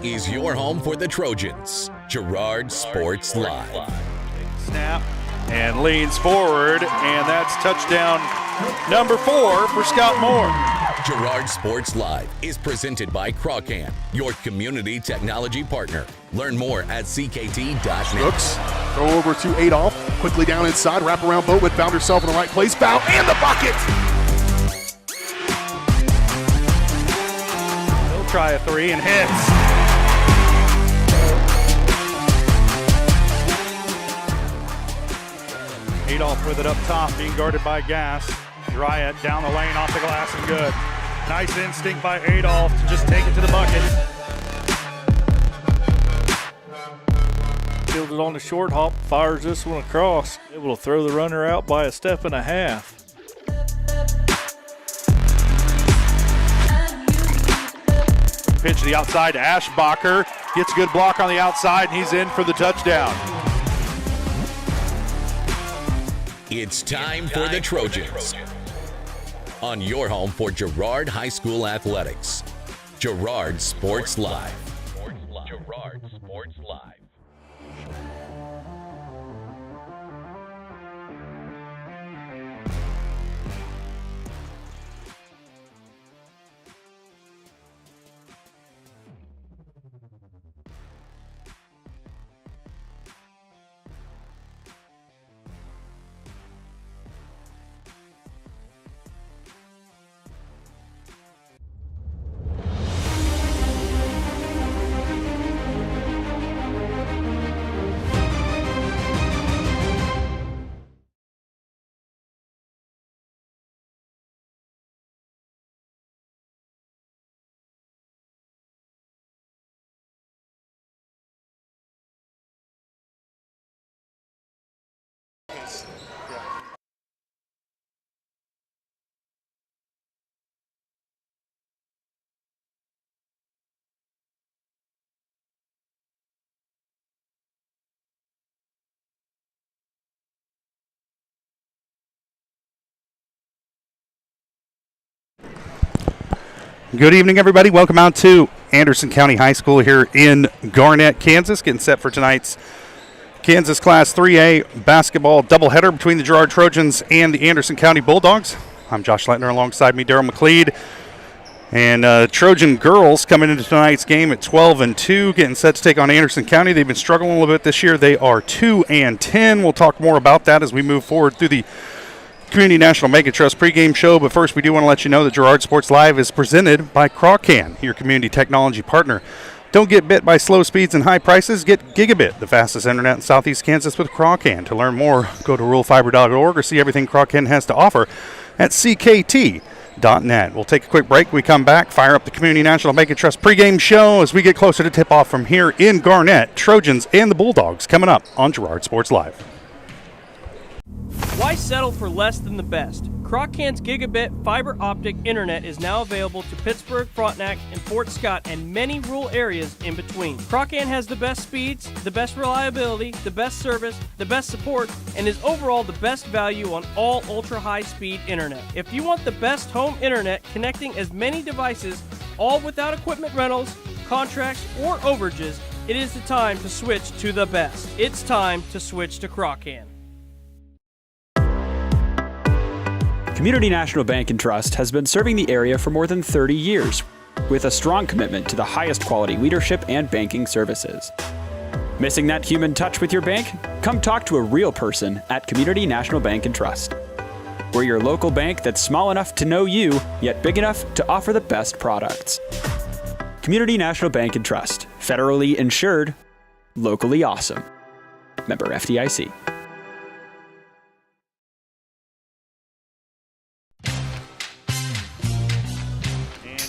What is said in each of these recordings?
is your home for the Trojans. Girard Sports Live. Snap and leans forward, and that's touchdown number 4 for Scott Moore. Girard Sports Live is presented by Crawcan, your community technology partner. Learn more at ckt.net. Looks, throw over to Adolph, quickly down inside, wrap around Boatman, found herself in the right place, foul, and the bucket! He'll try a 3 and hits. Adolph with it up top, being guarded by Gass. Girard down the lane, off the glass, and good. Nice instinct by Adolph to just take it to the bucket. Fielded on the short hop, fires this one across. Able to throw the runner out by a step and a half. Pitch to the outside to Ashbacher. Gets a good block on the outside, and he's in for the touchdown. It's time for the Trojans. On your home for Girard High School Athletics. Girard Sports Live. Girard Sports Live. Good evening, everybody. Welcome out to Anderson County High School here in Garnett, Kansas. Getting set for tonight's Kansas Class 3A basketball doubleheader between the Girard Trojans and the Anderson County Bulldogs. I'm Josh Leitner, alongside me, Daryl McLeod. And Trojan girls coming into tonight's game at 12-2, getting set to take on Anderson County. They've been struggling a little bit this year. They are 2-10. We'll talk more about that as we move forward through the Community National Bank and Trust pregame show, but first we do want to let you know that Girard Sports Live is presented by Crawcan, your community technology partner. Don't get bit by slow speeds and high prices. Get gigabit, the fastest internet in Southeast Kansas with Crawcan. To learn more, go to ruralfiber.org or see everything Crawcan has to offer at ckt.net. We'll take a quick break. We come back, fire up the Community National Bank and Trust pregame show as we get closer to tip-off from here in Garnett. Trojans and the Bulldogs coming up on Girard Sports Live. Why settle for less than the best? Crawcan's gigabit fiber optic internet is now available to Pittsburgh, Frontenac, and Fort Scott, and many rural areas in between. Crawcan has the best speeds, the best reliability, the best service, the best support, and is overall the best value on all ultra-high-speed internet. If you want the best home internet connecting as many devices, all without equipment rentals, contracts, or overages, it is the time to switch to the best. It's time to switch to Crawcan. Community National Bank and Trust has been serving the area for more than 30 years with a strong commitment to the highest quality leadership and banking services. Missing that human touch with your bank? Come talk to a real person at Community National Bank and Trust. We're your local bank that's small enough to know you, yet big enough to offer the best products. Community National Bank and Trust. Federally insured, locally awesome. Member FDIC.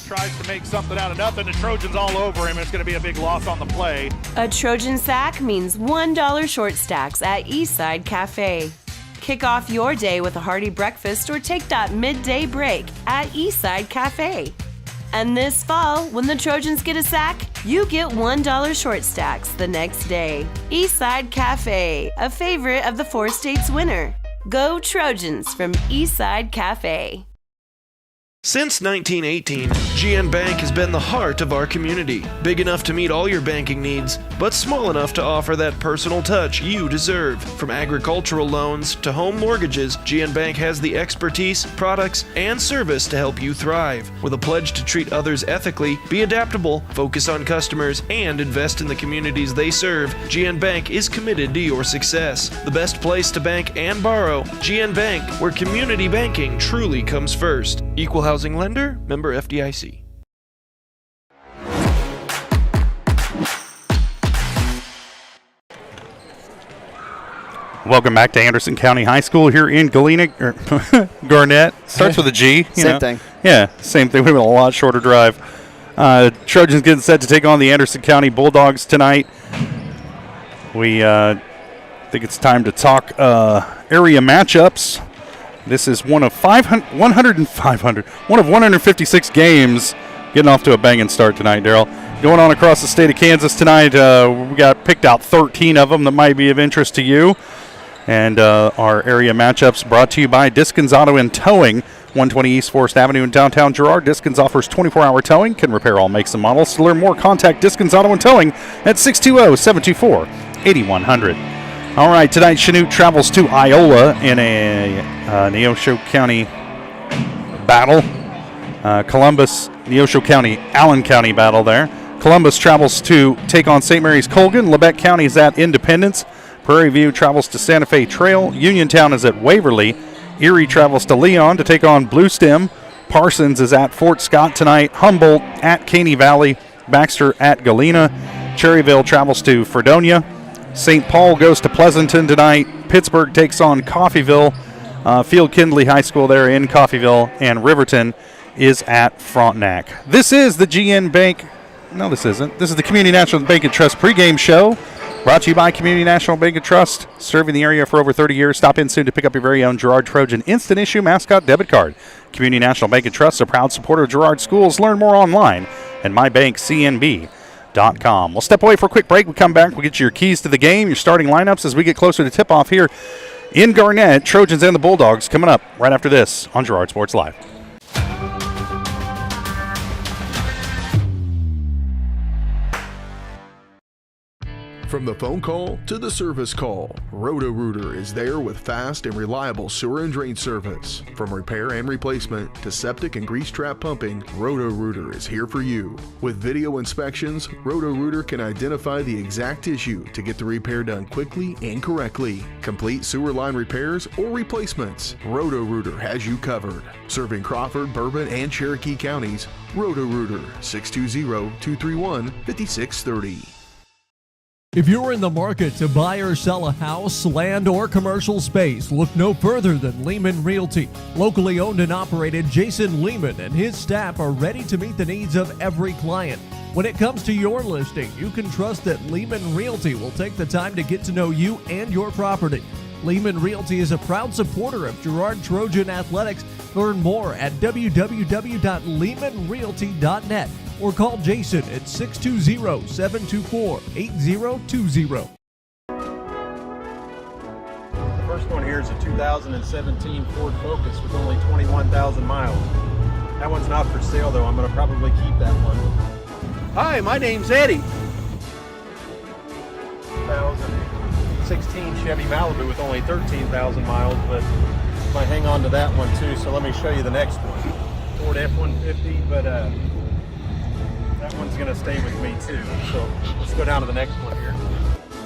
Tries to make something out of nothing. The Trojans all over him. It's going to be a big loss on the play. A Trojan sack means $1 short stacks at Eastside Cafe. Kick off your day with a hearty breakfast or take that midday break at Eastside Cafe. And this fall, when the Trojans get a sack, you get $1 short stacks the next day. Eastside Cafe, a favorite of the 4 states winner. Go Trojans from Eastside Cafe. Since 1918, GN Bank has been the heart of our community. Big enough to meet all your banking needs, but small enough to offer that personal touch you deserve. From agricultural loans to home mortgages, GN Bank has the expertise, products, and service to help you thrive. With a pledge to treat others ethically, be adaptable, focus on customers, and invest in the communities they serve, GN Bank is committed to your success. The best place to bank and borrow, GN Bank, where community banking truly comes first. Equal housing lender, member FDIC. Welcome back to Anderson County High School here in Galena, Garnett. Starts with a G. Same thing. Yeah, same thing. We have a lot shorter drive. Trojans getting set to take on the Anderson County Bulldogs tonight. We think it's time to talk area matchups. This is one of 156 games getting off to a banging start tonight, Daryl. Going on across the state of Kansas tonight, we got picked out 13 of them that might be of interest to you. And our area matchups brought to you by Diskins Auto and Towing, 120 East Forest Avenue in downtown Girard. Diskins offers 24-hour towing, can repair all makes and models. To learn more, contact Diskins Auto and Towing at 620-724-8100. All right, tonight Chanute travels to Iola in a Neosho County battle. Columbus, Neosho County, Allen County battle there. Columbus travels to take on St. Mary's Colgan. Lebec County is at Independence. Prairie View travels to Santa Fe Trail. Uniontown is at Waverly. Erie travels to Leon to take on Blue Stem. Parsons is at Fort Scott tonight. Humboldt at Caney Valley. Baxter at Galena. Cherryville travels to Fredonia. St. Paul goes to Pleasanton tonight. Pittsburgh takes on Coffeyville. Field Kindley High School there in Coffeyville. And Riverton is at Frontenac. This is the GN Bank. No, this isn't. This is the Community National Bank and Trust pregame show. Brought to you by Community National Bank and Trust. Serving the area for over 30 years. Stop in soon to pick up your very own Girard Trojan Instant Issue Mascot Debit Card. Community National Bank and Trust, a proud supporter of Girard Schools. Learn more online at mybankcnb.com. We'll step away for a quick break. We come back. We'll get you your keys to the game, your starting lineups as we get closer to tip-off here in Garnett. Trojans and the Bulldogs coming up right after this on Girard Sports Live. From the phone call to the service call, Roto-Rooter is there with fast and reliable sewer and drain service. From repair and replacement to septic and grease trap pumping, Roto-Rooter is here for you. With video inspections, Roto-Rooter can identify the exact issue to get the repair done quickly and correctly. Complete sewer line repairs or replacements, Roto-Rooter has you covered. Serving Crawford, Bourbon, and Cherokee counties, Roto-Rooter, 620-231-5630. If you're in the market to buy or sell a house, land, or commercial space, look no further than Lehman Realty. Locally owned and operated, Jason Lehman and his staff are ready to meet the needs of every client. When it comes to your listing, you can trust that Lehman Realty will take the time to get to know you and your property. Lehman Realty is a proud supporter of Girard Trojan Athletics. Learn more at www.lehmanrealty.net. or call Jason at 620-724-8020. The first one here is a 2017 Ford Focus with only 21,000 miles. That one's not for sale though. I'm going to probably keep that one. Hi, my name's Eddie. 2016 Chevy Malibu with only 13,000 miles, but I might hang on to that one too. So let me show you the next one. Ford F-150, but that one's going to stay with me too. So let's go down to the next one here.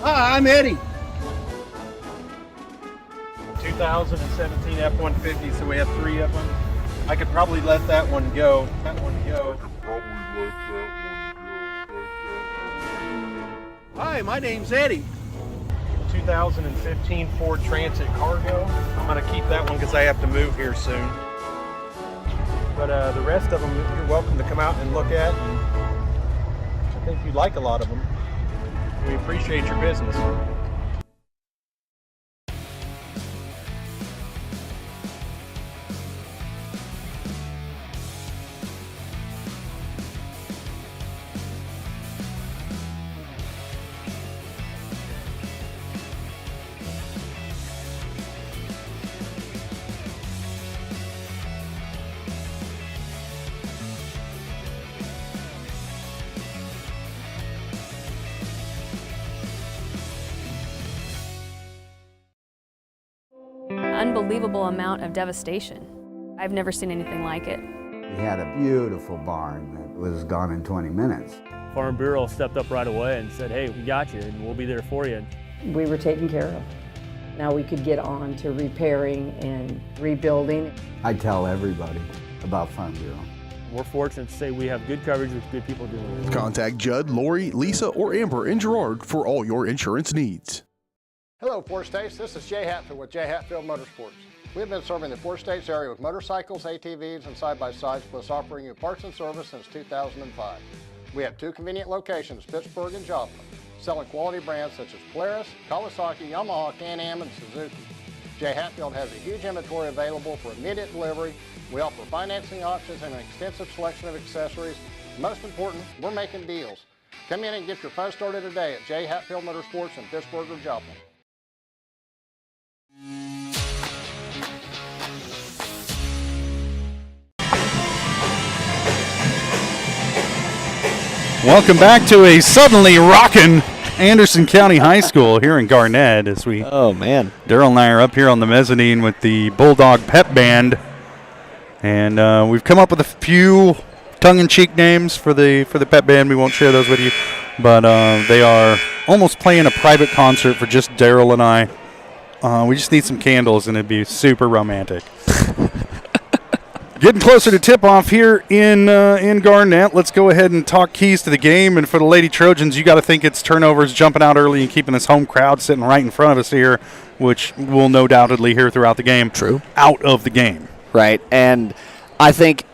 Hi, I'm Eddie. 2017 F-150, so we have 3 of them. I could probably let that one go. Hi, my name's Eddie. 2015 Ford Transit Cargo. I'm going to keep that one because I have to move here soon. But the rest of them, you're welcome to come out and look at. And I think you'd like a lot of them. We appreciate your business. unbelievable amount of devastation. I've never seen anything like it. We had a beautiful barn that was gone in 20 minutes. Farm Bureau stepped up right away and said, hey, we got you and we'll be there for you. We were taken care of. Now we could get on to repairing and rebuilding. I tell everybody about Farm Bureau. We're fortunate to say we have good coverage with good people doing it. Contact Judd, Lori, Lisa, or Amber in Girard for all your insurance needs. Hello, Four States. This is Jay Hatfield with Jay Hatfield Motorsports. We've been serving the Four States area with motorcycles, ATVs, and side-by-sides, plus offering you parts and service since 2005. We have 2 convenient locations, Pittsburgh and Joplin, selling quality brands such as Polaris, Kawasaki, Yamaha, Can-Am, and Suzuki. Jay Hatfield has a huge inventory available for immediate delivery. We offer financing options and an extensive selection of accessories. Most important, we're making deals. Come in and get your fun started today at Jay Hatfield Motorsports in Pittsburgh or Joplin. Welcome back to a suddenly rockin' Anderson County High School here in Garnett as we. Oh man, Daryl and I are up here on the mezzanine with the Bulldog Pep Band, and we've come up with a few tongue-in-cheek names for the Pep Band. We won't share those with you, but they are almost playing a private concert for just Daryl and I. We just need some candles, and it'd be super romantic. Getting closer to tip-off here in Garnett. Let's go ahead and talk keys to the game. And for the Lady Trojans, you got to think it's turnovers, jumping out early and keeping this home crowd sitting right in front of us here, which we'll no doubtedly hear throughout the game. True. Out of the game. Right, and I think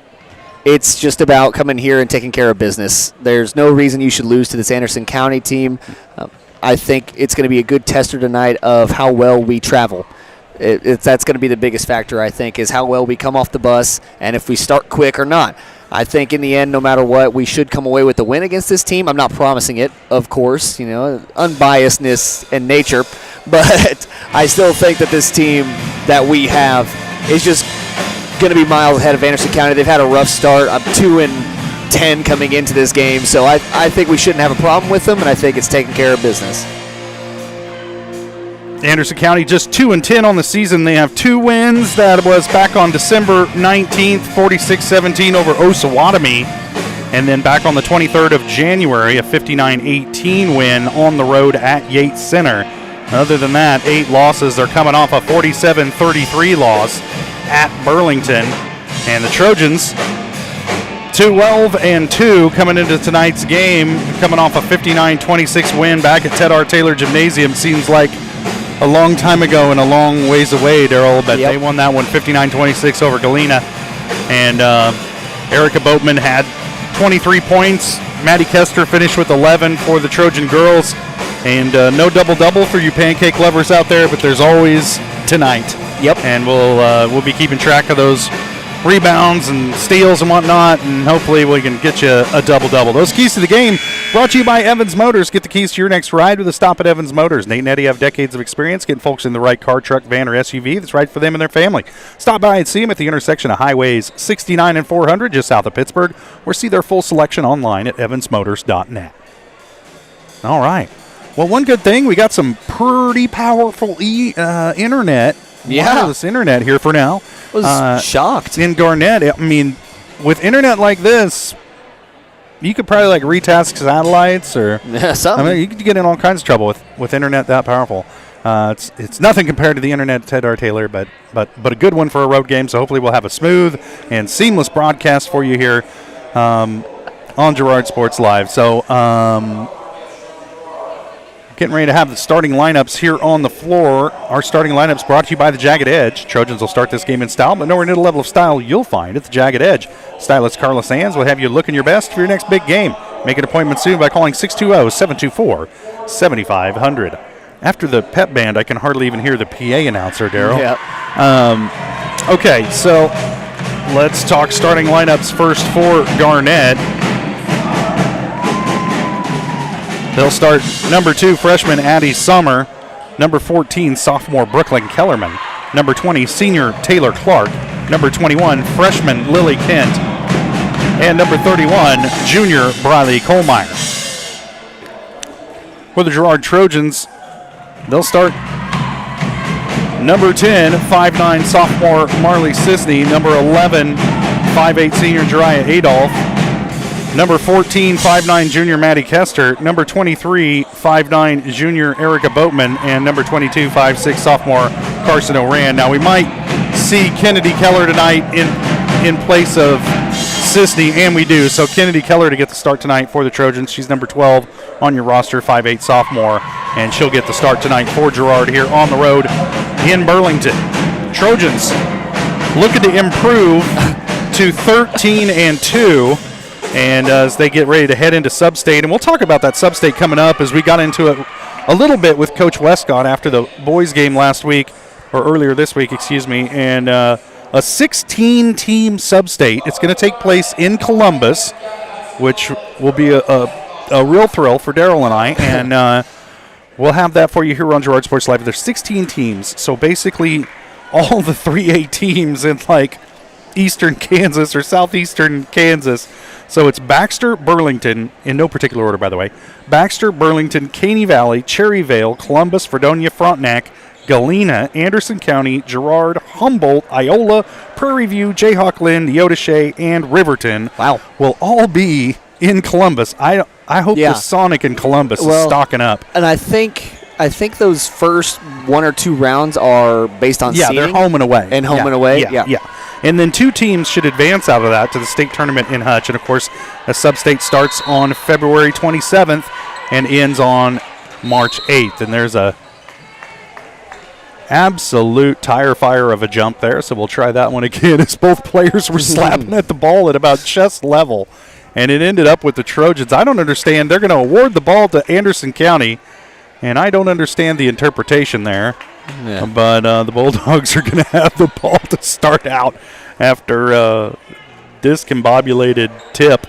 it's just about coming here and taking care of business. There's no reason you should lose to this Anderson County team. I think it's going to be a good tester tonight of how well we travel. That's going to be the biggest factor, I think, is how well we come off the bus and if we start quick or not. I think in the end, no matter what, we should come away with the win against this team. I'm not promising it, of course, unbiasedness in nature, but I still think that this team that we have is just going to be miles ahead of Anderson County. They've had a rough start. I'm 2-10 coming into this game, so I think we shouldn't have a problem with them, and I think it's taking care of business. Anderson County just 2-10 on the season. They have 2 wins. That was back on December 19th, 46-17 over Osawatomie. And then back on the 23rd of January, a 59-18 win on the road at Yates Center. Other than that, 8 losses. They're coming off a 47-33 loss at Burlington. And the Trojans, 12-2 coming into tonight's game, coming off a 59-26 win back at Ted R. Taylor Gymnasium. Seems like a long time ago and a long ways away, Daryl, but They won that one 59-26 over Galena. And Erica Boatman had 23 points. Maddie Kester finished with 11 for the Trojan girls. And no double-double for you pancake lovers out there, but there's always tonight. Yep. And we'll be keeping track of those rebounds and steals and whatnot, and hopefully we can get you a double-double. Those keys to the game brought to you by Evans Motors. Get the keys to your next ride with a stop at Evans Motors. Nate and Eddie have decades of experience getting folks in the right car, truck, van, or SUV that's right for them and their family. Stop by and see them at the intersection of highways 69 and 400 just south of Pittsburgh, or see their full selection online at evansmotors.net. All right. Well, one good thing, we got some pretty powerful internet. Wireless internet here for now. I was shocked. In Garnett, I mean, with internet like this, you could probably retask satellites or something. I mean, you could get in all kinds of trouble with internet that powerful. It's nothing compared to the internet at Ted R. Taylor, but a good one for a road game. So hopefully we'll have a smooth and seamless broadcast for you here on Girard Sports Live. So getting ready to have the starting lineups here on the floor. Our starting lineups brought to you by the Jagged Edge. Trojans will start this game in style, but nowhere near the level of style you'll find at the Jagged Edge. Stylist Carla Sands will have you looking your best for your next big game. Make an appointment soon by calling 620-724-7500. After the pep band, I can hardly even hear the PA announcer, Daryl. Yeah. Okay, so let's talk starting lineups first for Garnett. They'll start number 2, freshman Addie Summer. Number 14, sophomore Brooklyn Kellerman. Number 20, senior Taylor Clark. Number 21, freshman Lily Kent. And number 31, junior Briley Kohlmeyer. For the Girard Trojans, they'll start Number 10, 5'9", sophomore Marley Sisney. Number 11, 5'8", senior Jariah Adolph. Number 14, 5'9", junior Maddie Kester. Number 23, 5'9", junior Erica Boatman. And number 22, 5'6", sophomore Carson O'Ran. Now, we might see Kennedy Keller tonight in place of Sisney, and we do. So Kennedy Keller to get the start tonight for the Trojans. She's number 12 on your roster, 5'8", sophomore. And she'll get the start tonight for Girard here on the road in Burlington. Trojans looking to improve to 13-2. And as they get ready to head into Sub-State, and we'll talk about that Sub-State coming up as we got into it a little bit with Coach Westcott after the boys game last week, or earlier this week, excuse me, and a 16-team Sub-State. It's going to take place in Columbus, which will be a real thrill for Daryl and I, and we'll have that for you here on Girard Sports Live. There's 16 teams, so basically all the 3A teams in like eastern Kansas or southeastern Kansas. So it's Baxter, Burlington, in no particular order, by the way. Baxter, Burlington, Caney Valley, Cherryvale, Columbus, Fredonia, Frontenac, Galena, Anderson County, Girard, Humboldt, Iola, Prairie View, Jayhawk Lynn, Neodesha, and Riverton. Wow. Will all be in Columbus. I hope the Sonic in Columbus is stocking up. And I think those first one or two rounds are based on seeding. They're home and away. And home and away? Yeah. And then two teams should advance out of that to the state tournament in Hutch. And, of course, the Sub-State starts on February 27th and ends on March 8th. And there's a absolute tire fire of a jump there, so we'll try that one again as both players were slapping at the ball at about chest level. And it ended up with the Trojans. I don't understand. They're going to award the ball to Anderson County, and I don't understand the interpretation there. Yeah. But the Bulldogs are going to have the ball to start out after discombobulated tip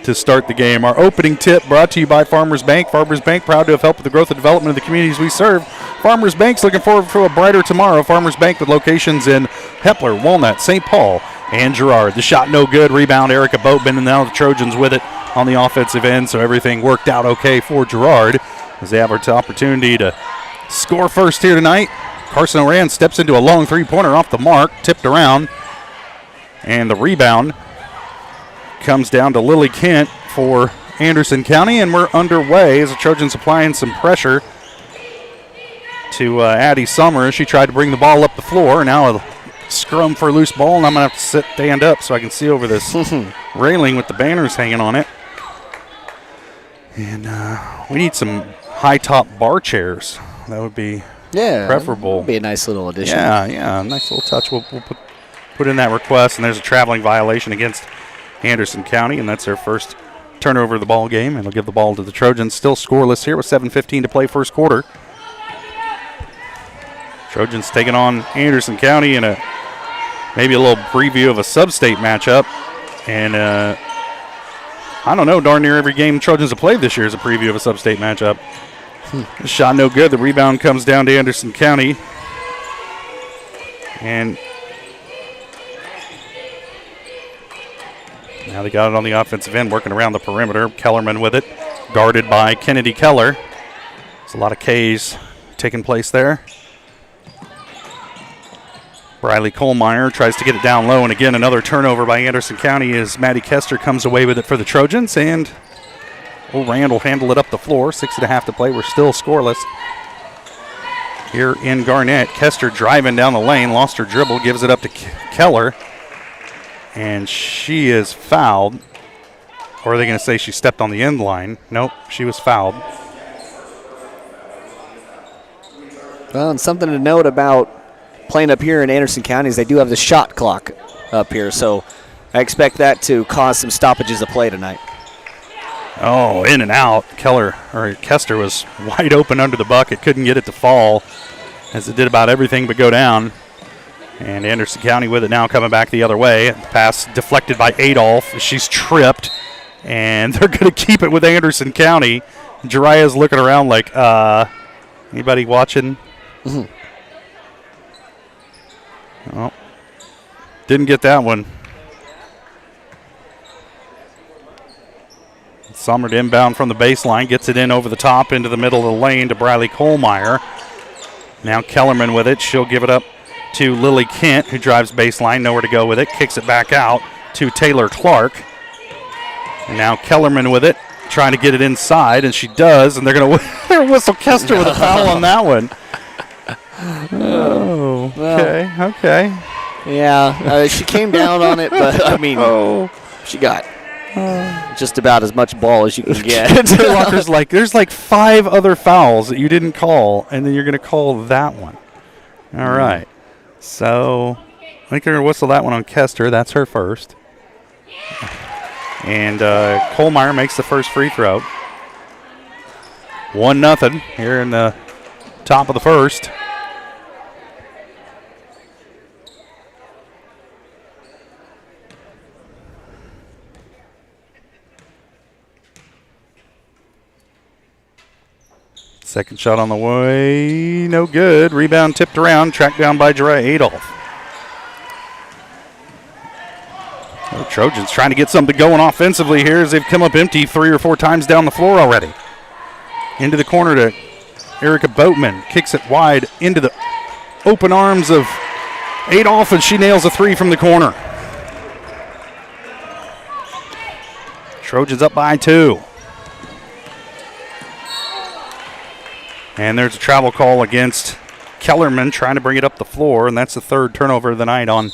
to start the game. Our opening tip brought to you by Farmers Bank. Farmers Bank, proud to have helped with the growth and development of the communities we serve. Farmers Bank's looking forward to a brighter tomorrow. Farmers Bank with locations in Hepler, Walnut, St. Paul, and Girard. The shot no good. Rebound, Erica Boatman, and now the Trojans with it on the offensive end, so everything worked out okay for Girard as they have our opportunity to score first here tonight. Carson O'Ran steps into a long three-pointer off the mark, tipped around, and the rebound comes down to Lily Kent for Anderson County, and we're underway as the Trojans applying some pressure to Addie Summers. She tried to bring the ball up the floor. Now a scrum for a loose ball, and I'm going to have to stand up so I can see over this railing with the banners hanging on it. And we need some high-top bar chairs. That would be preferable. That'd be a nice little addition. Yeah, nice little touch. We'll put in that request, and there's a traveling violation against Anderson County, and that's their first turnover of the ball game, and they'll give the ball to the Trojans. Still scoreless here with 7:15 to play first quarter. Trojans taking on Anderson County in maybe a little preview of a sub-state matchup, and I don't know, darn near every game Trojans have played this year is a preview of a sub-state matchup. The shot no good. The rebound comes down to Anderson County, and now they got it on the offensive end, working around the perimeter. Kellerman with it, guarded by Kennedy Keller. There's a lot of K's taking place there. Briley Kohlmeyer tries to get it down low, and again another turnover by Anderson County as Maddie Kester comes away with it for the Trojans, and Rand will handle it up the floor. 6.5 to play. We're still scoreless here in Garnett. Kester driving down the lane, lost her dribble, gives it up to Keller, and she is fouled. Or are they going to say she stepped on the end line? Nope, she was fouled. Well, and something to note about playing up here in Anderson County is they do have the shot clock up here, so I expect that to cause some stoppages of play tonight. Oh, in and out. Kester was wide open under the bucket, couldn't get it to fall as it did about everything but go down. And Anderson County with it now coming back the other way. Pass deflected by Adolph. She's tripped, and they're going to keep it with Anderson County. Jariah's looking around like, anybody watching? Mm-hmm. Oh, didn't get that one. Summered inbound from the baseline, gets it in over the top into the middle of the lane to Briley Kohlmeyer. Now Kellerman with it. She'll give it up to Lily Kent, who drives baseline, nowhere to go with it. Kicks it back out to Taylor Clark. And now Kellerman with it, trying to get it inside, and she does, and they're going to whistle Kester with a foul on that one. Oh, okay. Yeah, she came down on it, but, I mean, she got just about as much ball as you can get. Walker's like, there's like 5 other fouls that you didn't call, and then you're going to call that one. All right. So I think they're going to whistle that one on Kester. That's her first. And Kohlmeyer makes the first free throw. 1-0 here in the top of the first. Second shot on the way, no good. Rebound tipped around, tracked down by Girard Adolph. The Trojans trying to get something going offensively here as they've come up empty 3 or 4 times down the floor already. Into the corner to Erica Boatman. Kicks it wide into the open arms of Adolph, and she nails a 3 from the corner. Trojans up by 2. And there's a travel call against Kellerman trying to bring it up the floor, and that's the 3rd turnover of the night on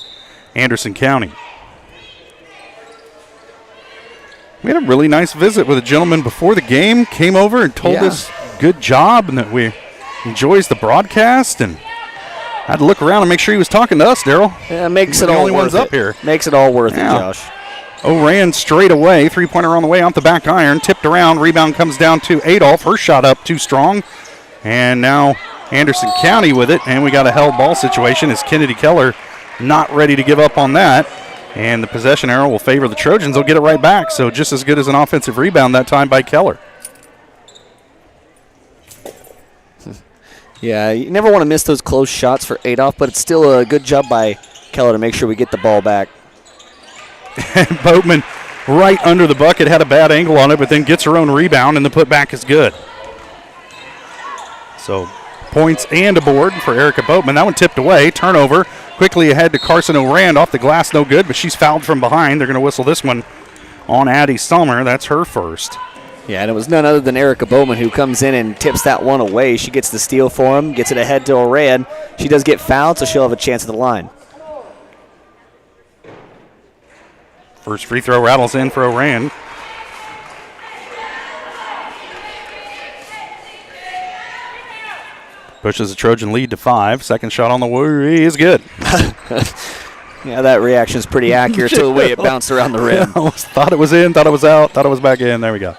Anderson County. We had a really nice visit with a gentleman before the game, came over and told us good job and that we enjoys the broadcast, and I had to look around and make sure he was talking to us, Daryl. Yeah, makes it all only worth ones up here. Makes it all worth it, Josh. O'Ran straight away, 3-pointer on the way off the back iron, tipped around, rebound comes down to Adolph. Her shot up too strong. And now Anderson County with it, and we got a held ball situation as Kennedy Keller not ready to give up on that. And the possession arrow will favor the Trojans. They'll get it right back, so just as good as an offensive rebound that time by Keller. Yeah, you never want to miss those close shots for Adolph, but it's still a good job by Keller to make sure we get the ball back. Boatman right under the bucket, had a bad angle on it, but then gets her own rebound, and the putback is good. So points and a board for Erica Boatman. That one tipped away. Turnover. Quickly ahead to Carson O'Rand. Off the glass, no good, but she's fouled from behind. They're going to whistle this one on Addie Summer. That's her first. Yeah, and it was none other than Erica Bowman who comes in and tips that one away. She gets the steal for him, gets it ahead to O'Rand. She does get fouled, so she'll have a chance at the line. First free throw rattles in for O'Rand. Pushes the Trojan lead to 5. Second shot on the way is good. Yeah, that reaction is pretty accurate to the way it bounced around the rim. Yeah, thought it was in, thought it was out, thought it was back in. There we go.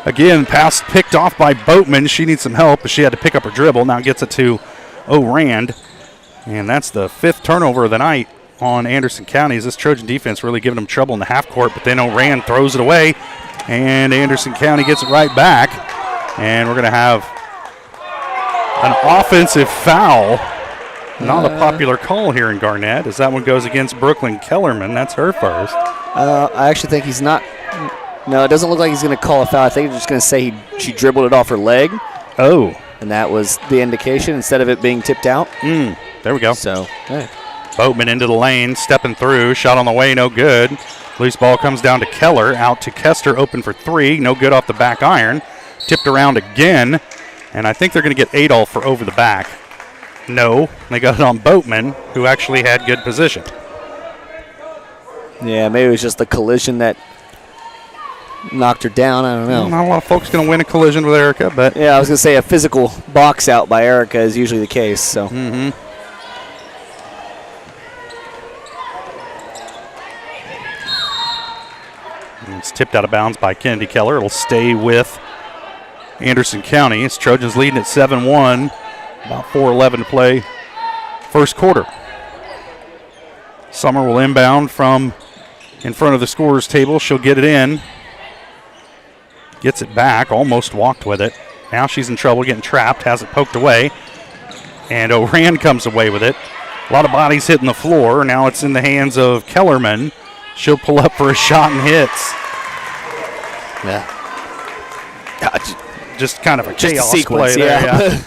Again, pass picked off by Boatman. She needs some help, but she had to pick up her dribble. Now gets it to O'Rand. And that's the 5th turnover of the night on Anderson County. As this Trojan defense really giving them trouble in the half court, but then O'Rand throws it away, and Anderson County gets it right back. And we're going to have an offensive foul. Not a popular call here in Garnett, as that one goes against Brooklyn Kellerman. That's her first. I actually think he's not. No, it doesn't look like he's going to call a foul. I think he's just going to say she dribbled it off her leg. Oh. And that was the indication instead of it being tipped out. There we go. So, hey. Boatman into the lane, stepping through. Shot on the way, no good. Loose ball comes down to Keller. Out to Kester, open for 3. No good off the back iron. Tipped around again. And I think they're going to get Adolph for over the back. No, they got it on Boatman, who actually had good position. Yeah, maybe it was just the collision that knocked her down. I don't know. Not a lot of folks going to win a collision with Erica, but yeah, I was going to say a physical box out by Erica is usually the case. So. It's tipped out of bounds by Kennedy Keller. It'll stay with Anderson County. It's Trojans leading at 7-1. About 4:11 to play first quarter. Summer will inbound from in front of the scorer's table. She'll get it in. Gets it back. Almost walked with it. Now she's in trouble getting trapped. Has it poked away. And O'Rand comes away with it. A lot of bodies hitting the floor. Now it's in the hands of Kellerman. She'll pull up for a shot and hits. Yeah. Just kind of a Just chaos a sequence, play there. Yeah.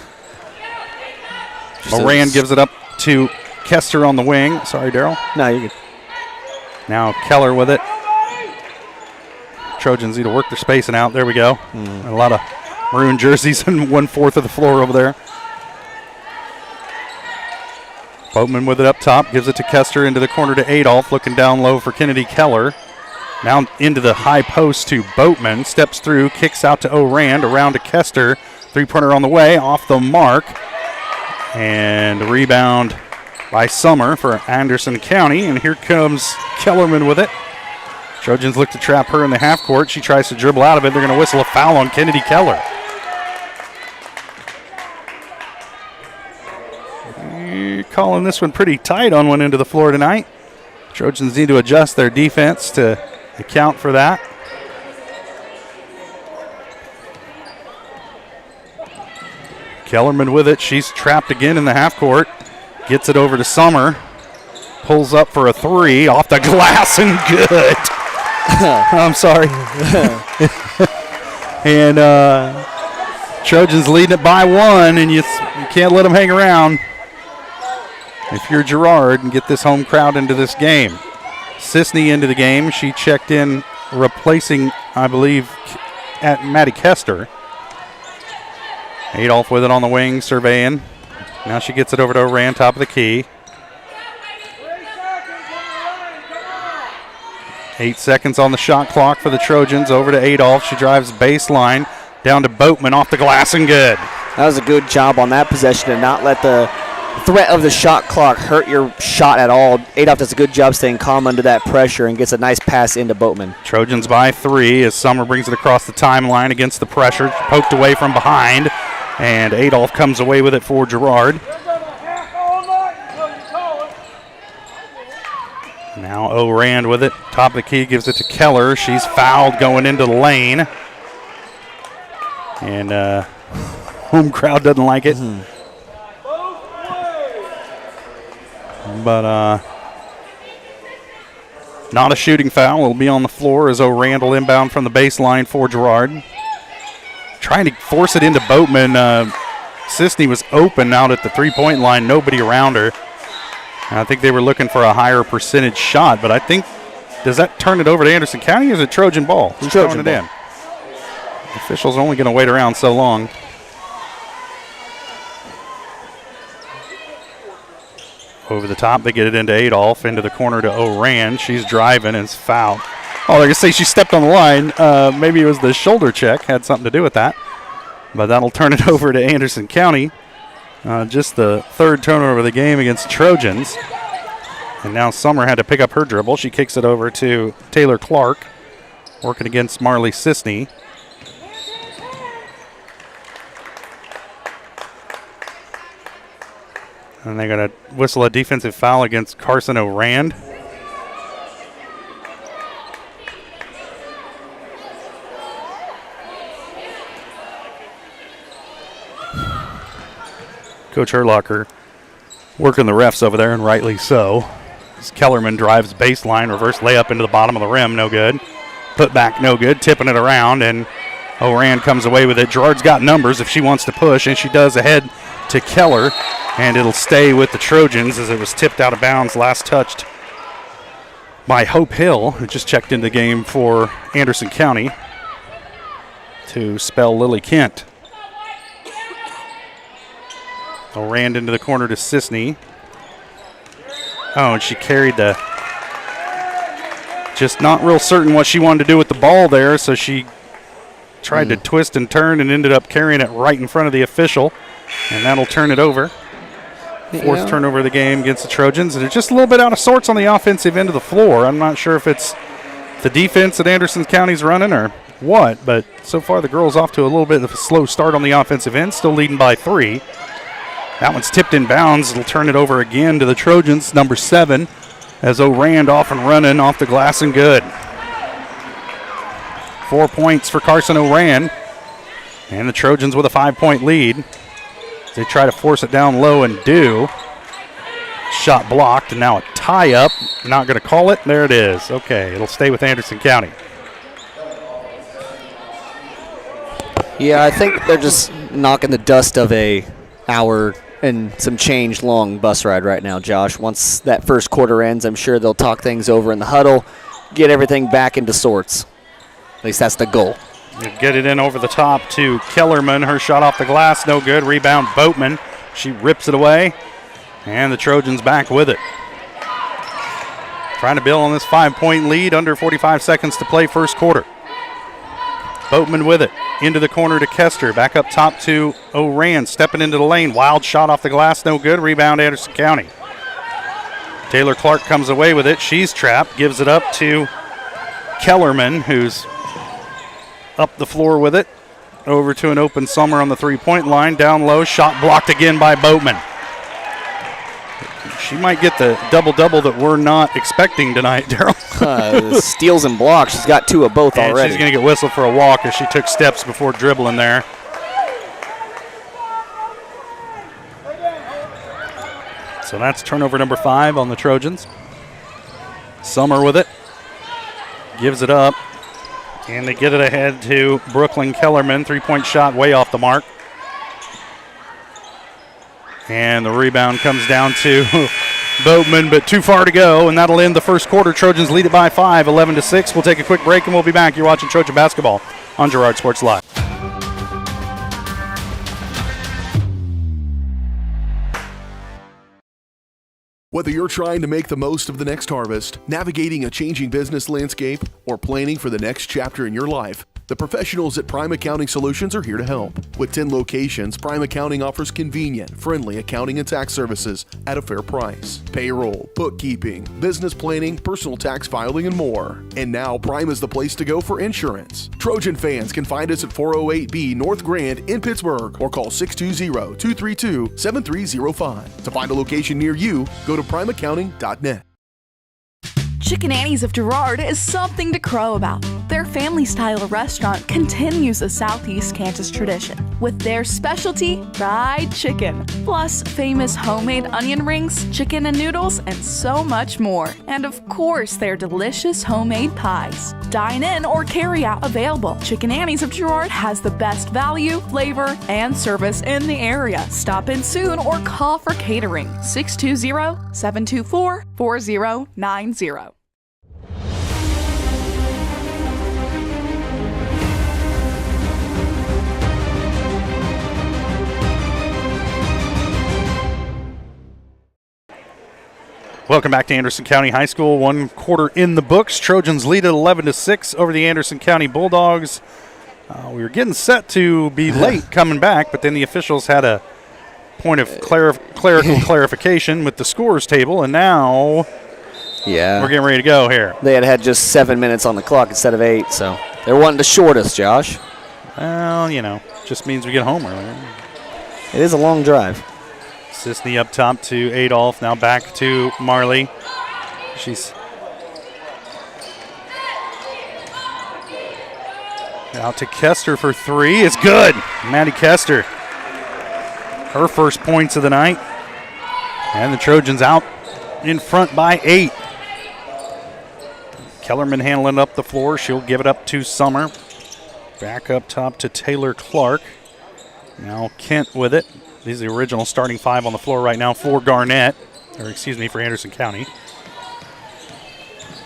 Moran gives it up to Kester on the wing. Sorry, Daryl. No, you're good. Now Keller with it. Trojans need to work their spacing out. There we go. A lot of maroon jerseys on 1/4 of the floor over there. Boatman with it up top. Gives it to Kester into the corner to Adolph. Looking down low for Kennedy Keller. Now into the high post to Boatman. Steps through. Kicks out to O'Rand. Around to Kester. Three-pointer on the way. Off the mark. And rebound by Summer for Anderson County. And here comes Kellerman with it. Trojans look to trap her in the half court. She tries to dribble out of it. They're going to whistle a foul on Kennedy Keller. You're calling this one pretty tight on one end of the floor tonight. Trojans need to adjust their defense to account for that. Kellerman with it. She's trapped again in the half court. Gets it over to Summer. Pulls up for a three off the glass and good. I'm sorry. And Trojans leading it by one, and you can't let them hang around if you're Girard and get this home crowd into this game. Sisney into the game. She checked in replacing, I believe, at Maddie Kester. Adolph with it on the wing, surveying. Now she gets it over to O'Rand, top of the key. 8 seconds on the shot clock for the Trojans. Over to Adolph. She drives baseline down to Boatman off the glass and good. That was a good job on that possession to not let the threat of the shot clock hurt your shot at all. Adolph does a good job staying calm under that pressure and gets a nice pass into Boatman. Trojans by 3 as Summer brings it across the timeline against the pressure. Poked away from behind, and Adolph comes away with it for Girard. Now O'Rand with it. Top of the key, gives it to Keller. She's fouled going into the lane. And home crowd doesn't like it. But not a shooting foul. It'll be on the floor as O'Rand will inbound from the baseline for Girard. Trying to force it into Boatman. Sisney was open out at the three-point line. Nobody around her. I think they were looking for a higher percentage shot, but I think, does that turn it over to Anderson County or is it Trojan ball? Who's throwing it in? The official's only going to wait around so long. Over the top, they get it into Adolph, into the corner to O'Rand. She's driving and is fouled. Oh, they're going to say she stepped on the line. Maybe it was the shoulder check, had something to do with that. But that'll turn it over to Anderson County. Just the third turnover of the game against Trojans. And now Summer had to pick up her dribble. She kicks it over to Taylor Clark, working against Marley Sisney. And they're going to whistle a defensive foul against Carson O'Rand. Coach Herlocker working the refs over there, and rightly so. As Kellerman drives baseline, reverse layup into the bottom of the rim, no good. Put back, no good. Tipping it around, and O'Rand comes away with it. Girard's got numbers if she wants to push, and she does ahead to Keller, and it'll stay with the Trojans as it was tipped out of bounds, last touched by Hope Hill, who just checked into the game for Anderson County to spell Lily Kent. O'Rand into the corner to Sisney. Oh, and she carried the... Just not real certain what she wanted to do with the ball there, so she tried to twist and turn and ended up carrying it right in front of the official, and that'll turn it over. Fourth turnover of the game against the Trojans, and they're just a little bit out of sorts on the offensive end of the floor. I'm not sure if it's the defense that Anderson County's running or what, but so far the girls off to a little bit of a slow start on the offensive end, still leading by 3. That one's tipped in bounds. It'll turn it over again to the Trojans, number 7, as O'Rand off and running off the glass and good. 4 points for Carson O'Rand, and the Trojans with a 5-point lead. They try to force it down low and do. Shot blocked, and now a tie-up. Not going to call it. There it is. Okay, it'll stay with Anderson County. Yeah, I think they're just knocking the dust of our and some changed long bus ride right now, Josh. Once that first quarter ends, I'm sure they'll talk things over in the huddle, get everything back into sorts. At least that's the goal. You get it in over the top to Kellerman. Her shot off the glass, no good. Rebound, Boatman. She rips it away, and the Trojans back with it. Trying to build on this 5-point lead, under 45 seconds to play first quarter. Boatman with it, into the corner to Kester, back up top to Oran, stepping into the lane. Wild shot off the glass, no good. Rebound, Anderson County. Taylor Clark comes away with it. She's trapped, gives it up to Kellerman, who's up the floor with it. Over to an open Summer on the three-point line, down low, shot blocked again by Boatman. She might get the double-double that we're not expecting tonight, Daryl. Steals and blocks. She's got 2 of both and already. She's going to get whistled for a walk as she took steps before dribbling there. So that's turnover number 5 on the Trojans. Summer with it. Gives it up. And they get it ahead to Brooklyn Kellerman. 3-point shot way off the mark. And the rebound comes down to Boatman, but too far to go, and that'll end the first quarter. Trojans lead it by 5, 11-6. We'll take a quick break, and we'll be back. You're watching Trojan Basketball on Girard Sports Live. Whether you're trying to make the most of the next harvest, navigating a changing business landscape, or planning for the next chapter in your life, the professionals at Prime Accounting Solutions are here to help. With 10 locations, Prime Accounting offers convenient, friendly accounting and tax services at a fair price. Payroll, bookkeeping, business planning, personal tax filing, and more. And now Prime is the place to go for insurance. Trojan fans can find us at 408B North Grand in Pittsburgh or call 620-232-7305. To find a location near you, go to primeaccounting.net. Chicken Annie's of Girard is something to crow about. Their family-style restaurant continues a Southeast Kansas tradition with their specialty, fried chicken, plus famous homemade onion rings, chicken and noodles, and so much more. And of course, their delicious homemade pies. Dine in or carry out available. Chicken Annie's of Girard has the best value, flavor, and service in the area. Stop in soon or call for catering. 620-724-4090. Welcome back to Anderson County High School. 1 quarter in the books. Trojans lead at 11-6 over the Anderson County Bulldogs. We were getting set to be late coming back, but then the officials had a point of clerical clarification with the scores table, and now we're getting ready to go here. They had just 7 minutes on the clock instead of 8, so they're wanting to short us, Josh. Well, just means we get home earlier. It is a long drive. Sisney up top to Adolph, now back to Marley. She's out to Kester for 3. It's good. Maddie Kester, her first points of the night. And the Trojans out in front by 8. Kellerman handling up the floor. She'll give it up to Summer. Back up top to Taylor Clark. Now Kent with it. These are the original starting 5 on the floor right now for for Anderson County.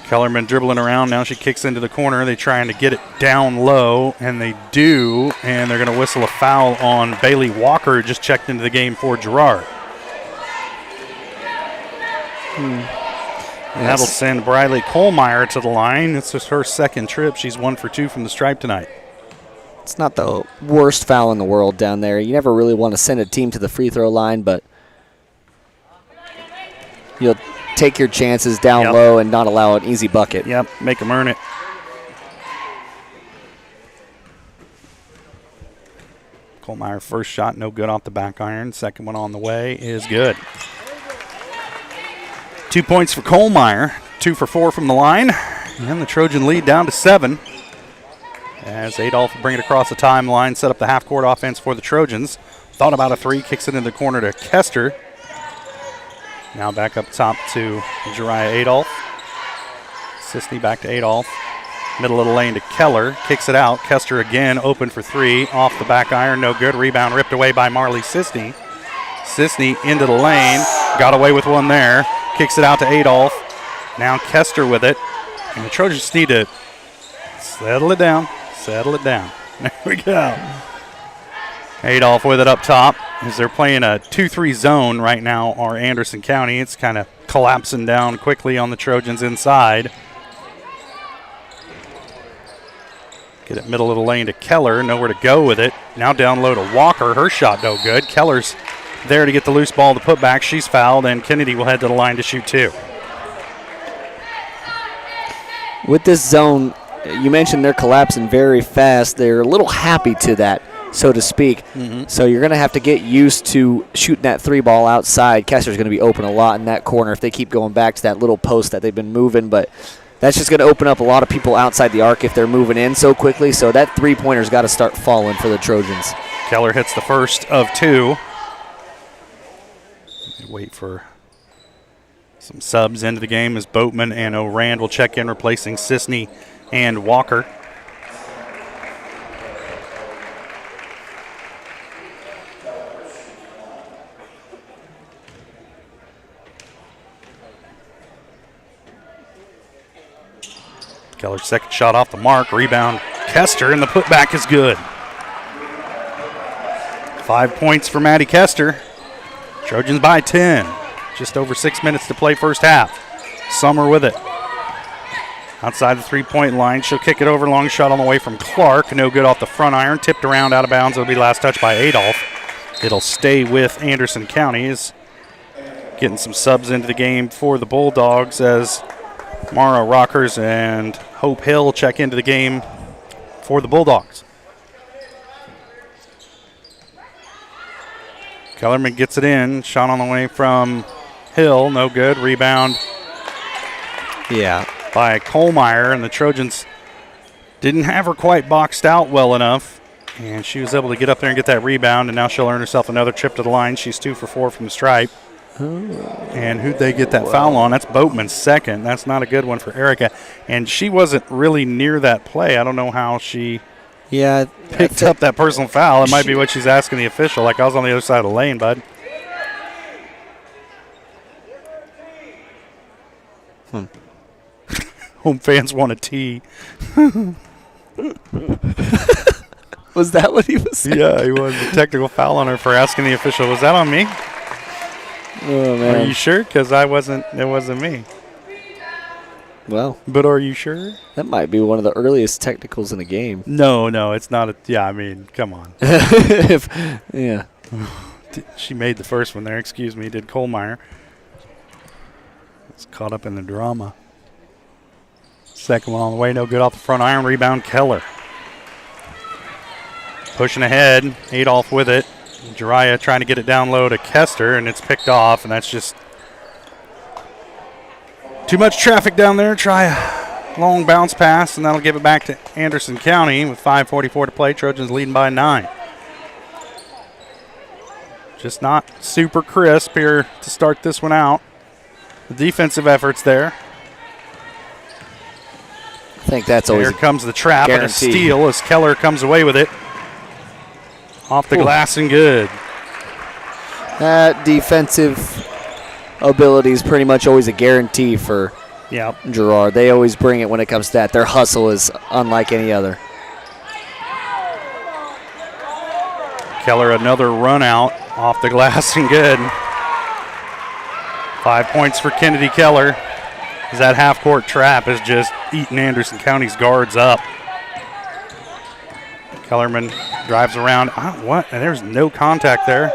Kellerman dribbling around. Now she kicks into the corner. They're trying to get it down low, and they do, and they're going to whistle a foul on Bailey Walker, who just checked into the game for Girard. And that'll send Briley Kohlmeyer to the line. It's just her second trip. She's 1 for 2 from the stripe tonight. It's not the worst foul in the world down there. You never really want to send a team to the free throw line, but you'll take your chances down low and not allow an easy bucket. Yep, make them earn it. Kohlmeyer first shot, no good off the back iron. Second one on the way is good. 2 points for Kohlmeyer, 2 for 4 from the line. And the Trojan lead down to 7. As Adolph will bring it across the timeline, set up the half-court offense for the Trojans. Thought about a 3, kicks it in the corner to Kester. Now back up top to Jariah Adolph. Sisney back to Adolph. Middle of the lane to Keller. Kicks it out. Kester again open for 3. Off the back iron, no good. Rebound ripped away by Marley Sisney. Sisney into the lane. Got away with one there. Kicks it out to Adolph. Now Kester with it. And the Trojans need to settle it down. Settle it down. There we go. Adolph with it up top. As they're playing a 2-3 zone right now, are Anderson County. It's kind of collapsing down quickly on the Trojans inside. Get it middle of the lane to Keller. Nowhere to go with it. Now down low to Walker. Her shot no good. Keller's there to get the loose ball to put back. She's fouled, and Kennedy will head to the line to shoot 2. With this zone, you mentioned they're collapsing very fast. They're a little happy to that, so to speak. So you're going to have to get used to shooting that 3 ball outside. Kester's going to be open a lot in that corner if they keep going back to that little post that they've been moving, but that's just going to open up a lot of people outside the arc if they're moving in so quickly. So that 3-pointer's got to start falling for the Trojans. Keller hits the first of 2. Wait for some subs into the game as Boatman and O'Rand will check in, replacing Sisney and Walker. Keller's second shot off the mark. Rebound Kester, and the putback is good. 5 points for Maddie Kester. Trojans by 10. Just over 6 minutes to play first half. Summer with it. Outside the 3-point line. She'll kick it over. Long shot on the way from Clark. No good off the front iron. Tipped around out of bounds. It'll be last touch by Adolph. It'll stay with Anderson County. Is getting some subs into the game for the Bulldogs as Mara Rockers and Hope Hill check into the game for the Bulldogs. Kellerman gets it in. Shot on the way from Hill. No good. Rebound. Yeah. By Kohlmeyer, and the Trojans didn't have her quite boxed out well enough, and she was able to get up there and get that rebound, and now she'll earn herself another trip to the line. She's 2 for 4 from the stripe. And who'd they get that foul on? That's Boatman's second. That's not a good one for Erica, and she wasn't really near that play. I don't know how she picked up that personal foul. It might be what she's asking the official, like I was on the other side of the lane, bud. Home fans want a tee. Was that what he was saying? Yeah, he was. A technical foul on her for asking the official. Was that on me? Oh, man. Are you sure? Because it wasn't me. Well. But are you sure? That might be one of the earliest technicals in the game. No, it's not. I mean, come on. Yeah. She made the first one there. Excuse me, did Kohlmeyer. It's caught up in the drama. Second one on the way, no good off the front iron. Rebound, Keller. Pushing ahead, Adolph with it. Jiraiya trying to get it down low to Kester, and it's picked off, and that's just too much traffic down there. Try a long bounce pass, and that'll give it back to Anderson County with 5:44 to play. Trojans leading by 9. Just not super crisp here to start this one out. The defensive efforts there. I think that's always Here comes the trap and a steal as Keller comes away with it. Off the glass and good. That defensive ability is pretty much always a guarantee for Girard. They always bring it when it comes to that. Their hustle is unlike any other. Keller another run out off the glass and good. 5 points for Kennedy Keller. As that half-court trap is just eating Anderson County's guards up. Kellerman drives around. What? And there's no contact there.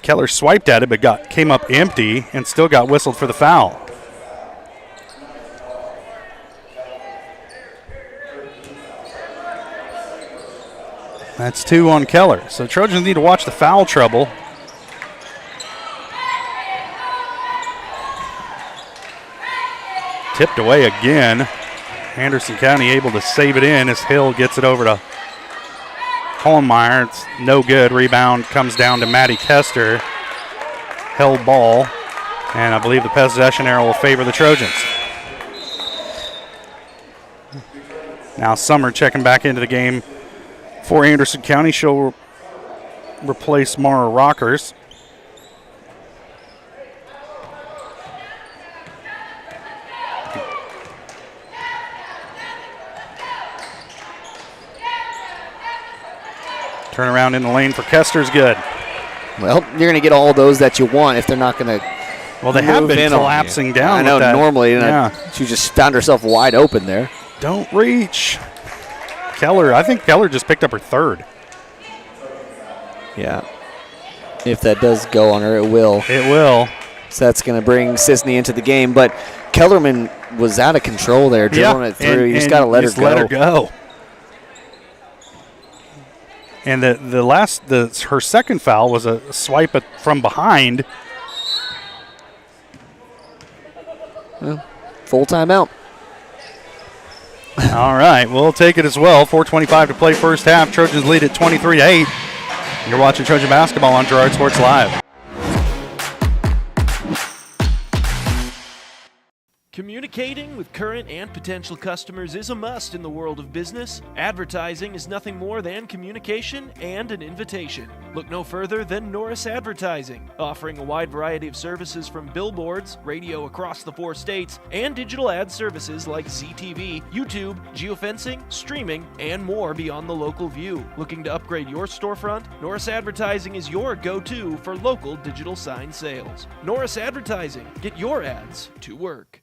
Keller swiped at it, but came up empty and still got whistled for the foul. That's 2 on Keller. So Trojans need to watch the foul trouble. Tipped away again. Anderson County able to save it in as Hill gets it over to Kohlmeyer. It's no good. Rebound comes down to Maddie Kester. Held ball. And I believe the possession arrow will favor the Trojans. Now Summer checking back into the game For Anderson County, she'll replace Mara Rockers. Turn around in the lane for Kester's good. Well, you're going to get all those that you want if they're not going to. Well, they have been collapsing down. I know, with that. normally. Yeah. She just found herself wide open there. Don't reach. Keller, I think Keller just picked up her third. Yeah. If that does go on her, it will. It will. So that's going to bring Sisney into the game. But Kellerman was out of control there, dribbling it through. You just got to let her go. Let her go. And her second foul was a swipe from behind. Well, full timeout. All right, we'll take it as well. 4:25 to play first half. Trojans lead at 23-8. You're watching Trojan basketball on Girard Sports Live. Communicating with current and potential customers is a must in the world of business. Advertising is nothing more than communication and an invitation. Look no further than Norris Advertising, offering a wide variety of services from billboards, radio across the 4 states, and digital ad services like ZTV, YouTube, geofencing, streaming, and more beyond the local view. Looking to upgrade your storefront? Norris Advertising is your go-to for local digital sign sales. Norris Advertising. Get your ads to work.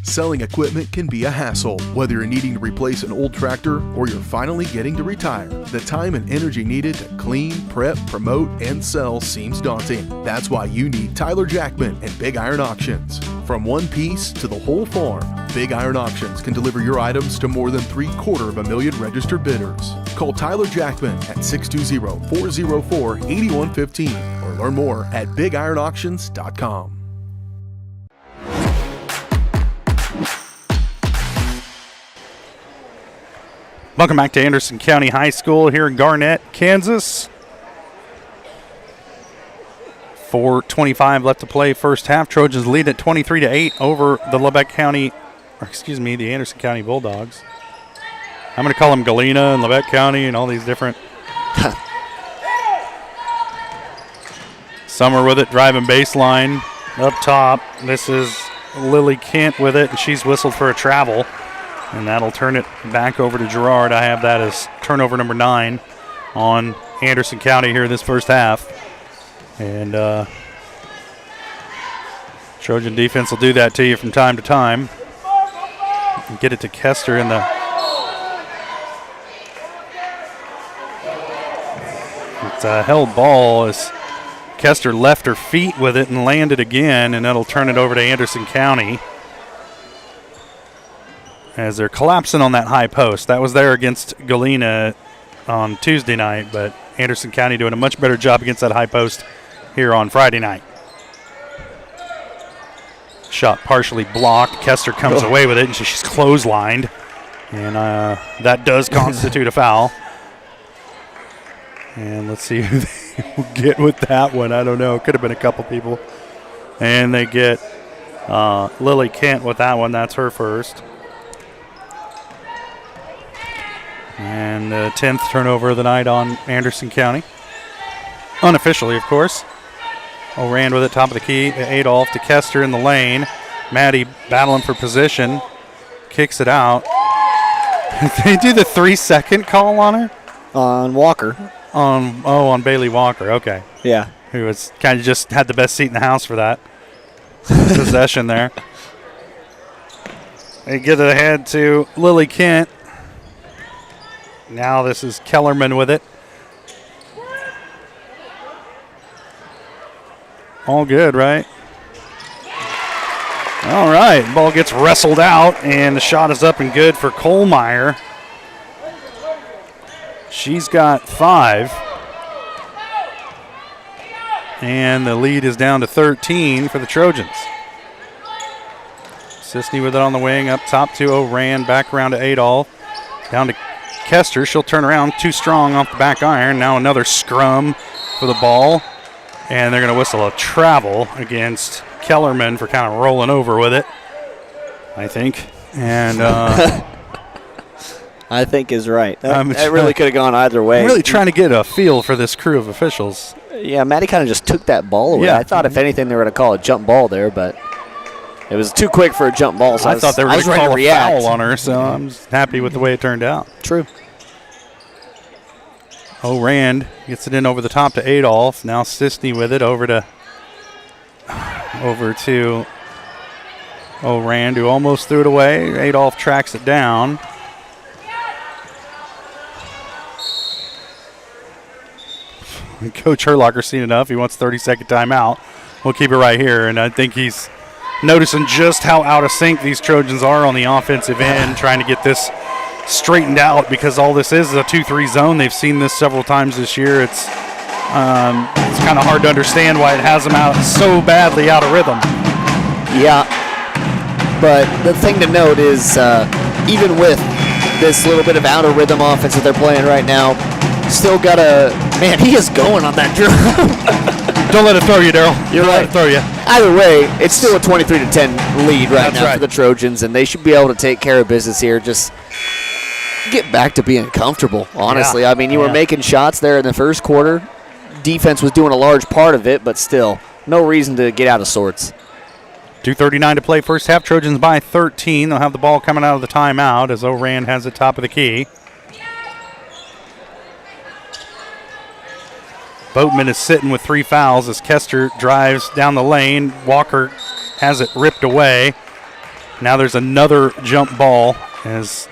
Selling equipment can be a hassle. Whether you're needing to replace an old tractor or you're finally getting to retire, the time and energy needed to clean, prep, promote, and sell seems daunting. That's why you need Tyler Jackman and Big Iron Auctions. From one piece to the whole farm, Big Iron Auctions can deliver your items to more than 750,000 registered bidders. Call Tyler Jackman at 620-404-8115 or learn more at BigIronAuctions.com. Welcome back to Anderson County High School here in Garnett, Kansas. 4:25 left to play first half. Trojans lead at 23-8 over the the Anderson County Bulldogs. I'm going to call them Galena and Lebec County and all these different. Summer with it, driving baseline up top. This is Lily Kent with it, and she's whistled for a travel. And that'll turn it back over to Girard. I have that as turnover number 9 on Anderson County here this first half. And Trojan defense will do that to you from time to time. And get it to Kester in the... It's a held ball as Kester left her feet with it and landed again, and that'll turn it over to Anderson County. As they're collapsing on that high post. That was there against Galena on Tuesday night, but Anderson County doing a much better job against that high post here on Friday night. Shot partially blocked. Kester comes away with it, and she's clotheslined. And that does constitute a foul. And let's see who they will get with that one. I don't know. Could have been a couple people. And they get Lily Kent with that one. That's her first. And the 10th turnover of the night on Anderson County. Unofficially, of course. O'Rand with it, top of the key. Adolph to Kester in the lane. Maddie battling for position. Kicks it out. They do the 3-second call on her? On Walker. On Bailey Walker. Okay. Yeah. Who was kind of just had the best seat in the house for that possession there. They get it ahead to Lily Kent. Now this is Kellerman with it. All good, right? All right, ball gets wrestled out, and the shot is up and good for Kohlmeyer. She's got 5. And the lead is down to 13 for the Trojans. Sisney with it on the wing, up top to O'Rand, back around to Adolph. Down to Kester, she'll turn around, too strong off the back iron. Now another scrum for the ball. And they're going to whistle a travel against Kellerman for kind of rolling over with it, I think. And I think is right. That really could have gone either way. I'm really trying to get a feel for this crew of officials. Yeah, Maddie kind of just took that ball away. Yeah. I thought if anything they were going to call a jump ball there, but it was too quick for a jump ball. So I thought they were going to call a foul on her, so Mm-hmm. I'm just happy with the way it turned out. True. Rand gets it in over the top to Adolph. Now Sisney with it over to Rand, who almost threw it away. Adolph tracks it down. Coach Herlocker seen enough. He wants 30-second timeout. We'll keep it right here, and I think he's noticing just how out of sync these Trojans are on the offensive end, trying to get this straightened out because all this is a 2-3 zone. They've seen this several times this year. It's kind of hard to understand why it has them out so badly out of rhythm. Yeah, but the thing to note is even with this little bit of out of rhythm offense that they're playing right now, still got man, he is going on that drill. Don't let it throw you, Daryl. You're right. Let it throw you. Either way, it's still a 23-10 lead right That's now right. for the Trojans, and they should be able to take care of business here. Just get back to being comfortable, honestly. Yeah. I mean, you were making shots there in the first quarter. Defense was doing a large part of it, but still, no reason to get out of sorts. 2:39 to play first half. Trojans by 13. They'll have the ball coming out of the timeout as O'Rand has the top of the key. Boatman is sitting with 3 fouls as Kester drives down the lane. Walker has it ripped away. Now there's another jump ball as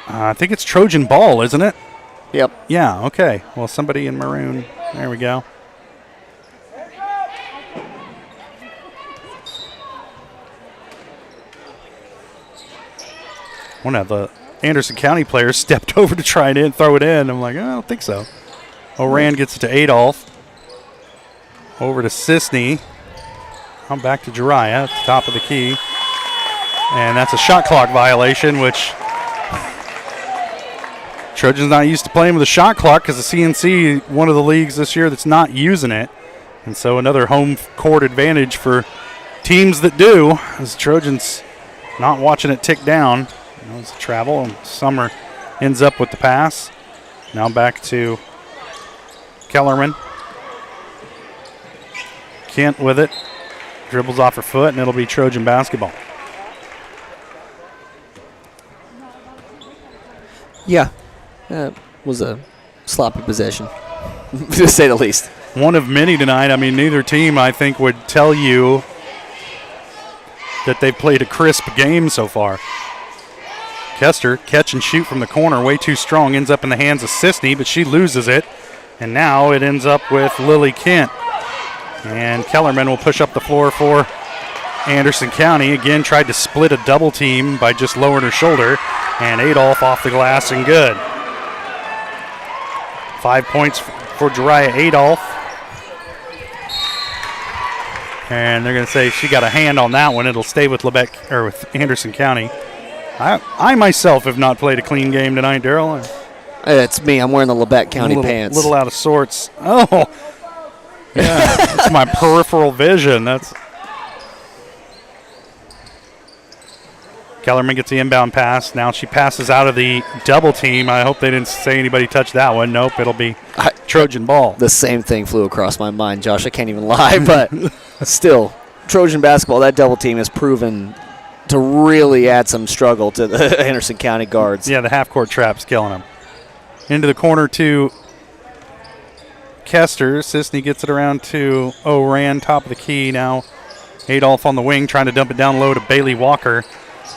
I think it's Trojan ball, isn't it? Yep. Yeah, okay. Well, somebody in maroon. There we go. One of the Anderson County players stepped over to try and throw it in. I'm like, I don't think so. O'Rand gets it to Adolph. Over to Sisney. I'm back to Jiraiya at the top of the key. And that's a shot clock violation, which Trojans not used to playing with a shot clock because the CNC, one of the leagues this year that's not using it. And so another home court advantage for teams that do, as Trojans not watching it tick down. It's travel, and Summer ends up with the pass. Now back to Kellerman. Kent with it. Dribbles off her foot, and it'll be Trojan basketball. Yeah. Was a sloppy possession, to say the least. One of many tonight. I mean, neither team, I think, would tell you that they've played a crisp game so far. Kester, catch and shoot from the corner, way too strong, ends up in the hands of Sisney, but she loses it. And now it ends up with Lily Kent. And Kellerman will push up the floor for Anderson County. Again, tried to split a double team by just lowering her shoulder. And Adolph off the glass and good. 5 points for Jiraiya Adolph. And they're going to say she got a hand on that one. It'll stay with Lebec or with Anderson County. I myself have not played a clean game tonight, Daryl. It's me. I'm wearing the Lebec County pants. A little out of sorts. Oh, yeah. That's my peripheral vision. That's Kellerman gets the inbound pass. Now she passes out of the double team. I hope they didn't say anybody touched that one. Nope, it'll be Trojan ball. The same thing flew across my mind, Josh. I can't even lie, but still, Trojan basketball, that double team has proven to really add some struggle to the Anderson County guards. Yeah, the half-court trap's killing them. Into the corner to Kester. Sisney gets it around to O'Rand, top of the key. Now Adolph on the wing trying to dump it down low to Bailey Walker.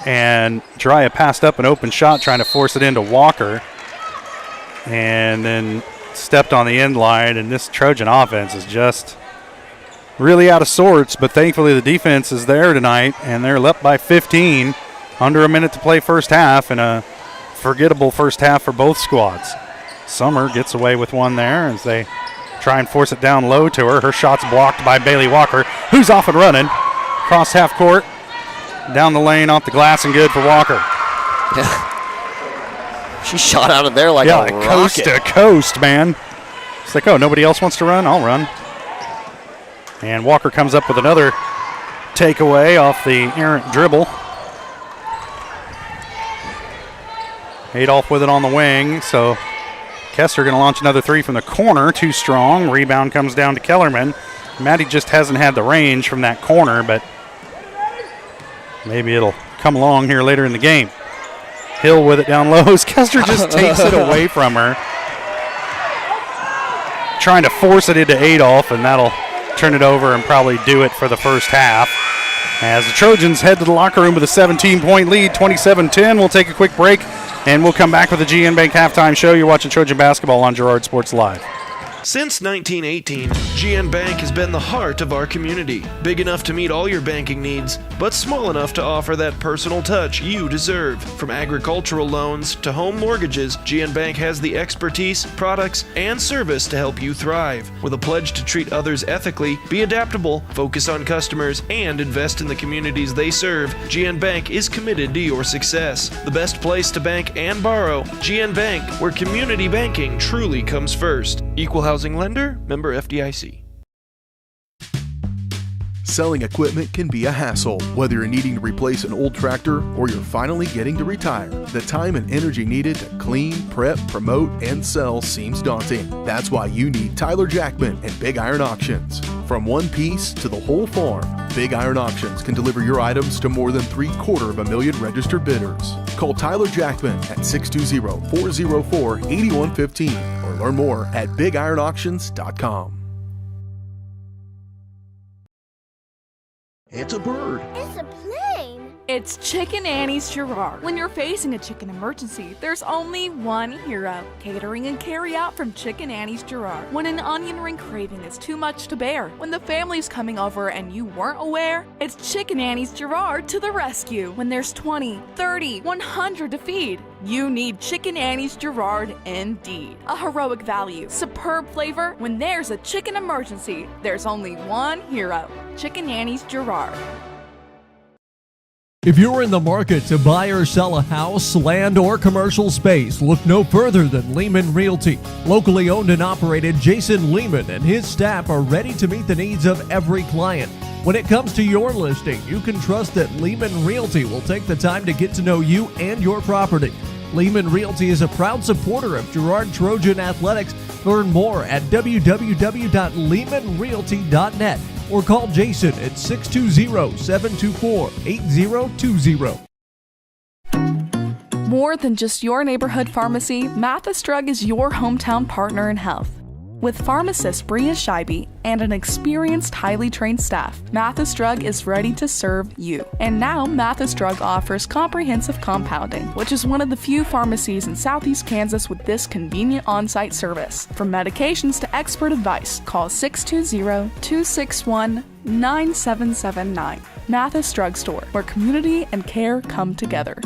And Jiraiya passed up an open shot trying to force it into Walker. And then stepped on the end line. And this Trojan offense is just really out of sorts, but thankfully the defense is there tonight, and they're up by 15, under a minute to play first half, and a forgettable first half for both squads. Summer gets away with one there as they try and force it down low to her. Her shot's blocked by Bailey Walker, who's off and running. Cross half court, down the lane, off the glass, and good for Walker. Yeah. She shot out of there like a rocket. Coast to coast, man. It's like, oh, nobody else wants to run? I'll run. And Walker comes up with another takeaway off the errant dribble. Adolph with it on the wing, so Kessler going to launch another three from the corner. Too strong. Rebound comes down to Kellerman. Maddie just hasn't had the range from that corner, but maybe it'll come along here later in the game. Hill with it down low. Kessler just takes it away from her. Trying to force it into Adolph, and that'll turn it over and probably do it for the first half. As the Trojans head to the locker room with a 17-point lead, 27-10. We'll take a quick break, and we'll come back with the GN Bank halftime show. You're watching Trojan basketball on Girard Sports Live. Since 1918, GN Bank has been the heart of our community. Big enough to meet all your banking needs, but small enough to offer that personal touch you deserve. From agricultural loans to home mortgages, GN Bank has the expertise, products, and service to help you thrive. With a pledge to treat others ethically, be adaptable, focus on customers, and invest in the communities they serve, GN Bank is committed to your success. The best place to bank and borrow, GN Bank, where community banking truly comes first. Equal housing lender, member FDIC. Selling equipment can be a hassle, whether you're needing to replace an old tractor or you're finally getting to retire. The time and energy needed to clean, prep, promote, and sell seems daunting. That's why you need Tyler Jackman and Big Iron Auctions. From one piece to the whole farm, Big Iron Auctions can deliver your items to more than 750,000 registered bidders. Call Tyler Jackman at 620-404-8115 or learn more at BigIronAuctions.com. It's a bird. It's a plane. It's Chicken Annie's Girard. When you're facing a chicken emergency, there's only one hero. Catering and carry out from Chicken Annie's Girard. When an onion ring craving is too much to bear, when the family's coming over and you weren't aware, it's Chicken Annie's Girard to the rescue. When there's 20, 30, 100 to feed, you need Chicken Annie's Girard indeed. A heroic value, superb flavor. When there's a chicken emergency, there's only one hero. Chicken Annie's Girard. If you're in the market to buy or sell a house, land, or commercial space, look no further than Lehman Realty. Locally owned and operated, Jason Lehman and his staff are ready to meet the needs of every client. When it comes to your listing, you can trust that Lehman Realty will take the time to get to know you and your property. Lehman Realty is a proud supporter of Girard Trojan Athletics. Learn more at www.lehmanrealty.net. or call Jason at 620-724-8020. More than just your neighborhood pharmacy, Mathis Drug is your hometown partner in health. With pharmacist Bria Scheibe and an experienced, highly trained staff, Mathis Drug is ready to serve you. And now, Mathis Drug offers comprehensive compounding, which is one of the few pharmacies in Southeast Kansas with this convenient on-site service. From medications to expert advice, call 620-261-9779. Mathis Drug Store, where community and care come together.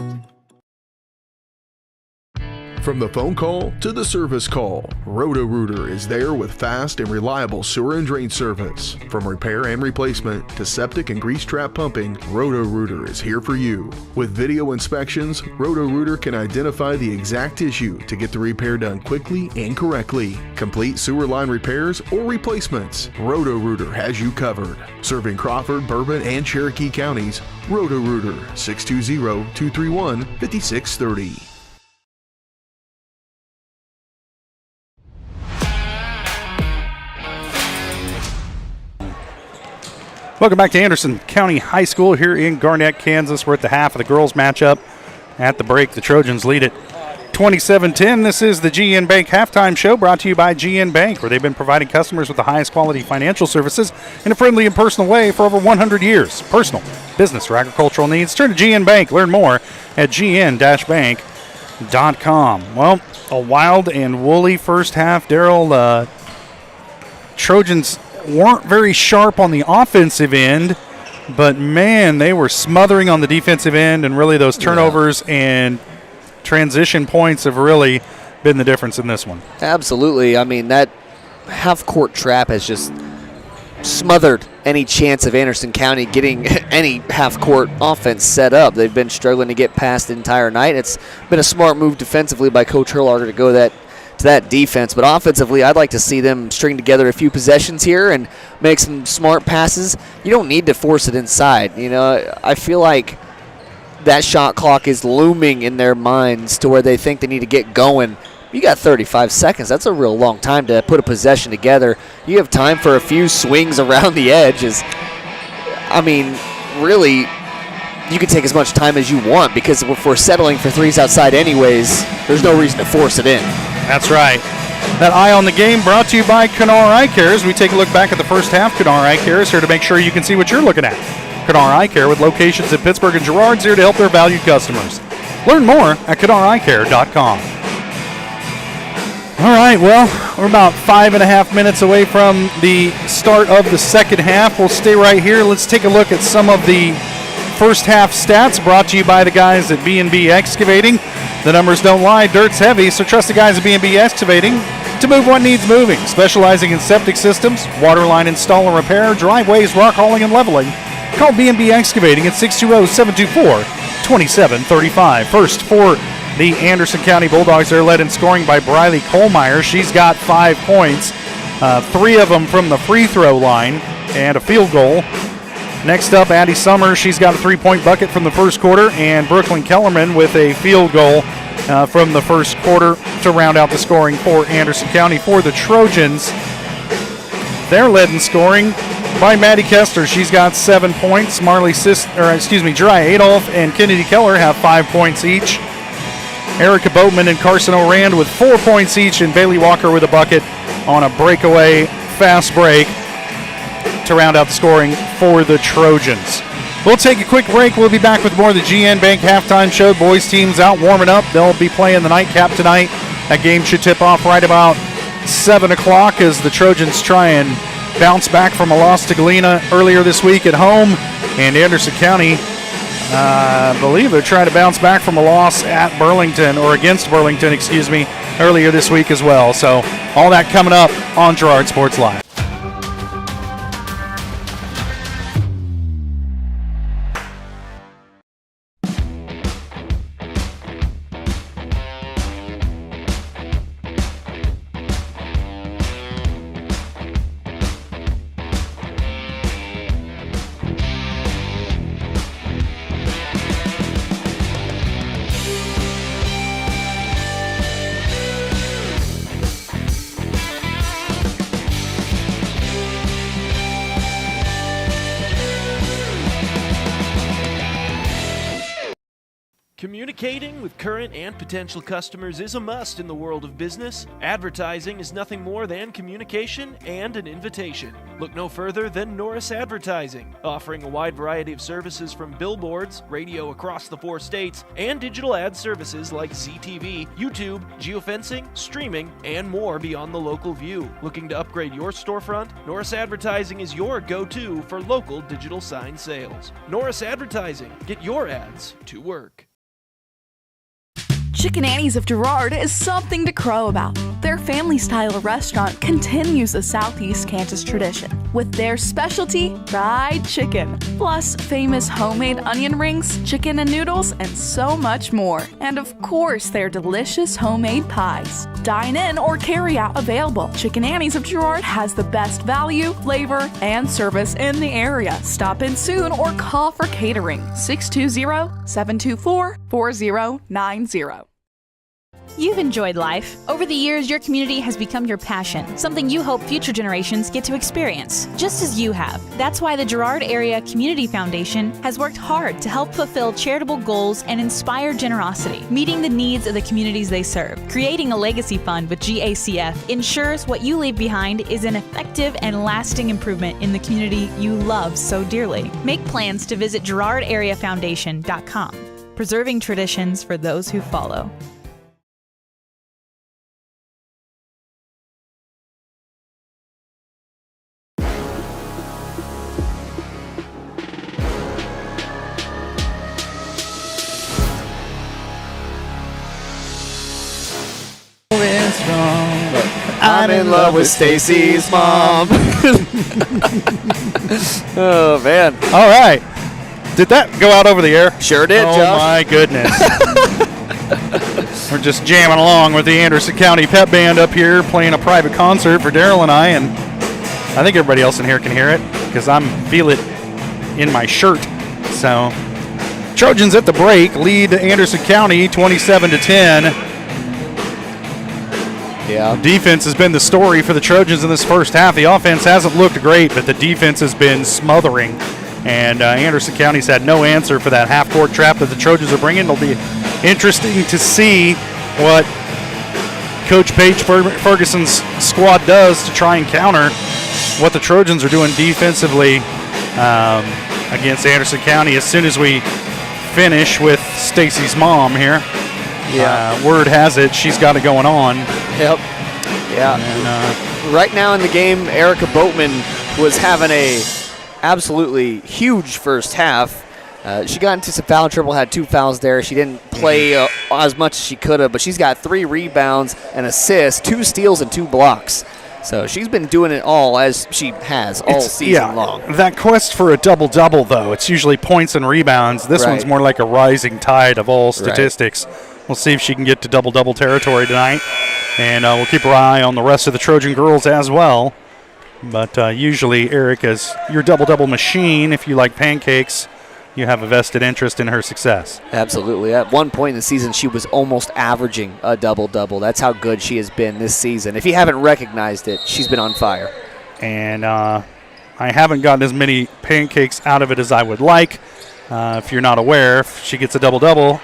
From the phone call to the service call, Roto-Rooter is there with fast and reliable sewer and drain service. From repair and replacement to septic and grease trap pumping, Roto-Rooter is here for you. With video inspections, Roto-Rooter can identify the exact issue to get the repair done quickly and correctly. Complete sewer line repairs or replacements, Roto-Rooter has you covered. Serving Crawford, Bourbon, and Cherokee counties, Roto-Rooter, 620-231-5630. Welcome back to Anderson County High School here in Garnett, Kansas. We're at the half of the girls matchup. At the break, the Trojans lead it 27-10. This is the GN Bank halftime show brought to you by GN Bank, where they've been providing customers with the highest quality financial services in a friendly and personal way for over 100 years. Personal, business, or agricultural needs, turn to GN Bank. Learn more at gn-bank.com. Well, a wild and woolly first half, Darryl. Trojans weren't very sharp on the offensive end, but man, they were smothering on the defensive end, and really those turnovers and transition points have really been the difference in this one. Absolutely. I mean, that half-court trap has just smothered any chance of Anderson County getting any half-court offense set up. They've been struggling to get past the entire night. It's been a smart move defensively by Coach Herlager to to that defense. But offensively, I'd like to see them string together a few possessions here and make some smart passes. You don't need to force it inside. I feel like that shot clock is looming in their minds to where they think they need to get going. You got 35 seconds. That's a real long time to put a possession together. You have time for a few swings around the edges. Really, you can take as much time as you want because if we're settling for threes outside anyways, there's no reason to force it in. That's right. That Eye on the Game brought to you by Kennar Eye Care. As we take a look back at the first half, Kennar Eye Care is here to make sure you can see what you're looking at. Kennar Eye Care, with locations in Pittsburgh and Girard, is here to help their valued customers. Learn more at KennarEyeCare.com. All right, well, we're about 5.5 minutes away from the start of the second half. We'll stay right here. Let's take a look at some of the first half stats brought to you by the guys at B&B Excavating. The numbers don't lie, dirt's heavy, so trust the guys at B&B Excavating to move what needs moving. Specializing in septic systems, water line install and repair, driveways, rock hauling, and leveling. Call B&B Excavating at 620-724-2735. First for the Anderson County Bulldogs, they're led in scoring by Briley Kohlmeyer. She's got 5 points, 3 of them from the free throw line and a field goal. Next up, Addie Summers. She's got a 3-point bucket from the first quarter, and Brooklyn Kellerman with a field goal from the first quarter to round out the scoring for Anderson County. For the Trojans, they're led in scoring by Maddie Kester. She's got 7 Points. Jeriah Adolph and Kennedy Keller have 5 points each. Erica Boatman and Carson Orand with 4 points each, and Bailey Walker with a bucket on a breakaway fast break to round out the scoring for the Trojans. We'll take a quick break. We'll be back with more of the GN Bank halftime show. Boys team's out warming up. They'll be playing the nightcap tonight. That game should tip off right about 7 o'clock as the Trojans try and bounce back from a loss to Galena earlier this week at home. And Anderson County, I believe they're trying to bounce back from a loss at Burlington, or against Burlington, earlier this week as well. So all that coming up on Girard Sports Live. Communicating with current and potential customers is a must in the world of business. Advertising is nothing more than communication and an invitation. Look no further than Norris Advertising, offering a wide variety of services from billboards, radio across the 4 states, and digital ad services like ZTV, YouTube, geofencing, streaming, and more beyond the local view. Looking to upgrade your storefront? Norris Advertising is your go-to for local digital sign sales. Norris Advertising. Get your ads to work. Chicken Annie's of Girard is something to crow about. Their family-style restaurant continues a Southeast Kansas tradition with their specialty fried chicken, plus famous homemade onion rings, chicken and noodles, and so much more. And of course, their delicious homemade pies. Dine in or carry out available. Chicken Annie's of Girard has the best value, flavor, and service in the area. Stop in soon or call for catering. 620-724-4090. You've enjoyed life. Over the years, your community has become your passion, something you hope future generations get to experience, just as you have. That's why the Girard Area Community Foundation has worked hard to help fulfill charitable goals and inspire generosity, meeting the needs of the communities they serve. Creating a legacy fund with GACF ensures what you leave behind is an effective and lasting improvement in the community you love so dearly. Make plans to visit GirardAreaFoundation.com, preserving traditions for those who follow. I'm in love with Stacy's mom. Oh, man. All right. Did that go out over the air? Sure did, Oh, Josh. my goodness. We're just jamming along with the Anderson County Pep Band up here, playing a private concert for Daryl and I think everybody else in here can hear it because I feel it in my shirt. So, Trojans at the break lead Anderson County 27-10. Yeah. Defense has been the story for the Trojans in this first half. The offense hasn't looked great, but the defense has been smothering. And Anderson County's had no answer for that half-court trap that the Trojans are bringing. It'll be interesting to see what Coach Paige Ferguson's squad does to try and counter what the Trojans are doing defensively against Anderson County. As soon as we finish with Stacy's mom here, word has it she's got it going on. Yep. Yeah. And, right now in the game, Erica Boatman was having a absolutely huge first half. She got into some foul trouble, had 2 fouls there. She didn't play as much as she could have, but she's got 3 rebounds, an assist, 2 steals, and 2 blocks. So she's been doing it all as she has all season long. That quest for a double-double, though, it's usually points and rebounds. This one's more like a rising tide of all statistics. We'll see if she can get to double-double territory tonight. And we'll keep our eye on the rest of the Trojan girls as well. But usually Erica's your double-double machine. If you like pancakes, you have a vested interest in her success. Absolutely. At one point in the season, she was almost averaging a double-double. That's how good she has been this season. If you haven't recognized it, she's been on fire. And I haven't gotten as many pancakes out of it as I would like. If you're not aware, if she gets a double-double,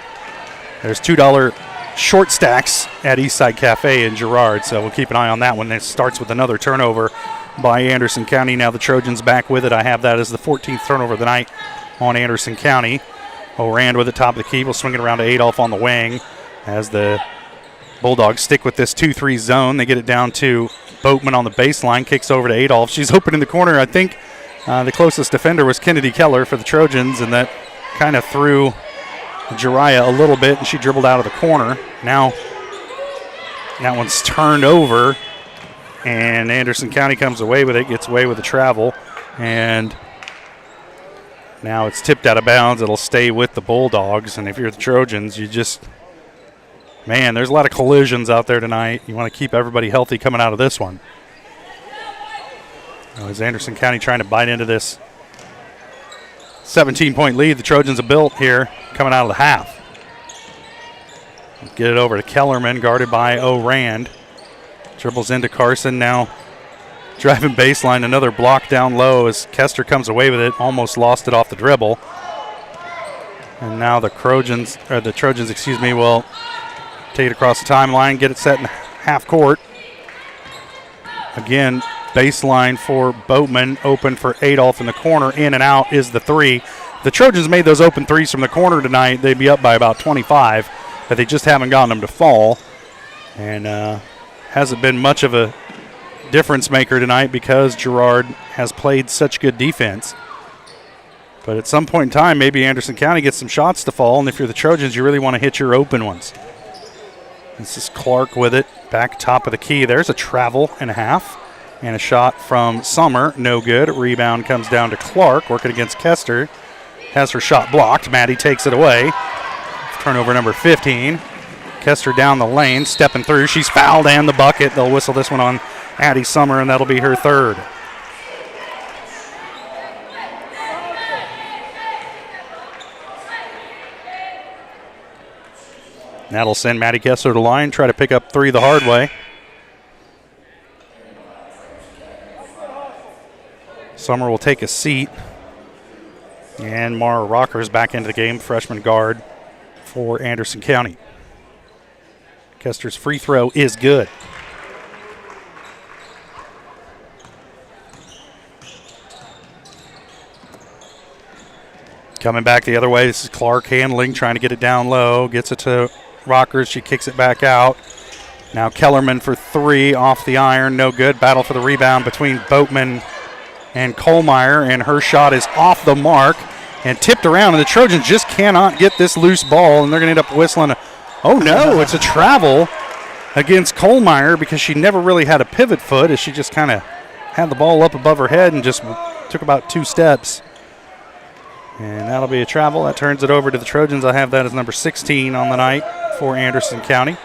there's $2 short stacks at Eastside Cafe in Girard. So we'll keep an eye on that one. It starts with another turnover by Anderson County. Now the Trojans back with it. I have that as the 14th turnover of the night on Anderson County. O'Rand with it, top of the key. We'll swing it around to Adolph on the wing as the Bulldogs stick with this 2-3 zone. They get it down to Boatman on the baseline, kicks over to Adolph. She's open in the corner. I think the closest defender was Kennedy Keller for the Trojans, and that kind of threw Jiraiya a little bit, and she dribbled out of the corner. Now that one's turned over, and Anderson County comes away with it, gets away with the travel, and now it's tipped out of bounds. It'll stay with the Bulldogs, and if you're the Trojans, you just, man, there's a lot of collisions out there tonight. You want to keep everybody healthy coming out of this one. Is Anderson County trying to bite into this 17-point lead the Trojans have built here coming out of the half? Get it over to Kellerman, guarded by O'Rand. Dribbles into Carson, now driving baseline, another block down low as Kester comes away with it, almost lost it off the dribble. And now the Trojans, will take it across the timeline, get it set in half court. Again, baseline for Boatman, open for Adolph in the corner, in and out is the 3. The Trojans made those open 3s from the corner tonight. They'd be up by about 25, but they just haven't gotten them to fall. And hasn't been much of a difference maker tonight because Girard has played such good defense. But at some point in time, maybe Anderson County gets some shots to fall, and if you're the Trojans, you really want to hit your open ones. This is Clark with it, back top of the key. There's a travel and a half, and a shot from Summer, no good. Rebound comes down to Clark, working against Kester. Has her shot blocked. Maddie takes it away. Turnover number 15. Kester down the lane, stepping through. She's fouled and the bucket. They'll whistle this one on Addie Summer, and that'll be her 3rd. That'll send Maddie Kessler to the line, try to pick up 3 the hard way. Summer will take a seat. And Mara Rockers back into the game, freshman guard for Anderson County. Kester's free throw is good. Coming back the other way, this is Clark handling, trying to get it down low. Gets it to Rockers, she kicks it back out. Now Kellerman for 3 off the iron, no good. Battle for the rebound between Boatman and Kohlmeyer, and her shot is off the mark and tipped around, and the Trojans just cannot get this loose ball, and they're going to end up whistling. Oh, no, it's a travel against Kohlmeyer because she never really had a pivot foot as she just kind of had the ball up above her head and just took about 2 steps. And that'll be a travel. That turns it over to the Trojans. I have that as number 16 on the night for Anderson County.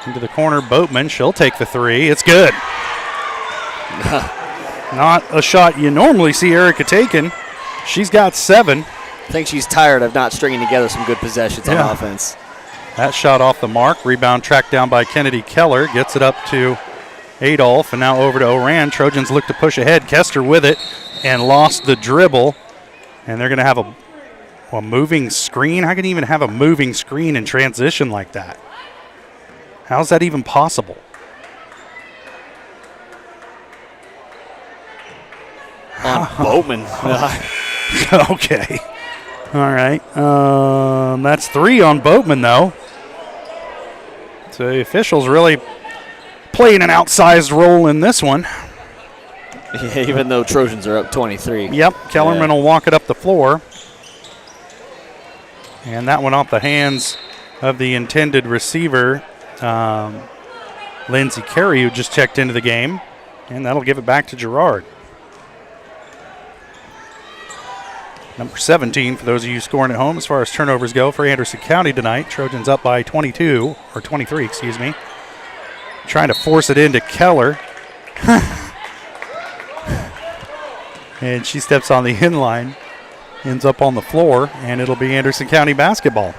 Into the corner, Boatman. She'll take the three. It's good. Not a shot you normally see Erica taking. She's got 7. I think she's tired of not stringing together some good possessions on offense. That shot off the mark. Rebound tracked down by Kennedy Keller. Gets it up to Adolph, and now over to Oran. Trojans look to push ahead. Kester with it and lost the dribble. And they're going to have a moving screen. How can you even have a moving screen in transition like that? How's that even possible? On Boatman. Okay. All right. That's 3 on Boatman, though. So the officials really playing an outsized role in this one. Yeah, even though Trojans are up 23. Yep. Kellerman will walk it up the floor. And that went off the hands of the intended receiver, Lindsey Carey, who just checked into the game. And that'll give it back to Girard. Number 17 for those of you scoring at home as far as turnovers go for Anderson County tonight. Trojans up by 23, excuse me. Trying to force it into Keller. And she steps on the inline, ends up on the floor, and it'll be Anderson County basketball.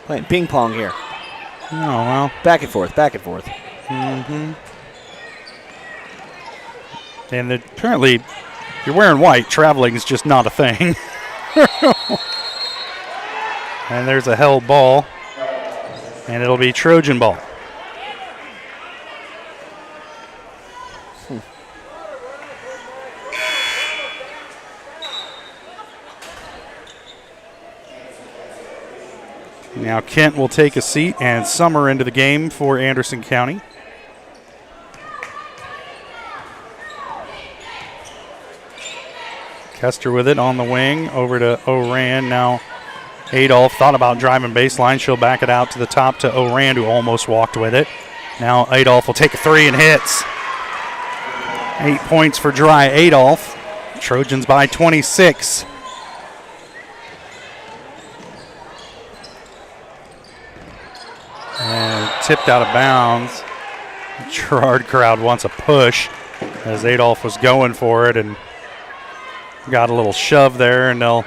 Playing ping pong here. Oh, well. Back and forth, back and forth. Mm-hmm. And apparently, if you're wearing white, traveling is just not a thing. And there's a held ball, and it'll be Trojan ball. Now Kent will take a seat and Summer into the game for Anderson County. Kester with it on the wing over to Oran. Now Adolph thought about driving baseline. She'll back it out to the top to Oran, who almost walked with it. Now Adolph will take a 3 and hits. 8 points for Dry Adolph. Trojans by 26. And tipped out of bounds. Girard crowd wants a push as Adolph was going for it and got a little shove there, and they'll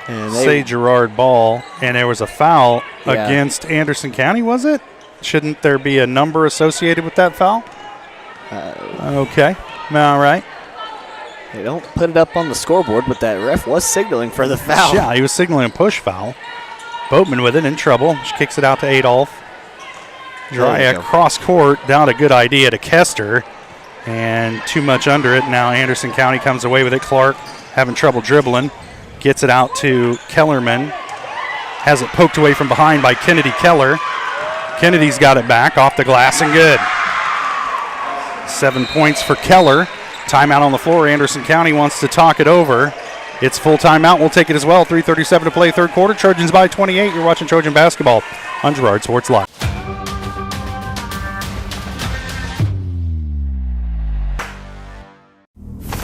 say Girard ball. And there was a foul against Anderson County, was it? Shouldn't there be a number associated with that foul? Okay. All right. They don't put it up on the scoreboard, but that ref was signaling for the foul. Yeah, he was signaling a push foul. Boatman with it, in trouble. She kicks it out to Adolph. Dry across court, down a good idea to Kester. And too much under it. Now Anderson County comes away with it. Clark having trouble dribbling. Gets it out to Kellerman. Has it poked away from behind by Kennedy Keller. Kennedy's got it back off the glass and good. 7 points for Keller. Timeout on the floor. Anderson County wants to talk it over. It's full timeout. We'll take it as well. 3:37 to play, third quarter. Trojans by 28. You're watching Trojan basketball on Girard Sports Live.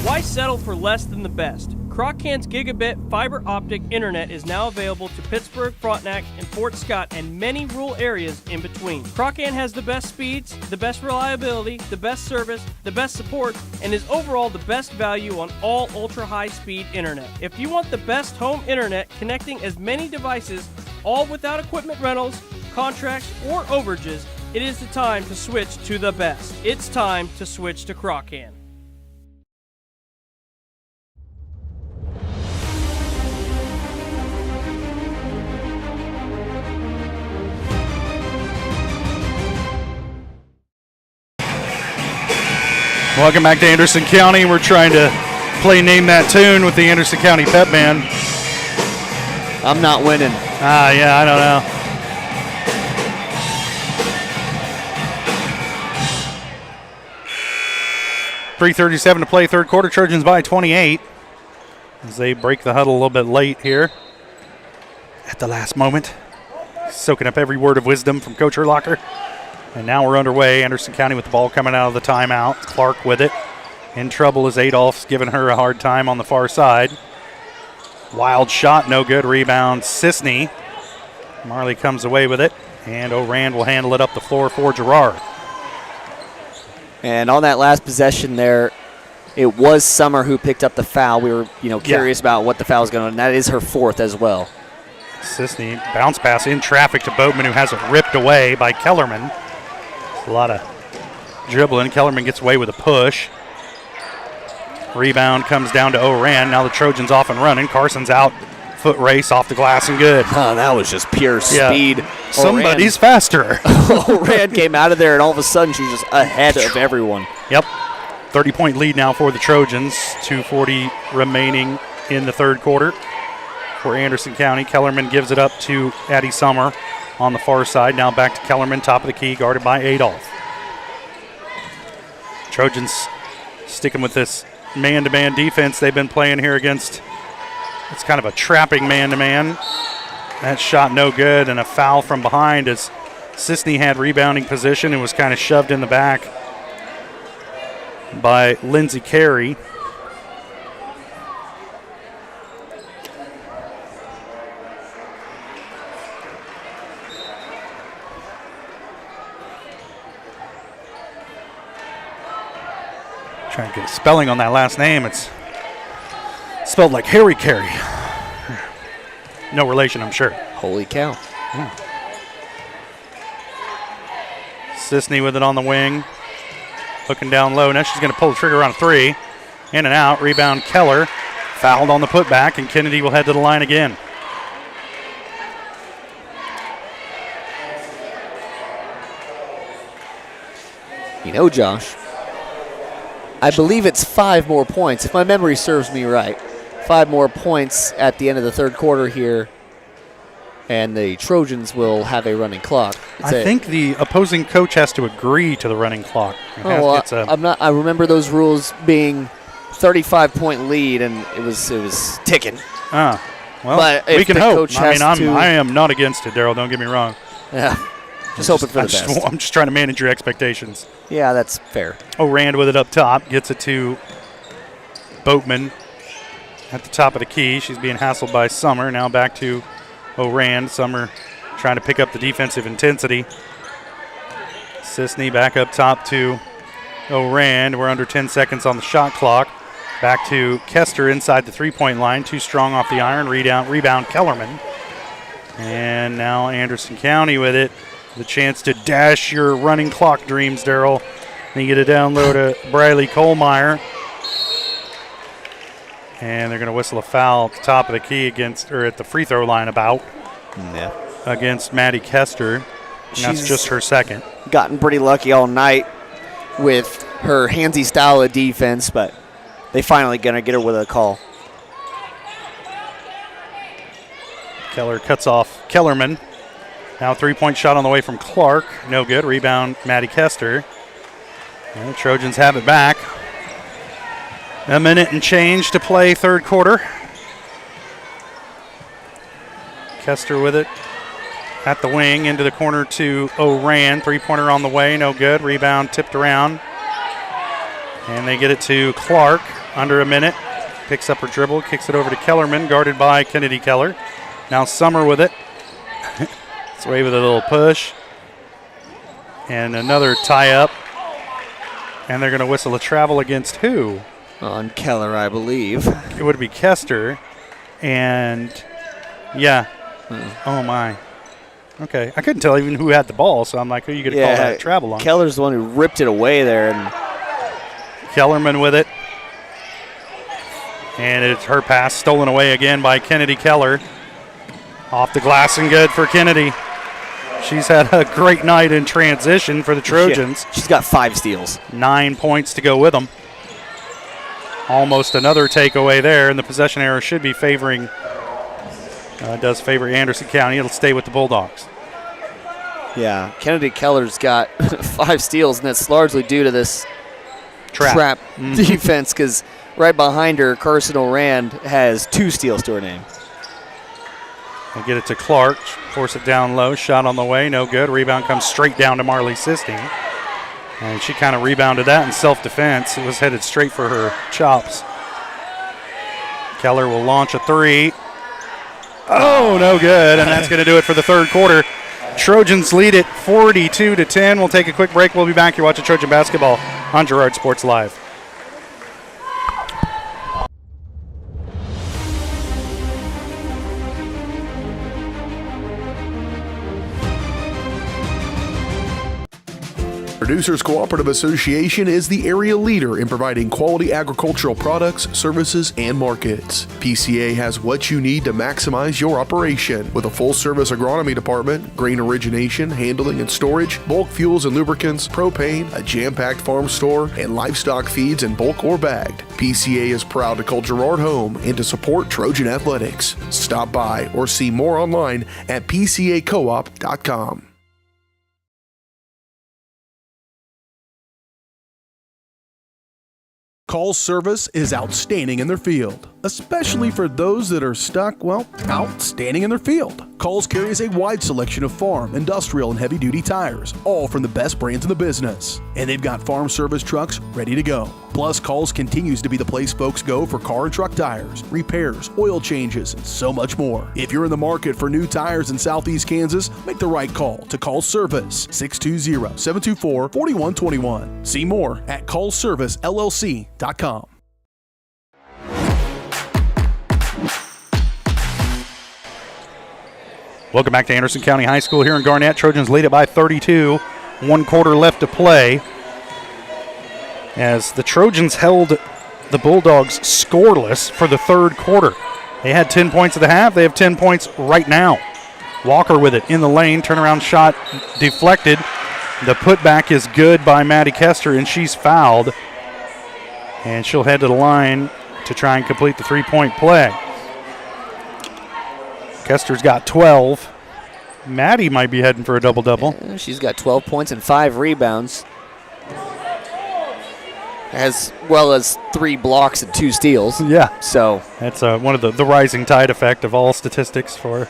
Why settle for less than the best? Croc-Can's gigabit fiber optic internet is now available to Pittsburgh, Frontenac, and Fort Scott, and many rural areas in between. Croc-Can has the best speeds, the best reliability, the best service, the best support, and is overall the best value on all ultra-high-speed internet. If you want the best home internet connecting as many devices, all without equipment rentals, contracts, or overages, it is the time to switch to the best. It's time to switch to Croc-Can. Welcome back to Anderson County. We're trying to play Name That Tune with the Anderson County Pep Band. I'm not winning. Yeah, I don't know. .337 to play, third quarter. Trojans by 28 as they break the huddle a little bit late here at the last moment. Soaking up every word of wisdom from Coach Urlacher. And now we're underway. Anderson County with the ball coming out of the timeout. Clark with it. In trouble as Adolph's giving her a hard time on the far side. Wild shot, no good. Rebound, Sisney. Marley comes away with it, and O'Rand will handle it up the floor for Girard. And on that last possession there, it was Summer who picked up the foul. We were, curious about what the foul was going on, and that is her fourth as well. Sisney, bounce pass in traffic to Boatman, who has it ripped away by Kellerman. A lot of dribbling. Kellerman gets away with a push. Rebound comes down to O'Rand. Now the Trojans off and running. Carson's out. Foot race off the glass and good. Oh, that was just pure speed. Somebody's faster. O'Rand came out of there, and all of a sudden she was just ahead of everyone. Yep. 30-point lead now for the Trojans. 2:40 remaining in the third quarter for Anderson County. Kellerman gives it up to Addie Summer on the far side. Now back to Kellerman, top of the key, guarded by Adolph. Trojans sticking with this man-to-man defense they've been playing here against. It's kind of a trapping man-to-man. That shot no good, and a foul from behind as Sisney had rebounding position and was kind of shoved in the back by Lindsey Carey. Trying to get a spelling on that last name. It's spelled like Harry Carey. No relation, I'm sure. Holy cow. Sisney with it on the wing. Looking down low. Now she's going to pull the trigger on a three. In and out. Rebound Keller. Fouled on the putback, and Kennedy will head to the line again. Josh, I believe it's 5 more points, if my memory serves me right. 5 more points at the end of the third quarter here, and the Trojans will have a running clock. I think the opposing coach has to agree to the running clock. I remember those rules being 35-point lead, and it was ticking. Well, but we can hope. I am not against it, Daryl. Don't get me wrong. Yeah, just hoping for the best. I'm just trying to manage your expectations. Yeah, that's fair. O'Rand with it up top, gets it to Boatman at the top of the key. She's being hassled by Summer. Now back to O'Rand. Summer trying to pick up the defensive intensity. Sisney back up top to O'Rand. We're under 10 seconds on the shot clock. Back to Kester inside the three-point line. Too strong off the iron. Rebound Kellerman. And now Anderson County with it. The chance to dash your running clock dreams, Daryl. Then you get it down low to Briley Kohlmeyer. And they're going to whistle a foul at the top of the key at the free throw line against Maddie Kester. And that's just her second. Gotten pretty lucky all night with her handsy style of defense, but they finally going to get her with a call. Keller cuts off Kellerman. Now 3-point shot on the way from Clark. No good. Rebound, Maddie Kester. And the Trojans have it back. A minute and change to play third quarter. Kester with it at the wing into the corner to O'Rand. 3-pointer on the way. No good. Rebound tipped around. And they get it to Clark. Under a minute. Picks up her dribble. Kicks it over to Kellerman. Guarded by Kennedy Keller. Now Summer with it. It's away with a little push. And another tie-up. And they're going to whistle a travel against who? On Keller, I believe. It would be Kester. And, yeah. Oh, my. Okay. I couldn't tell even who had the ball, so I'm like, who are you going to call that travel on? Keller's the one who ripped it away there. And Kellerman with it. And it's her pass stolen away again by Kennedy Keller. Off the glass and good for Kennedy. She's had a great night in transition for the Trojans. She's got 5 steals. 9 points to go with them. Almost another takeaway there, and the possession error should be favoring, does favor Anderson County. It'll stay with the Bulldogs. Yeah, Kennedy Keller's got 5 steals, and that's largely due to this trap defense, because right behind her, Carson O'Rand has 2 steals to her name. They get it to Clark, force it down low, shot on the way, no good. Rebound comes straight down to Marley Sisting. And she kind of rebounded that in self-defense. It was headed straight for her chops. Keller will launch a three. Oh, no good, and that's going to do it for the third quarter. Trojans lead it 42-10. We'll take a quick break. We'll be back. You're watching Trojan basketball on Girard Sports Live. Producers Cooperative Association is the area leader in providing quality agricultural products, services, and markets. PCA has what you need to maximize your operation with a full-service agronomy department, grain origination, handling and storage, bulk fuels and lubricants, propane, a jam-packed farm store, and livestock feeds in bulk or bagged. PCA is proud to call Girard home and to support Trojan athletics. Stop by or see more online at pcacoop.com. Call's service is outstanding in their field, especially for those that are stuck, outstanding in their field. Call's carries a wide selection of farm, industrial, and heavy-duty tires, all from the best brands in the business. And they've got farm service trucks ready to go. Plus, Call's continues to be the place folks go for car and truck tires, repairs, oil changes, and so much more. If you're in the market for new tires in Southeast Kansas, make the right call to Call's Service, 620-724-4121. See more at callservicellc.com. Welcome back to Anderson County High School here in Garnett. Trojans lead it by 32. 1 quarter left to play. As the Trojans held the Bulldogs scoreless for the third quarter. They had 10 points at the half. They have 10 points right now. Walker with it in the lane. Turnaround shot deflected. The putback is good by Maddie Kester, and she's fouled. And she'll head to the line to try and complete the three-point play. Kester's got 12. Maddie might be heading for a double-double. Yeah, she's got 12 points and 5 rebounds, as well as 3 blocks and 2 steals. Yeah. So that's one of the rising tide effect of all statistics for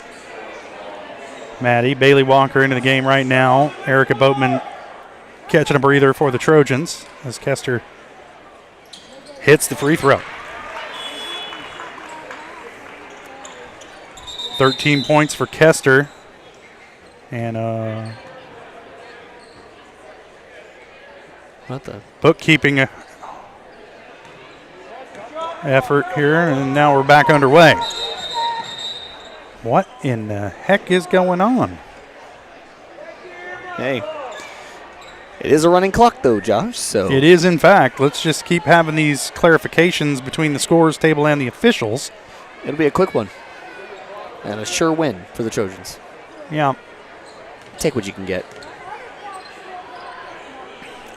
Maddie. Bailey Walker into the game right now. Erica Boatman catching a breather for the Trojans as Kester hits the free throw. 13 points for Kester. And what the bookkeeping effort here, and now we're back underway. What in the heck is going on? Hey, it is a running clock though, Josh. So it is, in fact. Let's just keep having these clarifications between the scores table and the officials. It'll be a quick one and a sure win for the Trojans. Yeah. Take what you can get.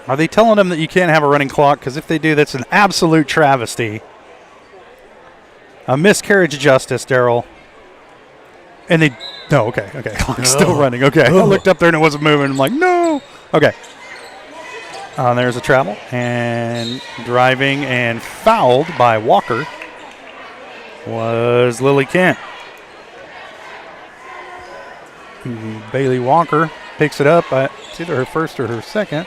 Are they telling them that you can't have a running clock? Because if they do, that's an absolute travesty. A miscarriage of justice, Daryl. And they, no, okay. Clock's still running. Okay, I looked up there and it wasn't moving. I'm like, no. Okay. There's a travel and driving and fouled by Walker was Lily Kent. Bailey Walker picks it up. It's either her first or her second.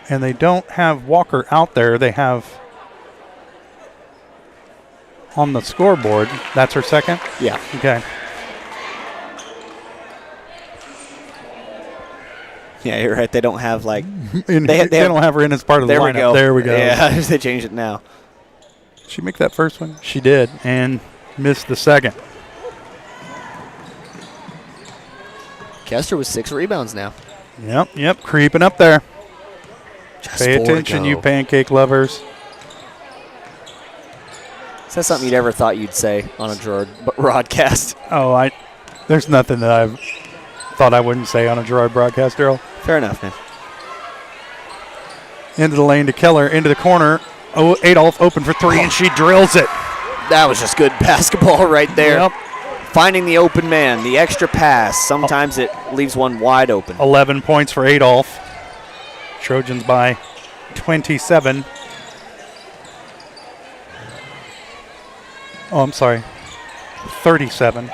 And they don't have Walker out there. They have on the scoreboard. That's her second? Yeah. Okay. Yeah, you're right. They don't have like they don't have her in as part of the lineup. We go. There we go. Yeah, they changed it now. Did she make that first one? She did, and missed the second. Kester with 6 rebounds now. Yep, creeping up there. Just Pay attention, you pancake lovers. Is that something you'd ever thought you'd say on a Girard broadcast? Oh, there's nothing that I've thought I wouldn't say on a Girard broadcast, Daryl. Fair enough, man. Into the lane to Keller, into the corner. Oh, Adolph open for 3, and she drills it. That was just good basketball right there. Yep. Finding the open man, the extra pass. Sometimes it leaves one wide open. 11 points for Adolph. Trojans by 27. Oh, I'm sorry. 37.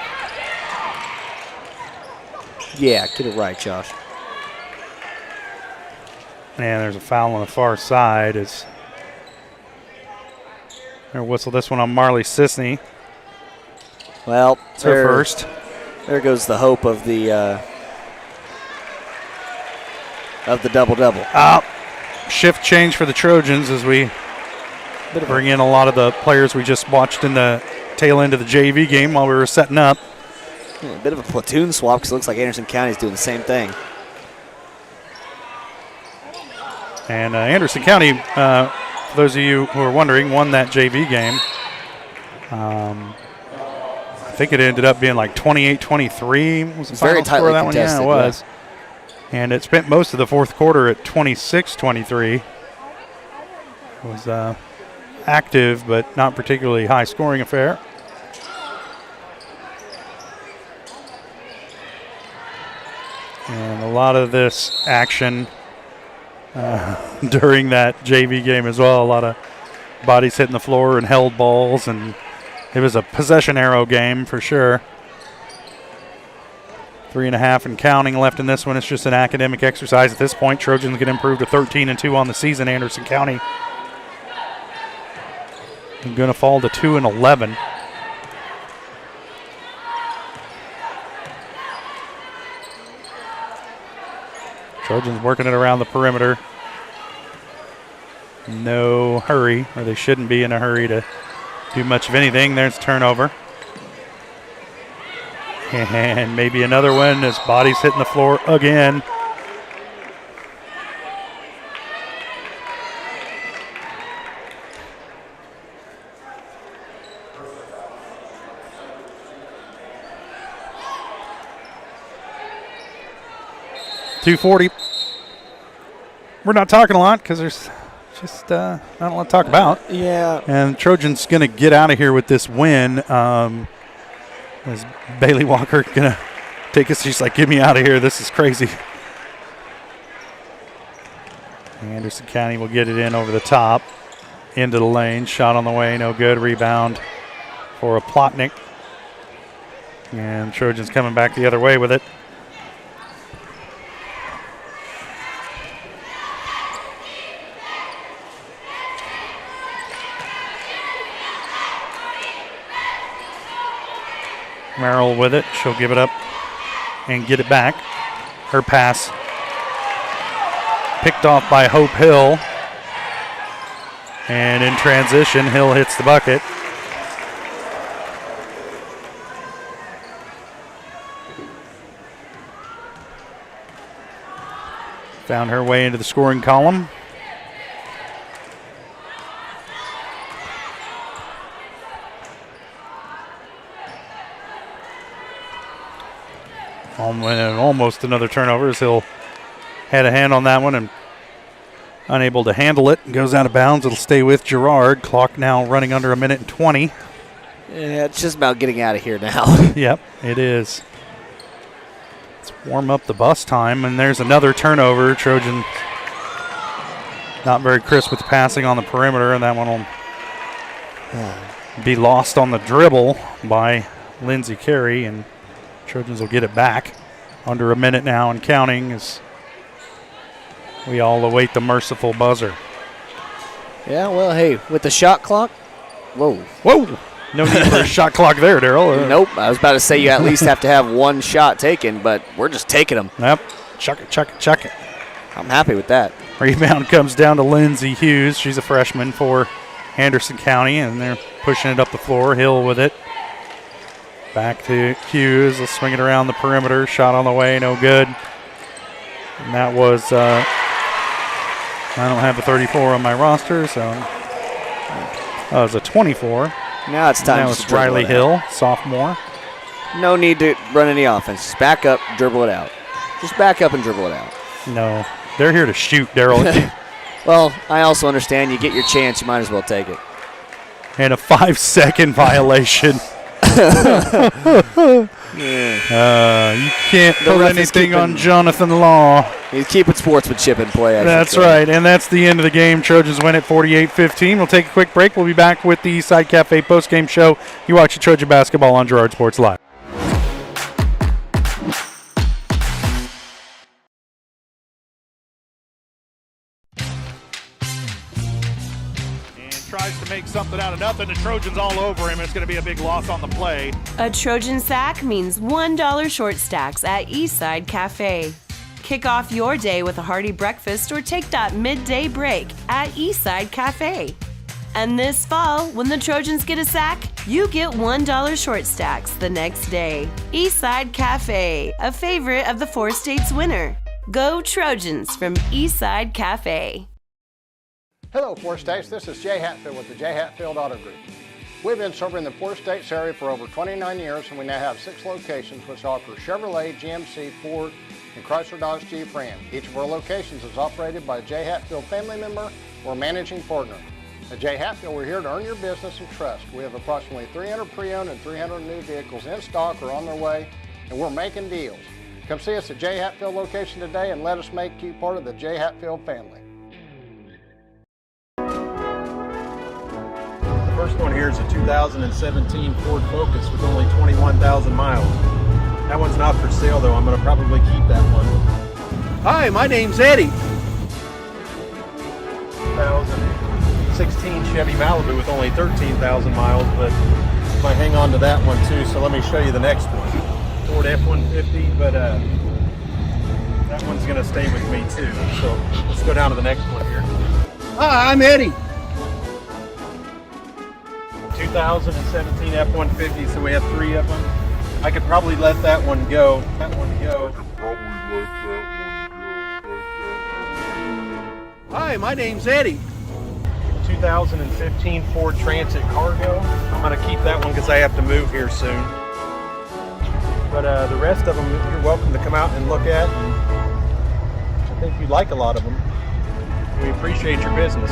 Yeah, get it right, Josh. And there's a foul on the far side as they'll whistle this one on Marley Sisney. Well, it's her first. There goes the hope of the double-double. Shift change for the Trojans as we bring in a lot of the players we just watched in the tail end of the JV game while we were setting up. Yeah, a bit of a platoon swap because it looks like Anderson County is doing the same thing. And Anderson County, for those of you who are wondering, won that JV game. I think it ended up being like 28-23 was the final score of that one. Yeah, it was. Yeah. And it spent most of the fourth quarter at 26-23. It was active, but not particularly high-scoring affair. And a lot of this action during that JV game as well. A lot of bodies hitting the floor and held balls, and it was a possession arrow game for sure. 3.5 and counting left in this one. It's just an academic exercise at this point. Trojans get improved to 13-2 on the season. Anderson County going to fall to 2-11. Trojans working it around the perimeter. No hurry, or they shouldn't be in a hurry to do much of anything. There's a turnover. And maybe another one as bodies hitting the floor again. .240. We're not talking a lot because there's just not a lot to talk about. Yeah. And Trojans going to get out of here with this win. As Bailey Walker going to take us, she's like, get me out of here. This is crazy. Anderson County will get it in over the top. Into the lane. Shot on the way. No good. Rebound for a Plotnik. And Trojans coming back the other way with it. Merrill with it. She'll give it up and get it back. Her pass picked off by Hope Hill. And in transition, Hill hits the bucket. Found her way into the scoring column. Almost another turnover as Hill had a hand on that one and unable to handle it. Goes out of bounds. It'll stay with Girard. Clock now running under 1:20. Yeah, it's just about getting out of here now. Yep, it is. Let's warm up the bus time, and there's another turnover. Trojan not very crisp with the passing on the perimeter, and that one will be lost on the dribble by Lindsey Carey, and Trojans will get it back. Under a minute now and counting as we all await the merciful buzzer. Yeah, well, hey, with the shot clock, whoa. No need for a shot clock there, Daryl. Nope, I was about to say you at least have to have one shot taken, but we're just taking them. Yep, chuck it. I'm happy with that. Rebound comes down to Lindsay Hughes. She's a freshman for Anderson County, and they're pushing it up the floor. Hill with it. Back to Hughes. They'll swing it around the perimeter. Shot on the way, no good. And that was, I don't have a 34 on my roster, so that was a 24. Now it's time now it's Riley Hill, sophomore. No need to run any offense. Just back up, dribble it out. Just back up and dribble it out. No, they're here to shoot, Daryl. Well, I also understand you get your chance, you might as well take it. And a 5-second violation. You can't put anything on Jonathan Law. He's keeping sportsmanship in play. That's right, and that's the end of the game. Trojans win at 48-15. We'll take a quick break. We'll be back with the Eastside Cafe postgame show. You watch Trojan basketball on Girard Sports Live. something out of nothing. The Trojans all over him. It's going to be a big loss on the play. A Trojan sack means $1 short stacks at Eastside Cafe. Kick off your day with a hearty breakfast or take that midday break at Eastside Cafe. And this fall, when the Trojans get a sack, you get $1 short stacks the next day. Eastside Cafe, a favorite of the Four States winner. Go Trojans from Eastside Cafe. Hello, Four States. This is Jay Hatfield with the Jay Hatfield Auto Group. We've been serving the Four States area for over 29 years, and we now have 6 locations which offer Chevrolet, GMC, Ford, and Chrysler Dodge Jeep Ram. Each of our locations is operated by a Jay Hatfield family member or managing partner. At Jay Hatfield, we're here to earn your business and trust. We have approximately 300 pre-owned and 300 new vehicles in stock or on their way, and we're making deals. Come see us at Jay Hatfield location today and let us make you part of the Jay Hatfield family. The first one here is a 2017 Ford Focus with only 21,000 miles. That one's not for sale though. I'm going to probably keep that one. Hi, my name's Eddie. 2016 Chevy Malibu with only 13,000 miles, but I might hang on to that one too. So let me show you the next one. Ford F-150, but that one's going to stay with me too. So let's go down to the next one here. Hi, I'm Eddie. 2017 F-150, so we have 3 of them. I could probably let that one go. Hi, my name's Eddie. 2015 Ford Transit Cargo. I'm going to keep that one because I have to move here soon. But the rest of them, you're welcome to come out and look at. And I think you'd like a lot of them. We appreciate your business.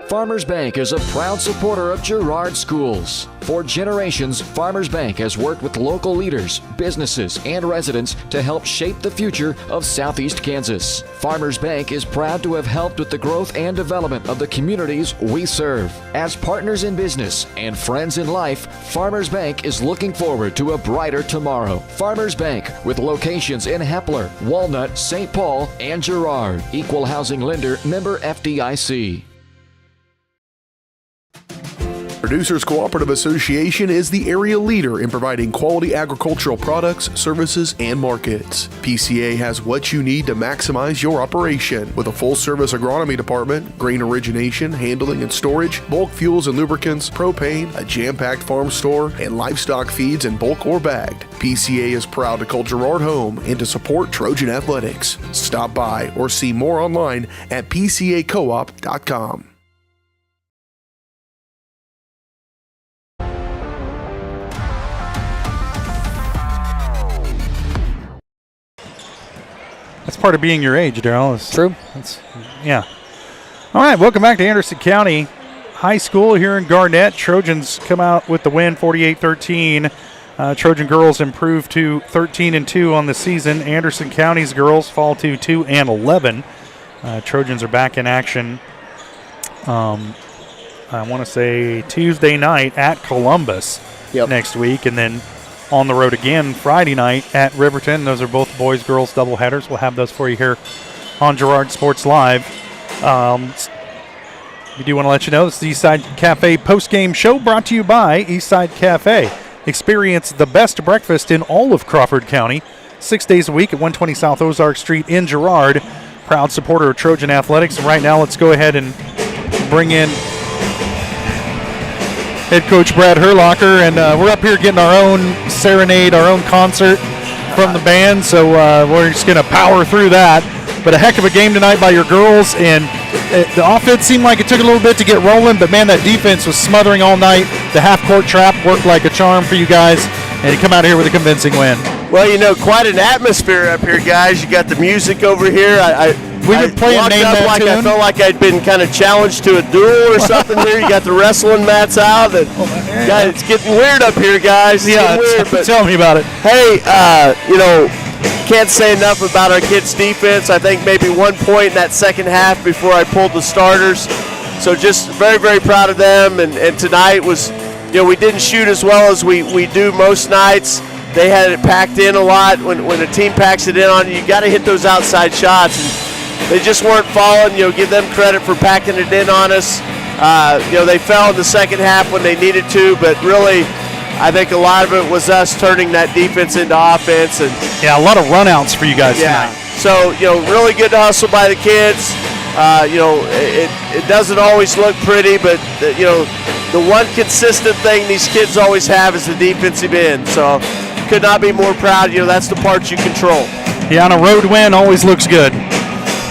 Farmers Bank is a proud supporter of Girard schools. For generations, Farmers Bank has worked with local leaders, businesses, and residents to help shape the future of Southeast Kansas. Farmers Bank is proud to have helped with the growth and development of the communities we serve. As partners in business and friends in life, Farmers Bank is looking forward to a brighter tomorrow. Farmers Bank, with locations in Hepler, Walnut, St. Paul, and Girard. Equal housing lender, member FDIC. Producers Cooperative Association is the area leader in providing quality agricultural products, services, and markets. PCA has what you need to maximize your operation with a full-service agronomy department, grain origination, handling and storage, bulk fuels and lubricants, propane, a jam-packed farm store, and livestock feeds in bulk or bagged. PCA is proud to call Girard home and to support Trojan athletics. Stop by or see more online at pcacoop.com. That's part of being your age, Darryl. True. Yeah. All right, welcome back to Anderson County High School here in Garnett. Trojans come out with the win, 48-13. Trojan girls improve to 13-2 on the season. Anderson County's girls fall to 2-11. Trojans are back in action. I want to say Tuesday night at Columbus next week, and then on the road again Friday night at Riverton. Those are both boys-girls doubleheaders. We'll have those for you here on Girard Sports Live. We do want to let you know this is the Eastside Cafe post-game show brought to you by Eastside Cafe. Experience the best breakfast in all of Crawford County, 6 days a week at 120 South Ozark Street in Girard. Proud supporter of Trojan Athletics. And right now, let's go ahead and bring in head coach Brad Herlocker, and we're up here getting our own serenade, our own concert from the band, so we're just going to power through that. But a heck of a game tonight by your girls, and the offense seemed like it took a little bit to get rolling, but man, that defense was smothering all night. The half-court trap worked like a charm for you guys, and you come out here with a convincing win. Well, you know, quite an atmosphere up here, guys. You got the music over here. We've been playing Name That like Tune. I felt like I'd been kind of challenged to a duel or something here. You got the wrestling mats out. And God, it's getting weird up here, guys. It's getting weird, but tell me about it. Hey, you know, can't say enough about our kids' defense. I think maybe 1 point in that second half before I pulled the starters. So just very, very proud of them. And tonight was, you know, we didn't shoot as well as we do most nights. They had it packed in a lot. When a team packs it in on you, you got to hit those outside shots. And they just weren't falling. You know, give them credit for packing it in on us. They fell in the second half when they needed to, but really, I think a lot of it was us turning that defense into offense. And yeah, a lot of runouts for you guys tonight. So, really good to hustle by the kids. It doesn't always look pretty, but, the one consistent thing these kids always have is the defensive end. So, could not be more proud. That's the part you control. Yeah, and a road win always looks good.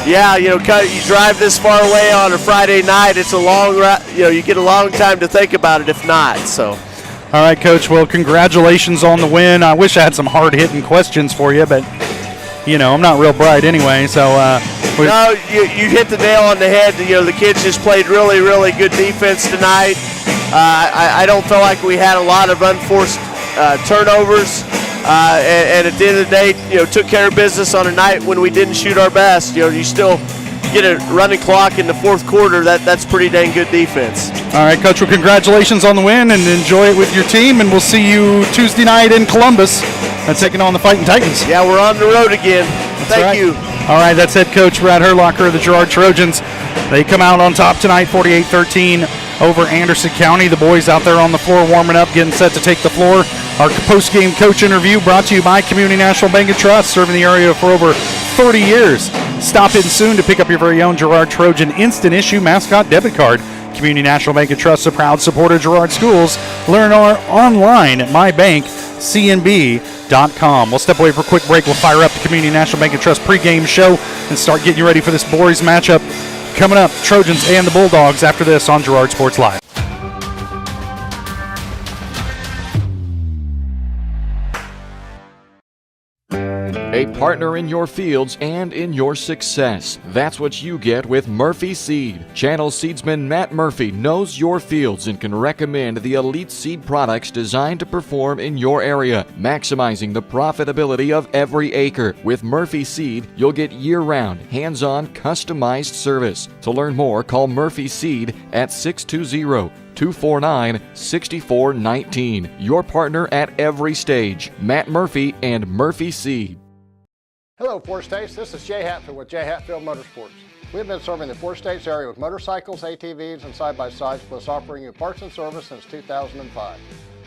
Yeah, you drive this far away on a Friday night, it's a long, you get a long time to think about it if not, so. All right, Coach, well, congratulations on the win. I wish I had some hard-hitting questions for you, but, I'm not real bright anyway, so. No, you hit the nail on the head. The kids just played really, really good defense tonight. I don't feel like we had a lot of unforced turnovers. And at the end of the day, took care of business on a night when we didn't shoot our best. You still get a running clock in the fourth quarter. That's pretty dang good defense. All right, Coach. Well, congratulations on the win, and enjoy it with your team. And we'll see you Tuesday night in Columbus, and taking on the Fighting Titans. Yeah, we're on the road again. Thank you. All right, that's head coach Brad Herlocker of the Girard Trojans. They come out on top tonight, 48-13 over Anderson County. The boys out there on the floor warming up, getting set to take the floor. Our post-game coach interview brought to you by Community National Bank and Trust, serving the area for over 30 years. Stop in soon to pick up your very own Girard Trojan instant issue mascot debit card. Community National Bank and Trust, a proud supporter of Girard Schools. Learn online at mybankcnb.com. We'll step away for a quick break. We'll fire up the Community National Bank and Trust pregame show and start getting you ready for this boys matchup coming up. Trojans and the Bulldogs after this on Girard Sports Live. A partner in your fields and in your success. That's what you get with Murphy Seed. Channel seedsman Matt Murphy knows your fields and can recommend the elite seed products designed to perform in your area, maximizing the profitability of every acre. With Murphy Seed, you'll get year-round, hands-on, customized service. To learn more, call Murphy Seed at 620-249-6419. Your partner at every stage. Matt Murphy and Murphy Seed. Hello, Four States. This is Jay Hatfield with Jay Hatfield Motorsports. We've been serving the Four States area with motorcycles, ATVs, and side-by-sides, plus offering you parts and service since 2005.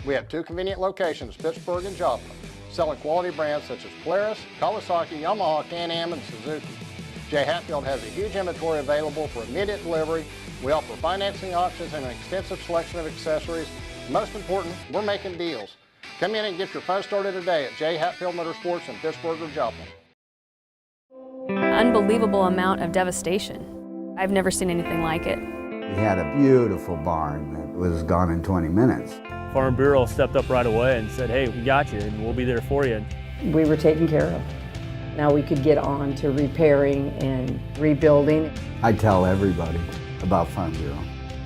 We have two convenient locations, Pittsburgh and Joplin, selling quality brands such as Polaris, Kawasaki, Yamaha, Can-Am, and Suzuki. Jay Hatfield has a huge inventory available for immediate delivery. We offer financing options and an extensive selection of accessories. Most important, we're making deals. Come in and get your fun started today at Jay Hatfield Motorsports in Pittsburgh or Joplin. Unbelievable amount of devastation. I've never seen anything like it. We had a beautiful barn that was gone in 20 minutes. Farm Bureau stepped up right away and said, hey, we got you and we'll be there for you. We were taken care of. Now we could get on to repairing and rebuilding. I tell everybody about Farm Bureau.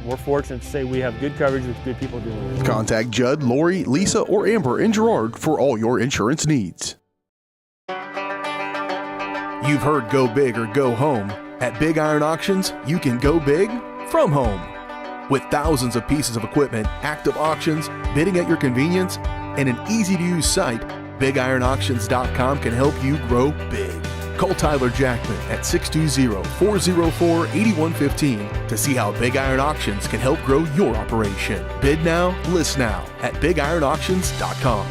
We're fortunate to say we have good coverage with good people doing it. Contact Judd, Lori, Lisa, or Amber in Girard for all your insurance needs. You've heard go big or go home. At Big Iron Auctions, you can go big from home. With thousands of pieces of equipment, active auctions, bidding at your convenience, and an easy-to-use site, BigIronAuctions.com can help you grow big. Call Tyler Jackman at 620-404-8115 to see how Big Iron Auctions can help grow your operation. Bid now, list now at BigIronAuctions.com.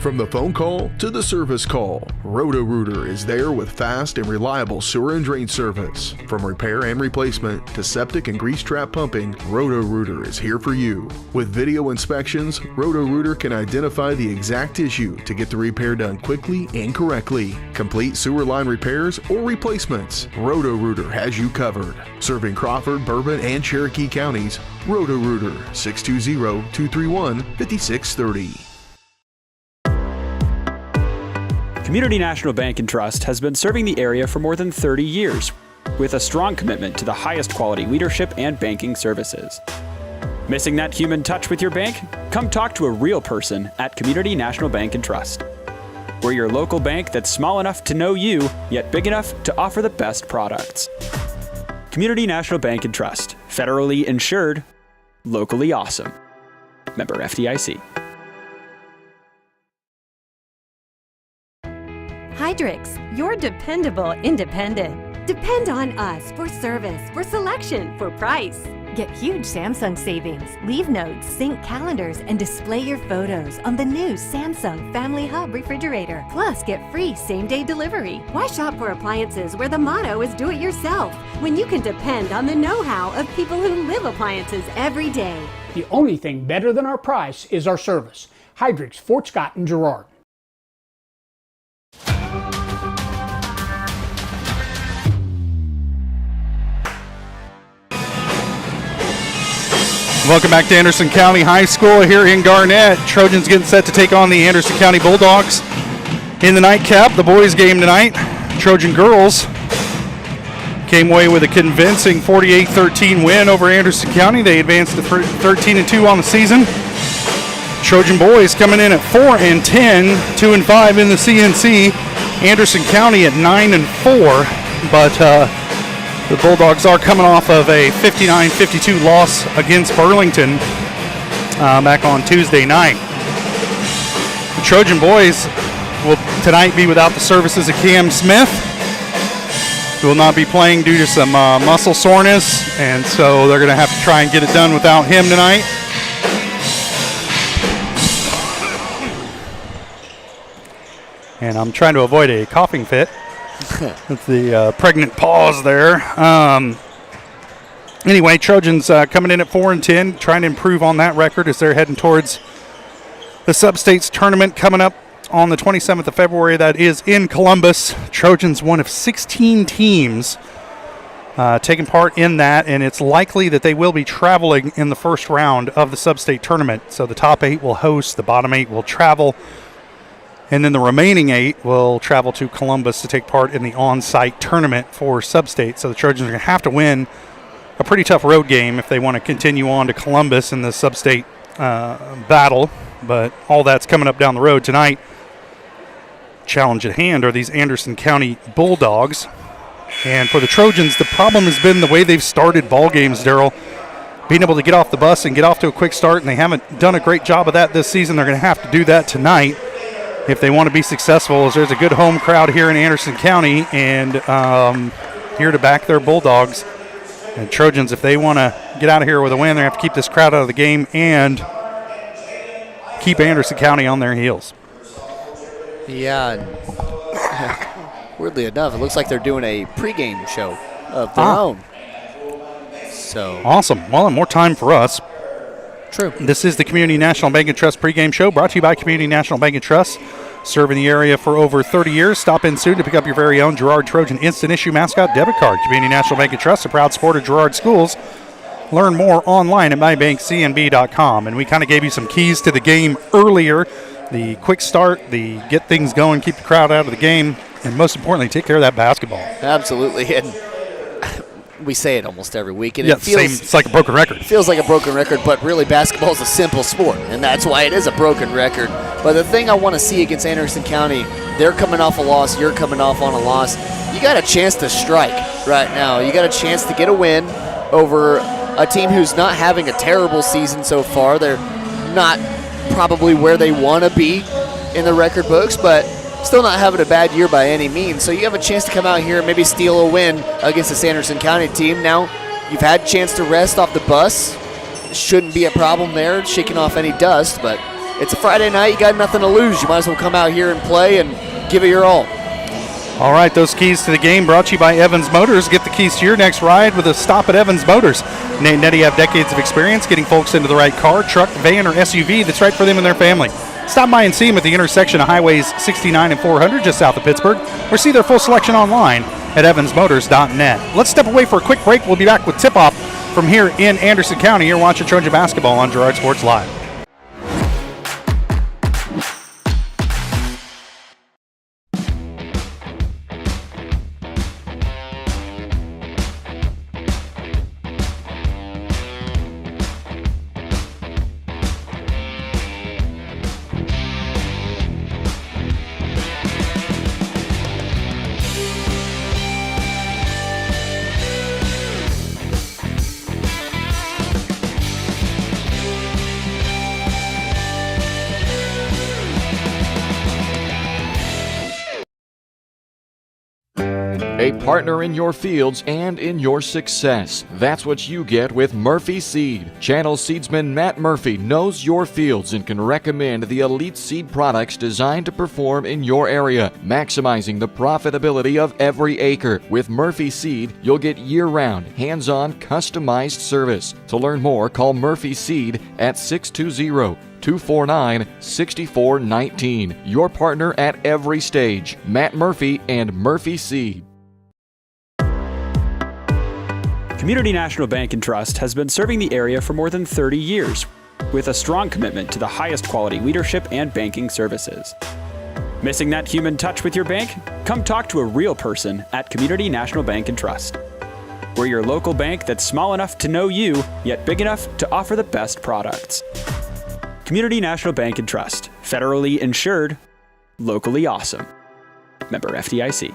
From the phone call to the service call, Roto-Rooter is there with fast and reliable sewer and drain service. From repair and replacement to septic and grease trap pumping, Roto-Rooter is here for you. With video inspections, Roto-Rooter can identify the exact issue to get the repair done quickly and correctly. Complete sewer line repairs or replacements, Roto-Rooter has you covered. Serving Crawford, Bourbon, and Cherokee counties, Roto-Rooter, 620-231-5630. Community National Bank and Trust has been serving the area for more than 30 years with a strong commitment to the highest quality leadership and banking services. Missing that human touch with your bank? Come talk to a real person at Community National Bank and Trust. We're your local bank that's small enough to know you, yet big enough to offer the best products. Community National Bank and Trust. Federally insured, locally awesome. Member FDIC. Hydrix, your dependable independent. Depend on us for service, for selection, for price. Get huge Samsung savings. Leave notes, sync calendars, and display your photos on the new Samsung Family Hub refrigerator. Plus, get free same-day delivery. Why shop for appliances where the motto is do it yourself when you can depend on the know-how of people who live appliances every day? The only thing better than our price is our service. Hydrix, Fort Scott, and Girard. Welcome back to Anderson County High School here in Garnett. Trojans getting set to take on the Anderson County Bulldogs in the nightcap. The boys game tonight. Trojan girls came away with a convincing 48-13 win over Anderson County. They advanced to 13-2 on the season. Trojan boys coming in at 4-10, 2-5 in the CNC. Anderson County at 9-4, but the Bulldogs are coming off of a 59-52 loss against Burlington back on Tuesday night. The Trojan boys will tonight be without the services of Cam Smith, who will not be playing due to some muscle soreness, and so they're going to have to try and get it done without him tonight. And I'm trying to avoid a coughing fit. That's the pregnant pause there. Anyway, Trojans coming in at 4-10, trying to improve on that record as they're heading towards the Sub-States tournament coming up on the 27th of February. That is in Columbus. Trojans one of 16 teams taking part in that, and it's likely that they will be traveling in the first round of the Sub-State tournament. So the top 8 will host, the bottom 8 will travel, and then the remaining 8 will travel to Columbus to take part in the on-site tournament for Sub-State. So the Trojans are going to have to win a pretty tough road game if they want to continue on to Columbus in the Sub-State battle. But all that's coming up down the road tonight. Challenge at hand are these Anderson County Bulldogs. And for the Trojans, the problem has been the way they've started ball games, Darryl. Being able to get off the bus and get off to a quick start, and they haven't done a great job of that this season. They're going to have to do that tonight if they want to be successful, as there's a good home crowd here in Anderson County and here to back their Bulldogs. And Trojans, if they want to get out of here with a win, they have to keep this crowd out of the game and keep Anderson County on their heels. Yeah, and weirdly enough, it looks like they're doing a pregame show of their own. So awesome. Well, and more time for us. True. This is the Community National Bank and Trust pregame show, brought to you by Community National Bank and Trust, serving the area for over 30 years. Stop in soon to pick up your very own Girard Trojan Instant Issue Mascot Debit Card. Community National Bank and Trust, a proud supporter of Girard Schools. Learn more online at mybankcnb.com. And we kind of gave you some keys to the game earlier. The quick start, the get things going, keep the crowd out of the game, and most importantly, take care of that basketball. Absolutely. And we say it almost every week. And yeah, it feels, it's like a broken record. It feels like a broken record, but really basketball is a simple sport, and that's why it is a broken record. But the thing I want to see against Anderson County, they're coming off a loss, you're coming off on a loss. You got a chance to strike right now. You got a chance to get a win over a team who's not having a terrible season so far. They're not probably where they want to be in the record books, but still not having a bad year by any means. So you have a chance to come out here and maybe steal a win against this Anderson County team. Now, you've had a chance to rest off the bus. Shouldn't be a problem there, shaking off any dust, but it's a Friday night. You got nothing to lose. You might as well come out here and play and give it your all. All right, those keys to the game brought to you by Evans Motors. Get the keys to your next ride with a stop at Evans Motors. Nate and Eddie have decades of experience getting folks into the right car, truck, van, or SUV that's right for them and their family. Stop by and see them at the intersection of Highways 69 and 400 just south of Pittsburgh, or see their full selection online at evansmotors.net. Let's step away for a quick break. We'll be back with tip-off from here in Anderson County. You're watching Trojan basketball on Girard Sports Live. a partner in your fields and in your success. That's what you get with Murphy Seed. Channel seedsman Matt Murphy knows your fields and can recommend the elite seed products designed to perform in your area, maximizing the profitability of every acre. With Murphy Seed, you'll get year-round, hands-on, customized service. To learn more, call Murphy Seed at 620-249-6419. Your partner at every stage. Matt Murphy and Murphy Seed. Community National Bank and Trust has been serving the area for more than 30 years with a strong commitment to the highest quality leadership and banking services. Missing that human touch with your bank? Come talk to a real person at Community National Bank and Trust. We're your local bank that's small enough to know you, yet big enough to offer the best products. Community National Bank and Trust. Federally insured, locally awesome. Member FDIC.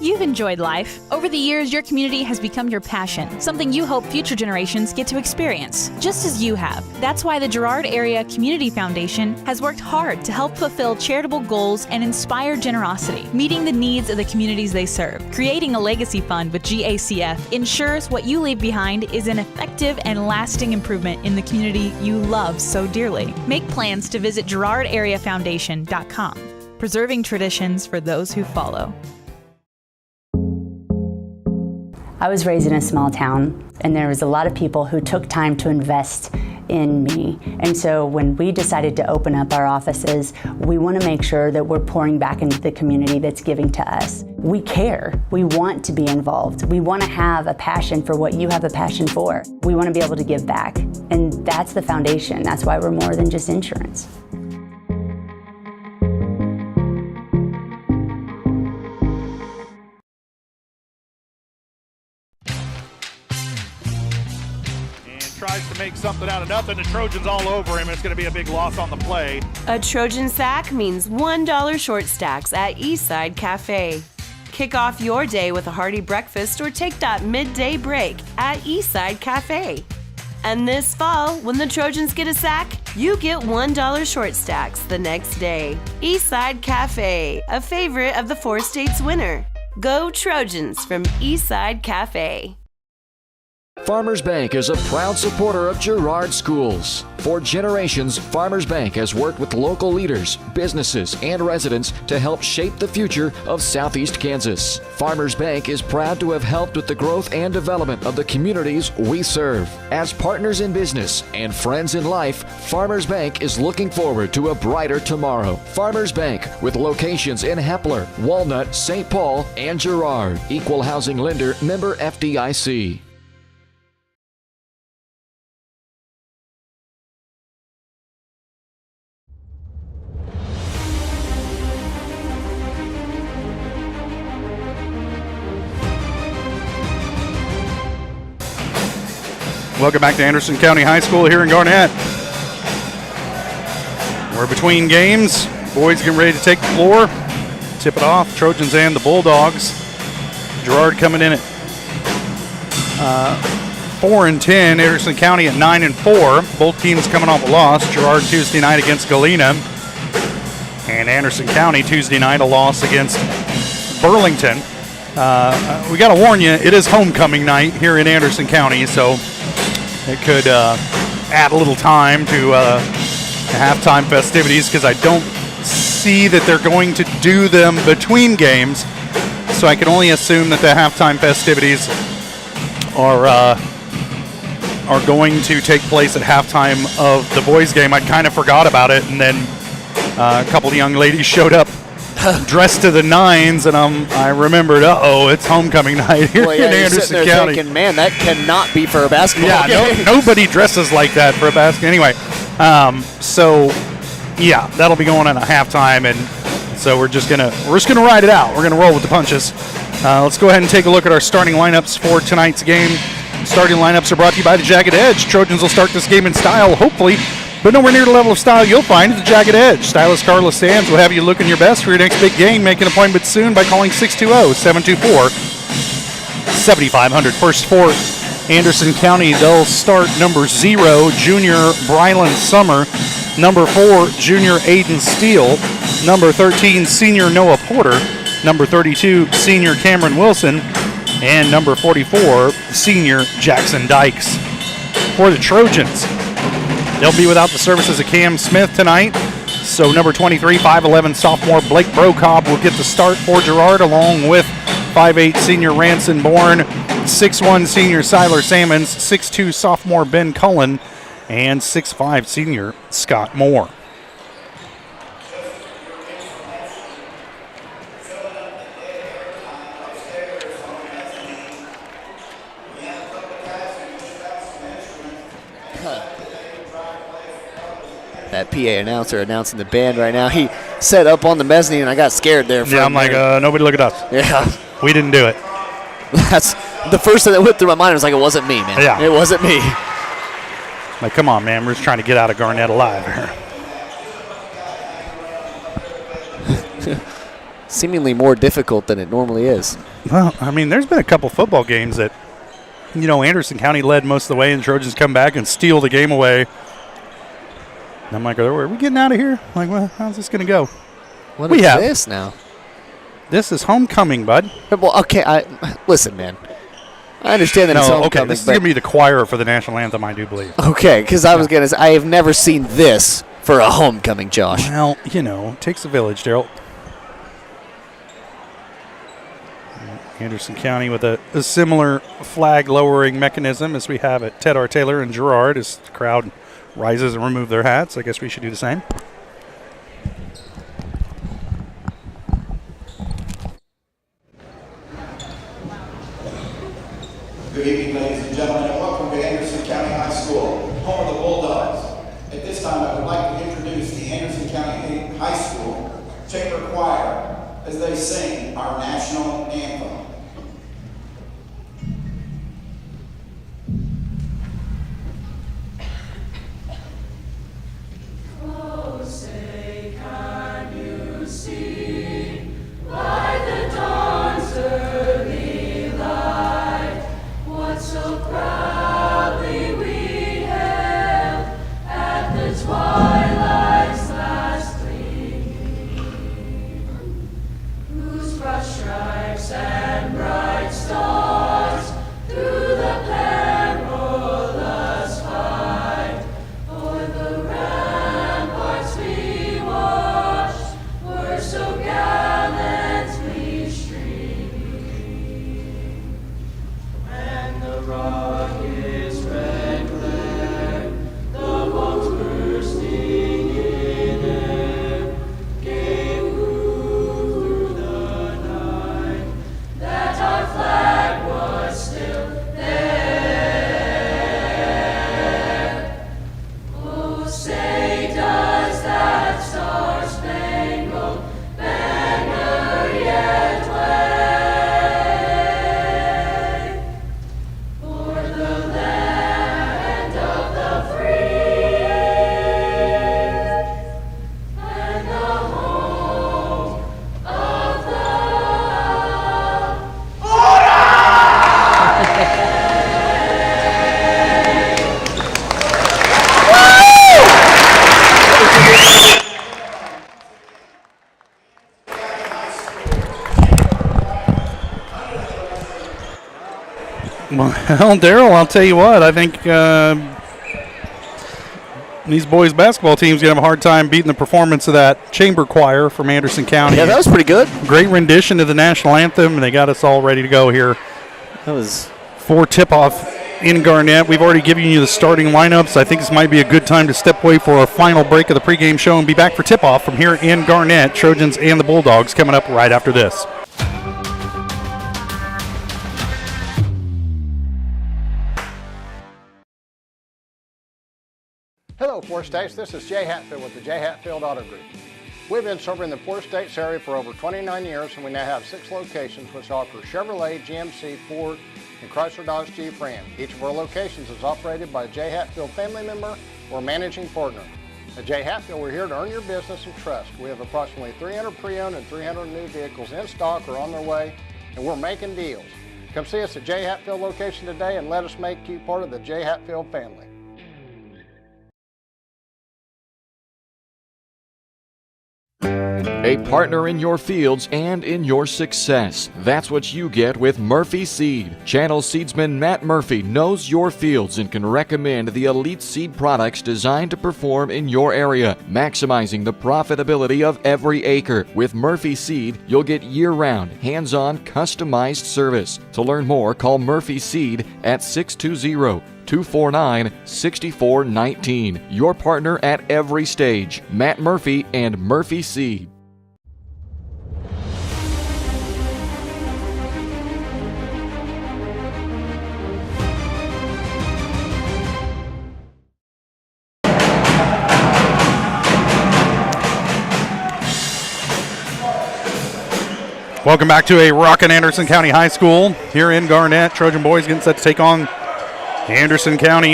You've enjoyed life. Over the years, your community has become your passion, something you hope future generations get to experience, just as you have. That's why the Girard Area Community Foundation has worked hard to help fulfill charitable goals and inspire generosity, meeting the needs of the communities they serve. Creating a legacy fund with GACF ensures what you leave behind is an effective and lasting improvement in the community you love so dearly. Make plans to visit GirardAreaFoundation.com, preserving traditions for those who follow. I was raised in a small town, and there was a lot of people who took time to invest in me. And so when we decided to open up our offices, we want to make sure that we're pouring back into the community that's giving to us. We care. We want to be involved. We want to have a passion for what you have a passion for. We want to be able to give back. And that's the foundation. That's why we're more than just insurance. Tries to make something out of nothing. The Trojans all over him. It's going to be a big loss on the play. A Trojan sack means $1 short stacks at Eastside Cafe. Kick off your day with a hearty breakfast or take that midday break at Eastside Cafe. And this fall, when the Trojans get a sack, you get $1 short stacks the next day. Eastside Cafe, a favorite of the Four States winner. Go Trojans from Eastside Cafe. Farmers Bank is a proud supporter of Girard Schools. For generations, Farmers Bank has worked with local leaders, businesses, and residents to help shape the future of Southeast Kansas. Farmers Bank is proud to have helped with the growth and development of the communities we serve. As partners in business and friends in life, Farmers Bank is looking forward to a brighter tomorrow. Farmers Bank, with locations in Hepler, Walnut, St. Paul, and Girard. Equal housing lender, member FDIC. Welcome back to Anderson County High School here in Garnett. We're between games. Boys getting ready to take the floor. Tip it off. Trojans and the Bulldogs. Girard coming in at 4-10. Anderson County at 9-4. Both teams coming off a loss. Girard Tuesday night against Galena. And Anderson County Tuesday night a loss against Burlington. We got to warn you, it is homecoming night here in Anderson County, so it could add a little time to halftime festivities because I don't see that they're going to do them between games. So I can only assume that the halftime festivities are going to take place at halftime of the boys' game. I kind of forgot about it, and then a couple of young ladies showed up dressed to the nines, and I remembered, it's homecoming night here in Anderson County. Thinking, man, that cannot be for a basketball game. Nobody dresses like that for a basketball. Anyway, that'll be going on at halftime, and so we're just gonna ride it out. We're gonna roll with the punches. Let's go ahead and take a look at our starting lineups for tonight's game. Starting lineups are brought to you by the Jagged Edge. Trojans will start this game in style, hopefully, but nowhere near the level of style you'll find at the Jagged Edge. Stylist Carla Sands will have you looking your best for your next big game. Make an appointment soon by calling 620-724-7500. First for Anderson County, they'll start number 0, junior Brylan Summer. Number 4, junior Aiden Steele. Number 13, senior Noah Porter. number 32, senior Cameron Wilson, and number 44, senior Jackson Dykes. For the Trojans, they'll be without the services of Cam Smith tonight. So number 23, 5'11", sophomore Blake Brocobb will get the start for Girard, along with 5'8", senior Ranson Bourne, 6'1", senior Siler Sammons, 6'2", sophomore Ben Cullen, and 6'5", senior Scott Moore. That PA announcer announcing the band right now. He set up on the mezzanine, and I got scared there. Yeah, I'm like, nobody look at us. Yeah. We didn't do it. That's the first thing that went through my mind. Was like, it wasn't me, man. Yeah. It wasn't me. Like, come on, man. We're just trying to get out of Garnett alive here. Seemingly more difficult than it normally is. Well, I mean, there's been a couple football games that, Anderson County led most of the way, and Trojans come back and steal the game away. And I'm like, are we getting out of here? I'm like, well, how's this going to go? What is this now? This is homecoming, bud. Well, okay, listen, man. I understand that it's homecoming. Okay, this is going to be the choir for the national anthem, I do believe. Okay, because I was going to say, I have never seen this for a homecoming, Josh. Well, it takes a village, Daryl. Anderson County with a similar flag-lowering mechanism as we have at Ted R. Taylor and Girard as the crowd rises and remove their hats. I guess we should do the same. Good evening, ladies and gentlemen, and welcome to Anderson County High School, home of the Bulldogs. At this time, I would like to introduce the Anderson County High School Chamber Choir as they sing our national anthem. Oh, say, can you see by the dawn's early light what so proudly we hailed at the twilight's last gleam, whose broad stripes and bright stars through the perilous fight o'er the ramparts we watched were so gallantly streaming, and the rocket's red glare, the bombs bursting in air, gave proof through the night that our flag was still there. Oh, say, does that star-spangled banner yet wave o'er the land of the free and the home of the Well, Daryl, I'll tell you what. I think these boys' basketball teams going to have a hard time beating the performance of that chamber choir from Anderson County. Yeah, that was pretty good. Great rendition of the national anthem, and they got us all ready to go here. That was for tip-off in Garnett. We've already given you the starting lineups. I think this might be a good time to step away for our final break of the pregame show and be back for tip-off from here in Garnett. Trojans and the Bulldogs coming up right after this. Hello, Four States. This is Jay Hatfield with the Jay Hatfield Auto Group. We've been serving the Four States area for over 29 years, and we now have 6 locations which offer Chevrolet, GMC, Ford, and Chrysler Dodge Jeep Ram. Each of our locations is operated by a Jay Hatfield family member or managing partner. At Jay Hatfield, we're here to earn your business and trust. We have approximately 300 pre-owned and 300 new vehicles in stock or on their way, and we're making deals. Come see us at Jay Hatfield location today and let us make you part of the Jay Hatfield family. A partner in your fields and in your success. That's what you get with Murphy Seed. Channel seedsman Matt Murphy knows your fields and can recommend the elite seed products designed to perform in your area, maximizing the profitability of every acre. With Murphy Seed, you'll get year-round, hands-on, customized service. To learn more, call Murphy Seed at 620-249-6419. Your partner at every stage. Matt Murphy and Murphy Seed. Welcome back to a rockin' Anderson County High School here in Garnett. Trojan boys getting set to take on Anderson County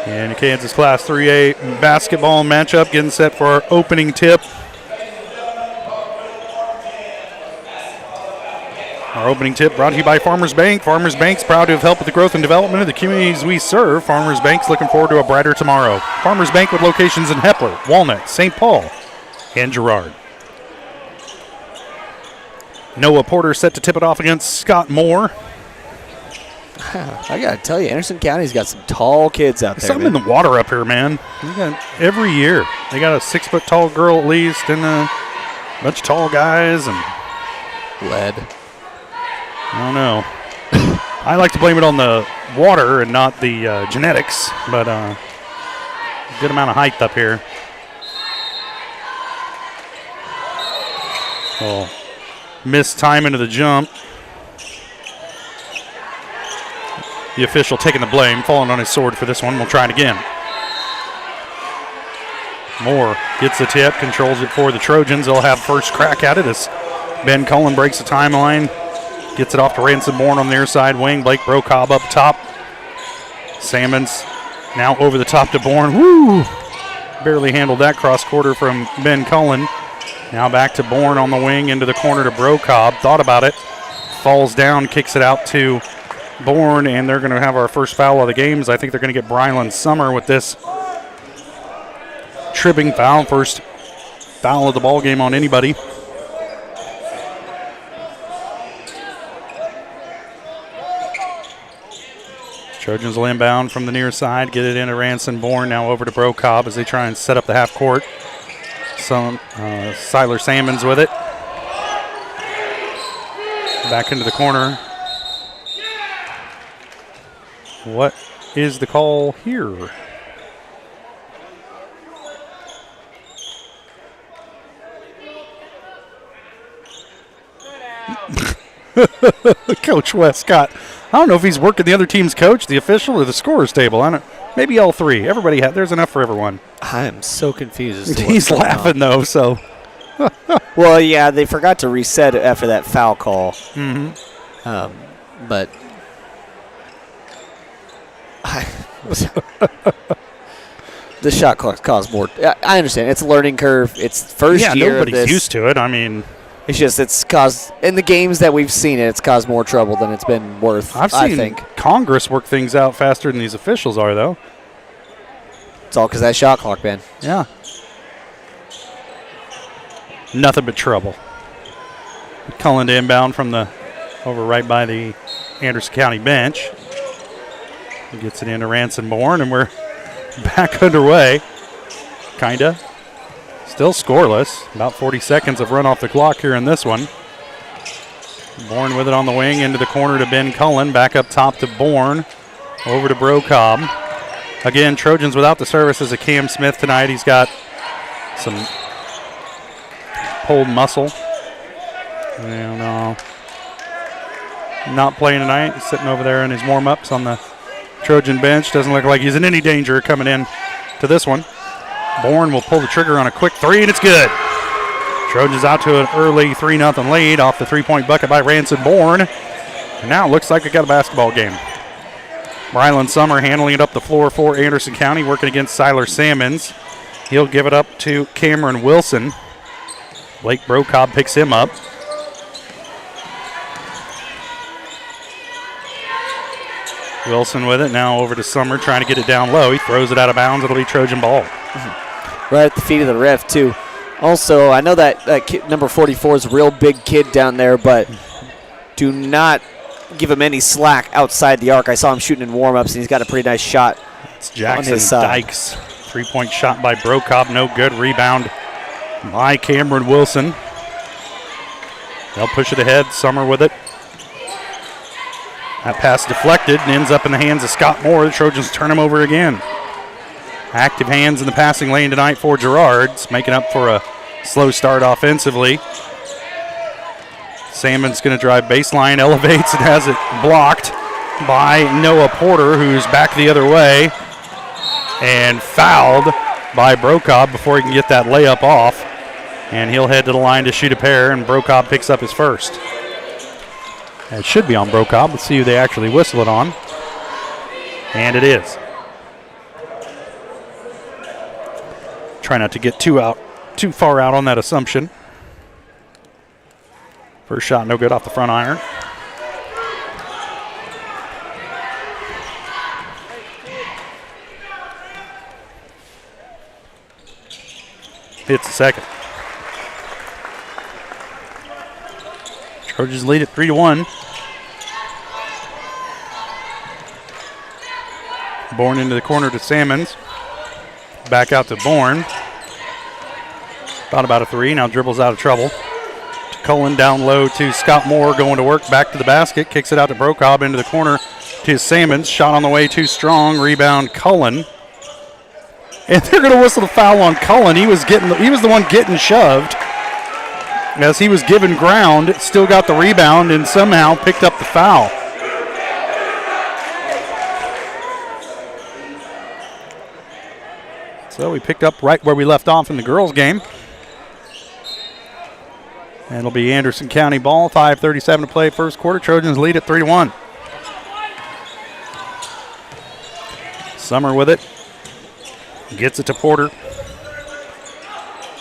in a Kansas Class 3A basketball matchup. Getting set for our opening tip. Our opening tip brought to you by Farmers Bank. Farmers Bank's proud to have helped with the growth and development of the communities we serve. Farmers Bank's looking forward to a brighter tomorrow. Farmers Bank with locations in Hepler, Walnut, St. Paul, and Girard. Noah Porter set to tip it off against Scott Moore. I got to tell you, Anderson County's got some tall kids out there. Something in the water up here, man. You got every year. They got a 6-foot-tall girl at least and a bunch of tall guys and lead. I don't know. I like to blame it on the water and not the genetics, but a good amount of height up here. Oh. Missed time into the jump. The official taking the blame, falling on his sword for this one. We'll try it again. Moore gets the tip, controls it for the Trojans. They'll have first crack at it as Ben Cullen breaks the timeline. Gets it off to Ransom Bourne on their side wing. Blake Brocobb up top. Salmons now over the top to Bourne. Woo! Barely handled that cross quarter from Ben Cullen. Now back to Bourne on the wing, into the corner to Brocobb. Thought about it. Falls down, kicks it out to Bourne, and they're going to have our first foul of the games. I think they're going to get Brylan Summer with this tripping foul. First foul of the ball game on anybody. Trojans will inbound from the near side, get it into Ransom Bourne, now over to Brocobb as they try and set up the half court. Siler Salmons with it. Back into the corner. What is the call here? Coach Westcott. I don't know if he's working the other team's coach, the official, or the scorer's table. Maybe all three. Everybody there's enough for everyone. I am so confused as to he's laughing though, so. Well, yeah, they forgot to reset it after that foul call. But the shot clock caused more. I understand. It's a learning curve. It's first year. Yeah, nobody's of this. used to it. I mean, it's caused, in the games that we've seen it's caused more trouble than it's been worth, I think. Congress work things out faster than these officials are, though. It's all because that shot clock, Ben. Yeah. Nothing but trouble. Cullen to inbound from the over right by the Anderson County bench. He gets it into Ransom Bourne, and we're back underway. Kinda. Still scoreless. About 40 seconds of run off the clock here in this one. Bourne with it on the wing, into the corner to Ben Cullen. Back up top to Bourne. Over to Brocobb. Again, Trojans without the services of Cam Smith tonight. He's got some pulled muscle. And not playing tonight. He's sitting over there in his warm-ups on the Trojan bench. Doesn't look like he's in any danger coming in to this one. Bourne will pull the trigger on a quick three, and it's good. Trojans out to an early 3-0 lead off the three-point bucket by Ransom Bourne. And now it looks like we got a basketball game. Brylan Summer handling it up the floor for Anderson County, working against Siler Salmons. He'll give it up to Cameron Wilson. Blake Brocobb picks him up. Wilson with it, now over to Summer, trying to get it down low. He throws it out of bounds. It'll be Trojan ball. Right at the feet of the ref, too. Also, I know that kid, number 44 is a real big kid down there, but do not give him any slack outside the arc. I saw him shooting in warm-ups, and he's got a pretty nice shot. It's Jackson Dykes. Three-point shot by Brokob, no good. Rebound by Cameron Wilson. They'll push it ahead. Summer with it. That pass deflected and ends up in the hands of Scott Moore. The Trojans turn him over again. Active hands in the passing lane tonight for Girard, making up for a slow start offensively. Salmon's going to drive baseline, elevates, and has it blocked by Noah Porter, who's back the other way, and fouled by Brokob before he can get that layup off. And he'll head to the line to shoot a pair, and Brokob picks up his first. It should be on Brokob. Let's see who they actually whistle it on. And it is. Try not to get too far out on that assumption. First shot, no good off the front iron. Hits the second. Trojans lead at 3-1. Bourne into the corner to Salmons. Back out to Bourne. Thought about a three, now dribbles out of trouble. Cullen down low to Scott Moore, going to work, back to the basket, kicks it out to Brokob into the corner to Salmons. Shot on the way, too strong. Rebound, Cullen. And they're going to whistle the foul on Cullen. He was the one getting shoved. As he was given ground, still got the rebound and somehow picked up the foul. So we picked up right where we left off in the girls' game. And it'll be Anderson County ball, 5:37 to play first quarter. Trojans lead at 3-1. Summer with it. Gets it to Porter.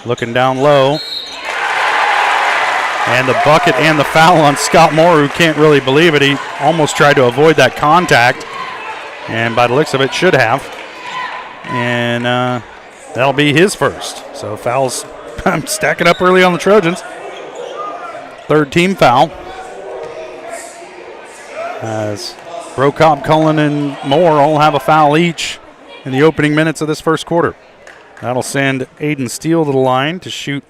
Looking down low. And the bucket and the foul on Scott Moore, who can't really believe it. He almost tried to avoid that contact. And by the looks of it, should have. And that'll be his first. So fouls stacking up early on the Trojans. Third team foul. As Brokob, Cullen, and Moore all have a foul each in the opening minutes of this first quarter. That'll send Aiden Steele to the line to shoot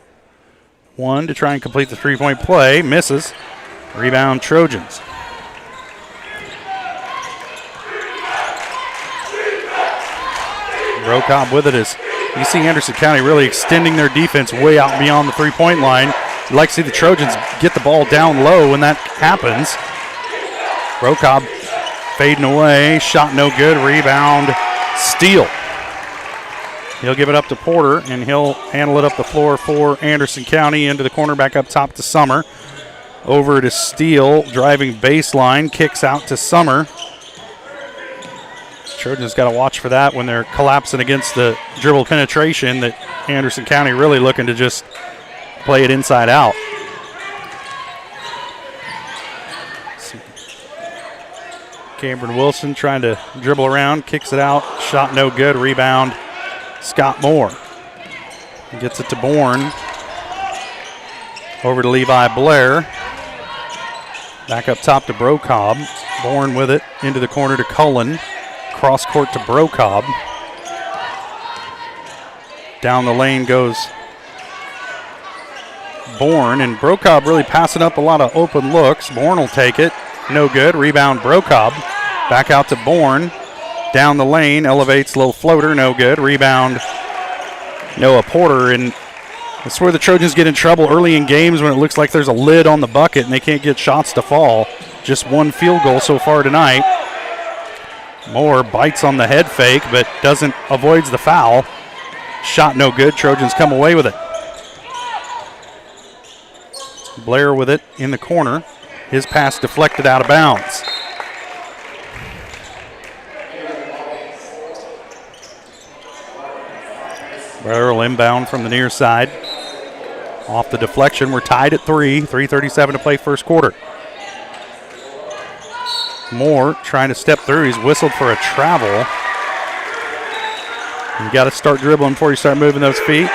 one to try and complete the three-point play. Misses. Rebound Trojans. Brokob with it as you see Anderson County really extending their defense way out beyond the three-point line. You'd like to see the Trojans get the ball down low when that happens. Brokob fading away. Shot no good. Rebound. Steele. He'll give it up to Porter, and he'll handle it up the floor for Anderson County. Into the corner, back up top to Summer. Over to Steele, driving baseline. Kicks out to Summer. Trojans got to watch for that when they're collapsing against the dribble penetration that Anderson County really looking to just play it inside out. Cameron Wilson trying to dribble around, kicks it out, shot no good, rebound Scott Moore. He gets it to Bourne. Over to Levi Blair. Back up top to Brokob. Bourne with it, into the corner to Cullen. Cross court to Brokob. Down the lane goes Bourne, and Brokob really passing up a lot of open looks. Bourne will take it. No good. Rebound Brokob. Back out to Bourne. Down the lane. Elevates low floater. No good. Rebound Noah Porter. And that's where the Trojans get in trouble early in games when it looks like there's a lid on the bucket and they can't get shots to fall. Just one field goal so far tonight. Moore bites on the head fake but avoids the foul. Shot no good. Trojans come away with it. Blair with it in the corner. His pass deflected out of bounds. Blair will inbound from the near side. Off the deflection, we're tied at 3:37 to play first quarter. Moore trying to step through. He's whistled for a travel. You got to start dribbling before you start moving those feet.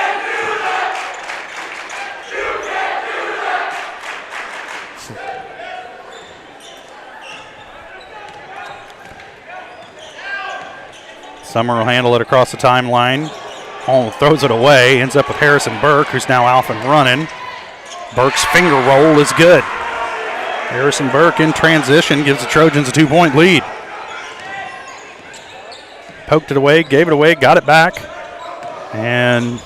Summer will handle it across the timeline. Throws it away. Ends up with Harrison Burke, who's now off and running. Burke's finger roll is good. Harrison Burke in transition gives the Trojans a 2-point lead. Poked it away, gave it away, got it back, and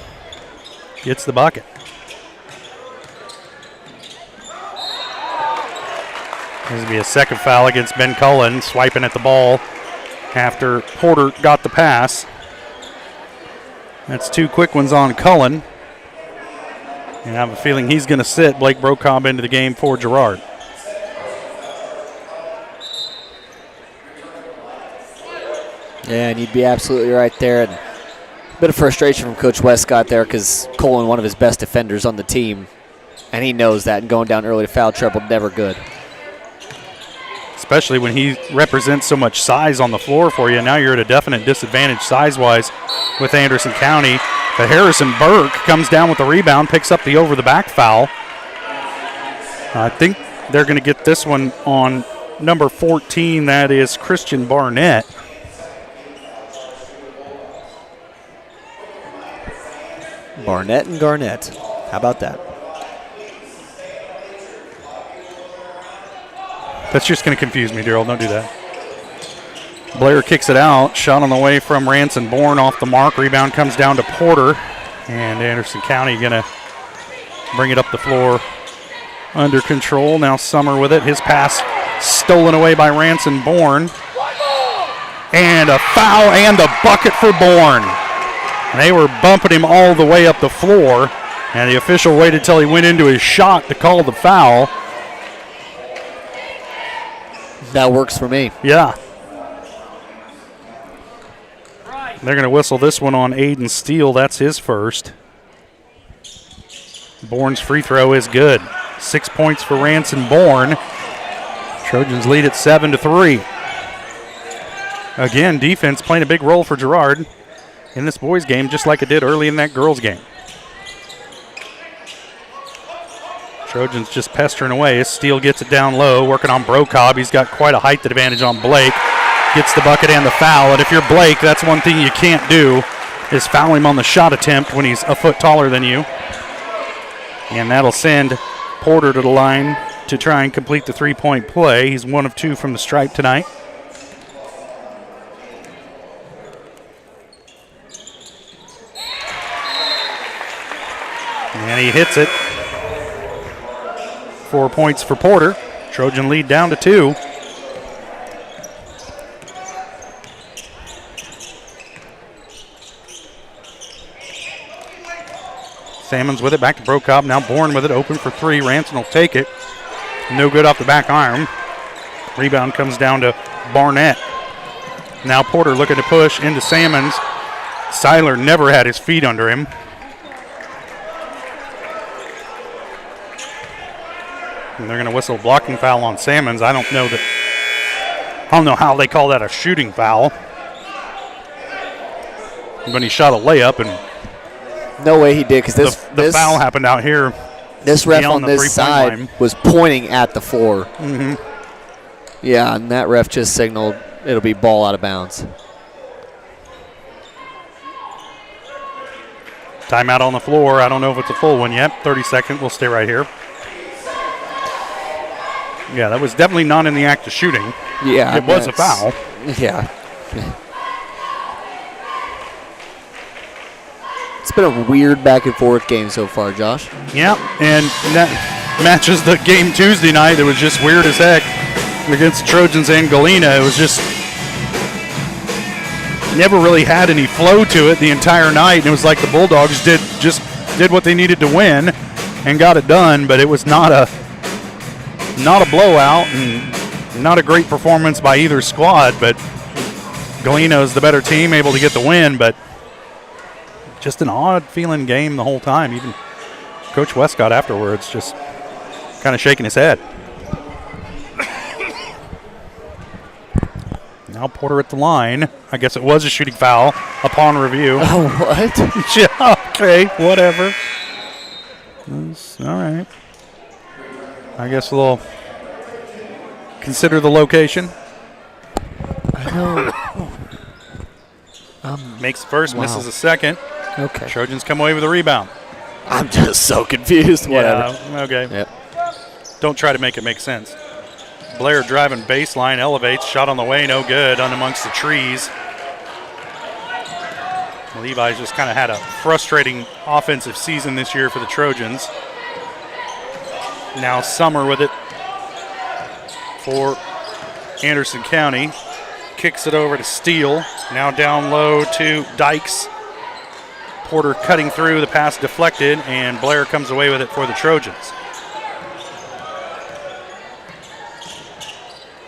gets the bucket. This will be a second foul against Ben Cullen, swiping at the ball after Porter got the pass. That's 2 quick ones on Cullen. And I have a feeling he's going to sit Blake Brocobb into the game for Girard. Yeah, and you'd be absolutely right there. And a bit of frustration from Coach Westcott there because Cullen, one of his best defenders on the team, and he knows that, and going down early to foul trouble, never good. Especially when he represents so much size on the floor for you. Now you're at a definite disadvantage size-wise with Anderson County. But Harrison Burke comes down with the rebound, picks up the over-the-back foul. I think they're going to get this one on number 14. That is Christian Barnett. Barnett and Garnett. How about that? That's just going to confuse me, Daryl. Don't do that. Blair kicks it out. Shot on the way from Ranson Bourne off the mark. Rebound comes down to Porter. And Anderson County going to bring it up the floor under control. Now Summer with it. His pass stolen away by Ranson Bourne. And a foul and a bucket for Bourne. They were bumping him all the way up the floor. And the official waited till he went into his shot to call the foul. That works for me. Yeah. They're going to whistle this one on Aiden Steele. That's his first. Bourne's free throw is good. 6 points for Ranson Bourne. Trojans lead at 7-3. Again, defense playing a big role for Girard in this boys game, just like it did early in that girls game. Trojans just pestering away as Steele gets it down low, working on Brocobb. He's got quite a height advantage on Blake. Gets the bucket and the foul. And if you're Blake, that's one thing you can't do is foul him on the shot attempt when he's a foot taller than you. And that'll send Porter to the line to try and complete the 3-point play. He's 1 of 2 from the stripe tonight. And he hits it. 4 points for Porter. Trojan lead down to 2. Salmons with it, back to Brocobb. Now Bourne with it, open for 3. Ranson will take it. No good off the back arm. Rebound comes down to Barnett. Now Porter looking to push into Salmons. Seiler never had his feet under him. And they're going to whistle a blocking foul on Salmons. I don't know how they call that a shooting foul. When he shot a layup, and no way he did, because the foul happened out here. This ref on this side was pointing at the floor. Mm-hmm. Yeah, and that ref just signaled it'll be ball out of bounds. Timeout on the floor. I don't know if it's a full one yet. 30 seconds. We'll stay right here. Yeah, that was definitely not in the act of shooting. Yeah. It was a foul. Yeah. It's been a weird back and forth game so far, Josh. Yeah, and that matches the game Tuesday night that was just weird as heck against the Trojans and Galena. It was just never really had any flow to it the entire night. And it was like the Bulldogs did what they needed to win and got it done, but it was not a blowout and not a great performance by either squad, but Galena is the better team, able to get the win, but just an odd feeling game the whole time. Even Coach Westcott afterwards just kind of shaking his head. Now Porter at the line. I guess it was a shooting foul upon review. Oh, what? Yeah, okay, whatever. All right. I guess we'll Makes the first, wow. misses the second. Okay. Trojans come away with a rebound. I'm just so confused. Whatever. Yeah, okay. Yep. Don't try to make it make sense. Blair driving baseline, elevates, shot on the way, no good, on amongst the trees. Levi's just kind of had a frustrating offensive season this year for the Trojans. Now Summer with it for Anderson County. Kicks it over to Steele. Now down low to Dykes. Porter cutting through, the pass deflected, and Blair comes away with it for the Trojans.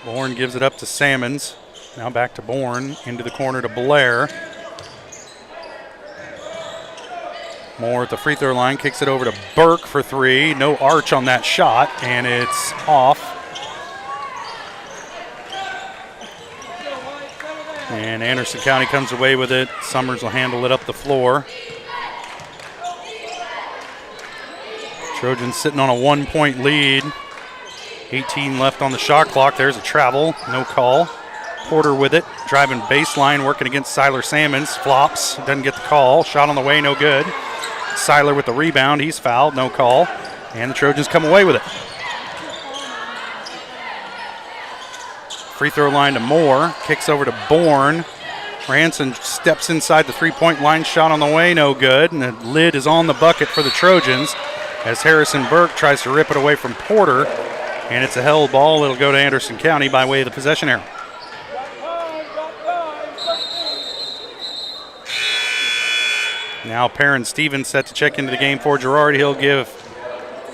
Bourne gives it up to Salmons. Now back to Bourne, into the corner to Blair. Moore at the free throw line, kicks it over to Burke for three. No arch on that shot, and it's off. And Anderson County comes away with it. Summers will handle it up the floor. Trojans sitting on a 1-point lead. 18 left on the shot clock. There's a travel, no call. Porter with it, driving baseline, working against Siler Salmons. Flops, doesn't get the call. Shot on the way, no good. Siler with the rebound, he's fouled, no call. And the Trojans come away with it. Free throw line to Moore, kicks over to Bourne. Ranson steps inside the three-point line, shot on the way, no good. And the lid is on the bucket for the Trojans as Harrison Burke tries to rip it away from Porter. And it's a held ball. It'll go to Anderson County by way of the possession arrow. Now Perrin Stevens set to check into the game for Girard. He'll give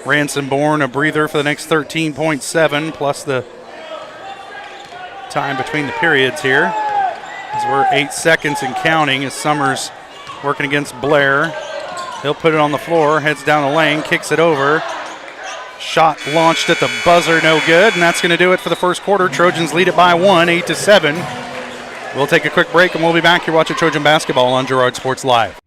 Ransom Bourne a breather for the next 13.7 plus the time between the periods here. As we're 8 seconds and counting as Summers working against Blair. He'll put it on the floor, heads down the lane, kicks it over. Shot launched at the buzzer, no good, and that's going to do it for the first quarter. Trojans lead it by 1, 8-7. We'll take a quick break and we'll be back. You're watching Trojan Basketball on Girard Sports Live.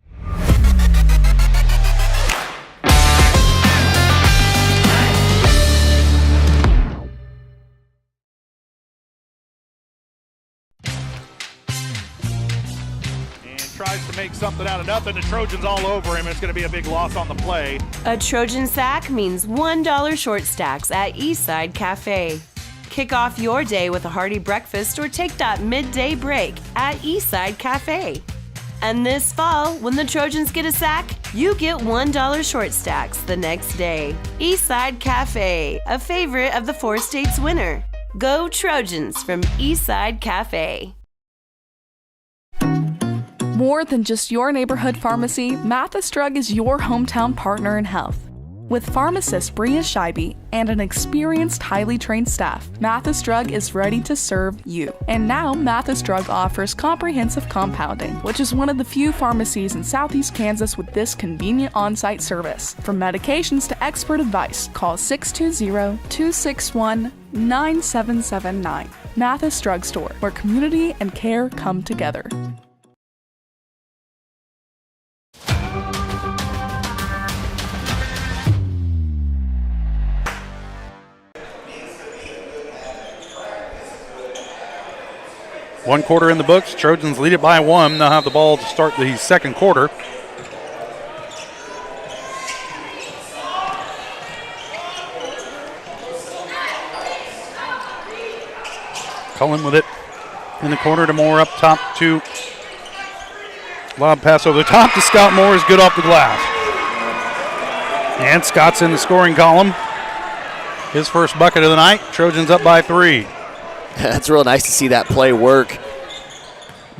Tries to make something out of nothing. The Trojans all over him. It's going to be a big loss on the play. A Trojan sack means $1 short stacks at Eastside Cafe. Kick off your day with a hearty breakfast or take that midday break at Eastside Cafe. And this fall, when the Trojans get a sack, you get $1 short stacks the next day. Eastside Cafe, a favorite of the Four States winner. Go Trojans from Eastside Cafe. More than just your neighborhood pharmacy, Mathis Drug is your hometown partner in health. With pharmacist Bria Scheibe and an experienced, highly trained staff, Mathis Drug is ready to serve you. And now, Mathis Drug offers comprehensive compounding, which is one of the few pharmacies in Southeast Kansas with this convenient on-site service. From medications to expert advice, call 620-261-9779. Mathis Drug Store, where community and care come together. One quarter in the books. Trojans lead it by 1. They'll have the ball to start the second quarter. Cullen with it in the corner to Moore, up top to lob pass over the top to Scott Moore is good off the glass. And Scott's in the scoring column. His first bucket of the night. Trojans up by 3. That's real nice to see that play work.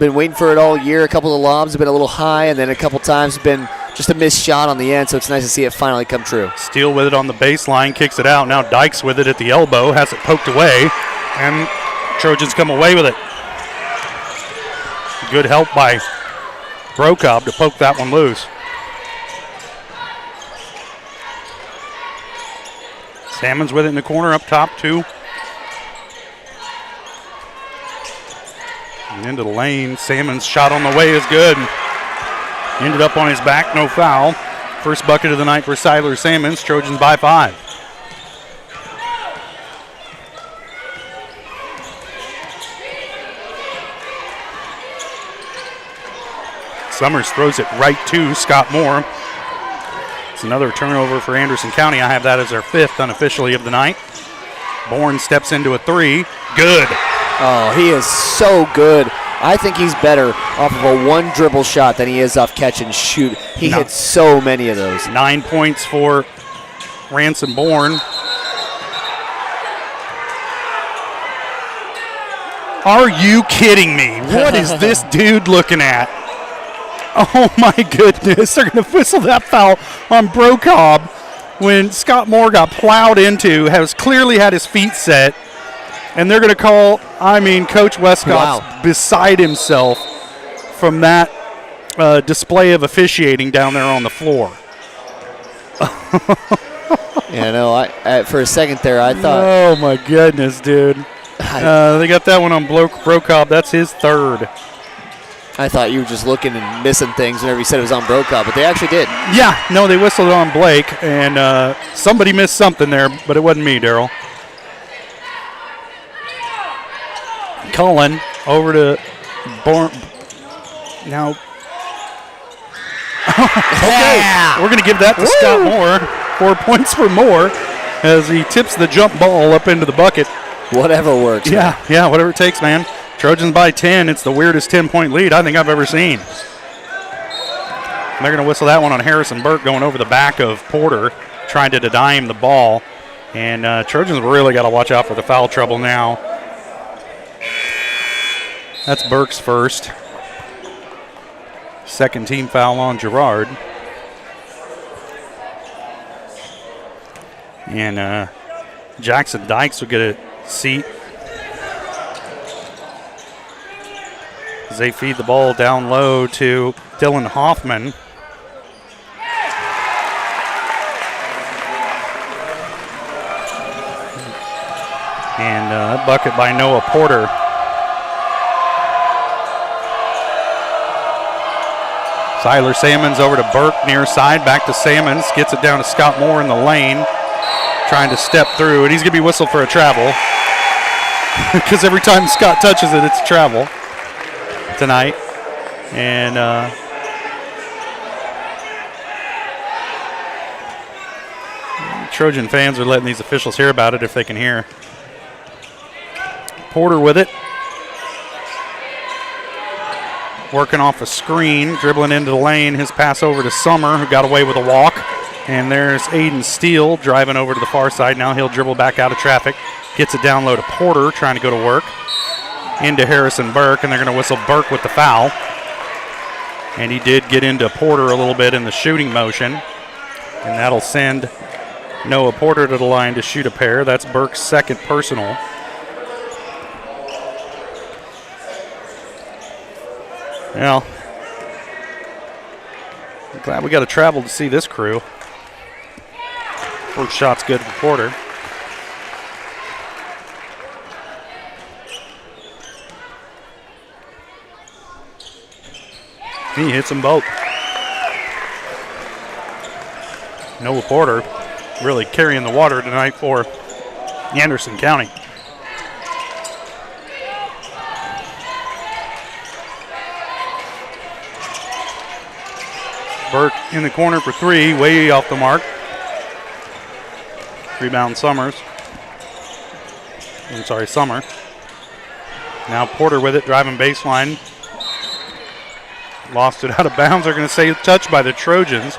Been waiting for it all year. A couple of lobs have been a little high, and then a couple times been just a missed shot on the end, so it's nice to see it finally come true. Steele with it on the baseline, kicks it out. Now Dykes with it at the elbow, has it poked away, and Trojans come away with it. Good help by Brocob to poke that one loose. Salmons with it in the corner, up top, 2. And into the lane. Salmon's shot on the way is good. Ended up on his back, no foul. First bucket of the night for Siler Salmons. Trojans by 5. Summers throws it right to Scott Moore. It's another turnover for Anderson County. I have that as their 5th unofficially of the night. Bourne steps into a 3. Good. Oh, he is so good. I think he's better off of a one dribble shot than he is off catch and shoot. He hits so many of those. 9 points for Ransom Bourne. Are you kidding me? What is this dude looking at? Oh my goodness. They're going to whistle that foul on Brocobb when Scott Moore got plowed into, has clearly had his feet set. And they're going to call, Coach Westcott's beside himself from that display of officiating down there on the floor. Yeah, no, for a second there, I thought. Oh, my goodness, dude. They got that one on Brocobb. That's his 3rd. I thought you were just looking and missing things whenever you said it was on Brocobb, but they actually did. Yeah, no, they whistled on Blake, and somebody missed something there, but it wasn't me, Daryl. Cullen over to Bourne. Now, okay, we're going to give that to Scott Moore. 4 points for Moore as he tips the jump ball up into the bucket. Whatever works. Yeah, whatever it takes, man. Trojans by 10. It's the weirdest 10-point lead I think I've ever seen. And they're going to whistle that one on Harrison Burke going over the back of Porter, trying to deny him the ball. And Trojans really got to watch out for the foul trouble now. That's Burke's first. Second team foul on Girard. And Jackson Dykes will get a seat as they feed the ball down low to Dylan Hoffman. And a bucket by Noah Porter. Tyler Sammons over to Burke near side, back to Sammons, gets it down to Scott Moore in the lane, trying to step through, and he's going to be whistled for a travel because every time Scott touches it, it's a travel tonight. And Trojan fans are letting these officials hear about it if they can hear. Porter with it. Working off a screen, dribbling into the lane. His pass over to Summer, who got away with a walk. And there's Aiden Steele driving over to the far side. Now he'll dribble back out of traffic. Gets it down low to Porter, trying to go to work. Into Harrison Burke, and they're going to whistle Burke with the foul. And he did get into Porter a little bit in the shooting motion. And that'll send Noah Porter to the line to shoot a pair. That's Burke's second personal. Well, I'm glad we got to travel to see this crew. First shot's good for Porter. He hits them both. Noah Porter really carrying the water tonight for Anderson County. Burke in the corner for three, way off the mark. Rebound Summer. Now Porter with it, driving baseline. Lost it out of bounds. They're going to say touched by the Trojans.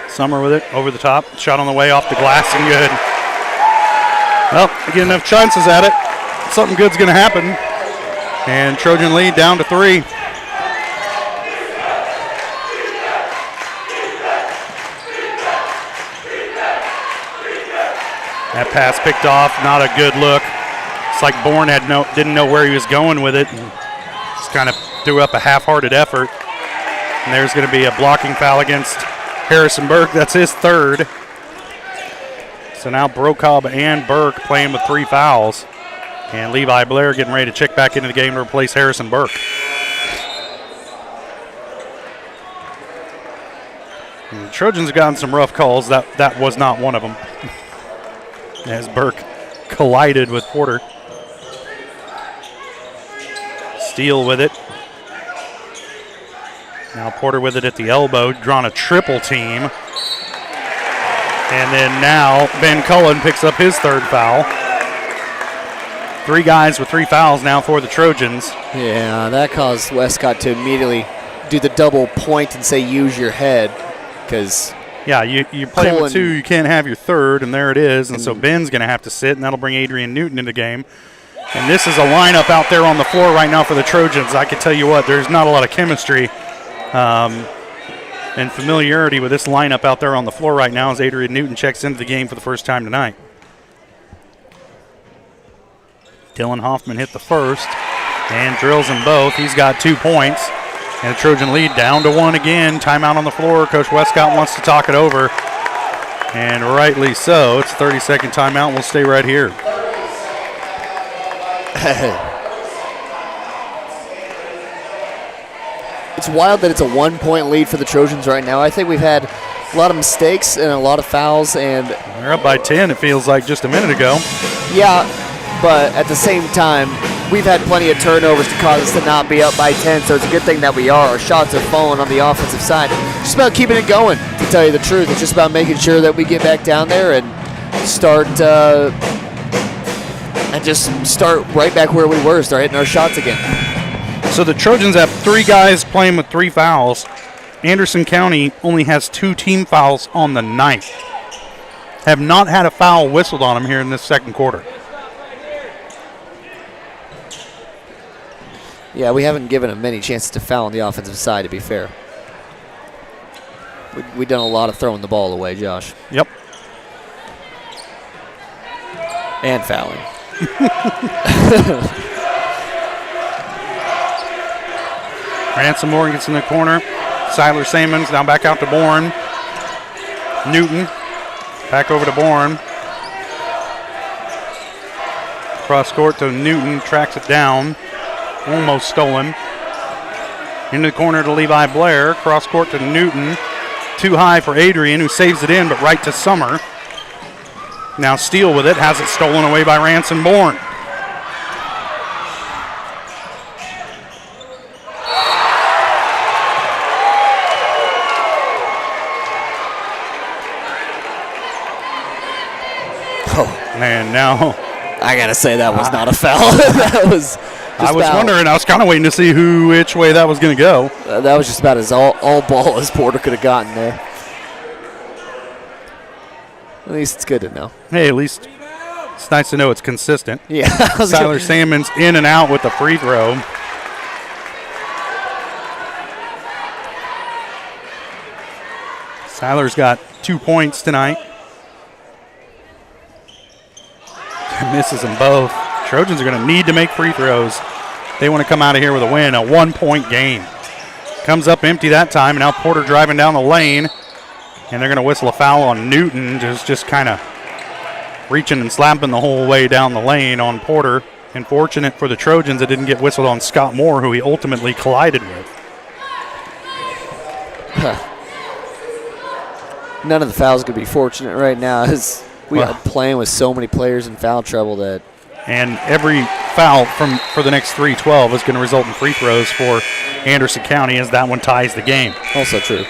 Summer with it, over the top. Shot on the way off the glass and good. Well, they get enough chances at it. Something good's going to happen. And Trojan lead down to 3. That pass picked off, not a good look. It's like Bourne didn't know where he was going with it, and just kind of threw up a half-hearted effort. And there's going to be a blocking foul against Harrison Burke. That's his third. So now Brocobb and Burke playing with 3 fouls. And Levi Blair getting ready to check back into the game to replace Harrison Burke. And the Trojans have gotten some rough calls. That was not one of them. As Burke collided with Porter. Steele with it. Now Porter with it at the elbow, drawn a triple team. And then now Ben Cullen picks up his third foul. 3 guys with 3 fouls now for the Trojans. Yeah, that caused Westcott to immediately do the double point and say use your head, because yeah, you play with 2, you can't have your third, and there it is. And so Ben's going to have to sit, and that'll bring Adrian Newton into the game. And this is a lineup out there on the floor right now for the Trojans. I can tell you what, there's not a lot of chemistry and familiarity with this lineup out there on the floor right now as Adrian Newton checks into the game for the first time tonight. Dylan Hoffman hit the first and drills them both. He's got 2 points. And the Trojan lead down to 1 again. Timeout on the floor. Coach Westcott wants to talk it over. And rightly so. It's a 30-second timeout. We'll stay right here. It's wild that it's a 1-point lead for the Trojans right now. I think we've had a lot of mistakes and a lot of fouls. And they're up by 10, it feels like, just a minute ago. Yeah, but at the same time, we've had plenty of turnovers to cause us to not be up by 10, so it's a good thing that we are. Our shots are falling on the offensive side. Just about keeping it going, to tell you the truth. It's just about making sure that we get back down there and start right back where we were, start hitting our shots again. So the Trojans have 3 guys playing with 3 fouls. Anderson County only has 2 team fouls on the night. Have not had a foul whistled on them here in this second quarter. Yeah, we haven't given them many chances to foul on the offensive side, to be fair. We've done a lot of throwing the ball away, Josh. Yep. And fouling. Ransomore gets in the corner. Siler Sammons now back out to Bourne. Newton back over to Bourne. Cross court to Newton, tracks it down. Almost stolen. Into the corner to Levi Blair. Cross court to Newton. Too high for Adrian, who saves it in, but right to Summer. Now Steele with it, has it stolen away by Ransom Bourne. And now I gotta say that was not a foul. That was. I was wondering. I was kind of waiting to see which way that was going to go. That was just about as all ball as Porter could have gotten there. At least it's good to know. Hey, at least it's nice to know it's consistent. Yeah. Siler Sammons in and out with the free throw. Siler's got 2 points tonight. Misses them both. Trojans are going to need to make free throws. They want to come out of here with a win, a 1-point game. Comes up empty that time, and now Porter driving down the lane. And they're going to whistle a foul on Newton, just kind of reaching and slapping the whole way down the lane on Porter. And fortunate for the Trojans, it didn't get whistled on Scott Moore, who he ultimately collided with. None of the fouls could be fortunate right now, as we are playing with so many players in foul trouble that. And every foul for the next 3-12 is going to result in free throws for Anderson County, as that one ties the game. Also true.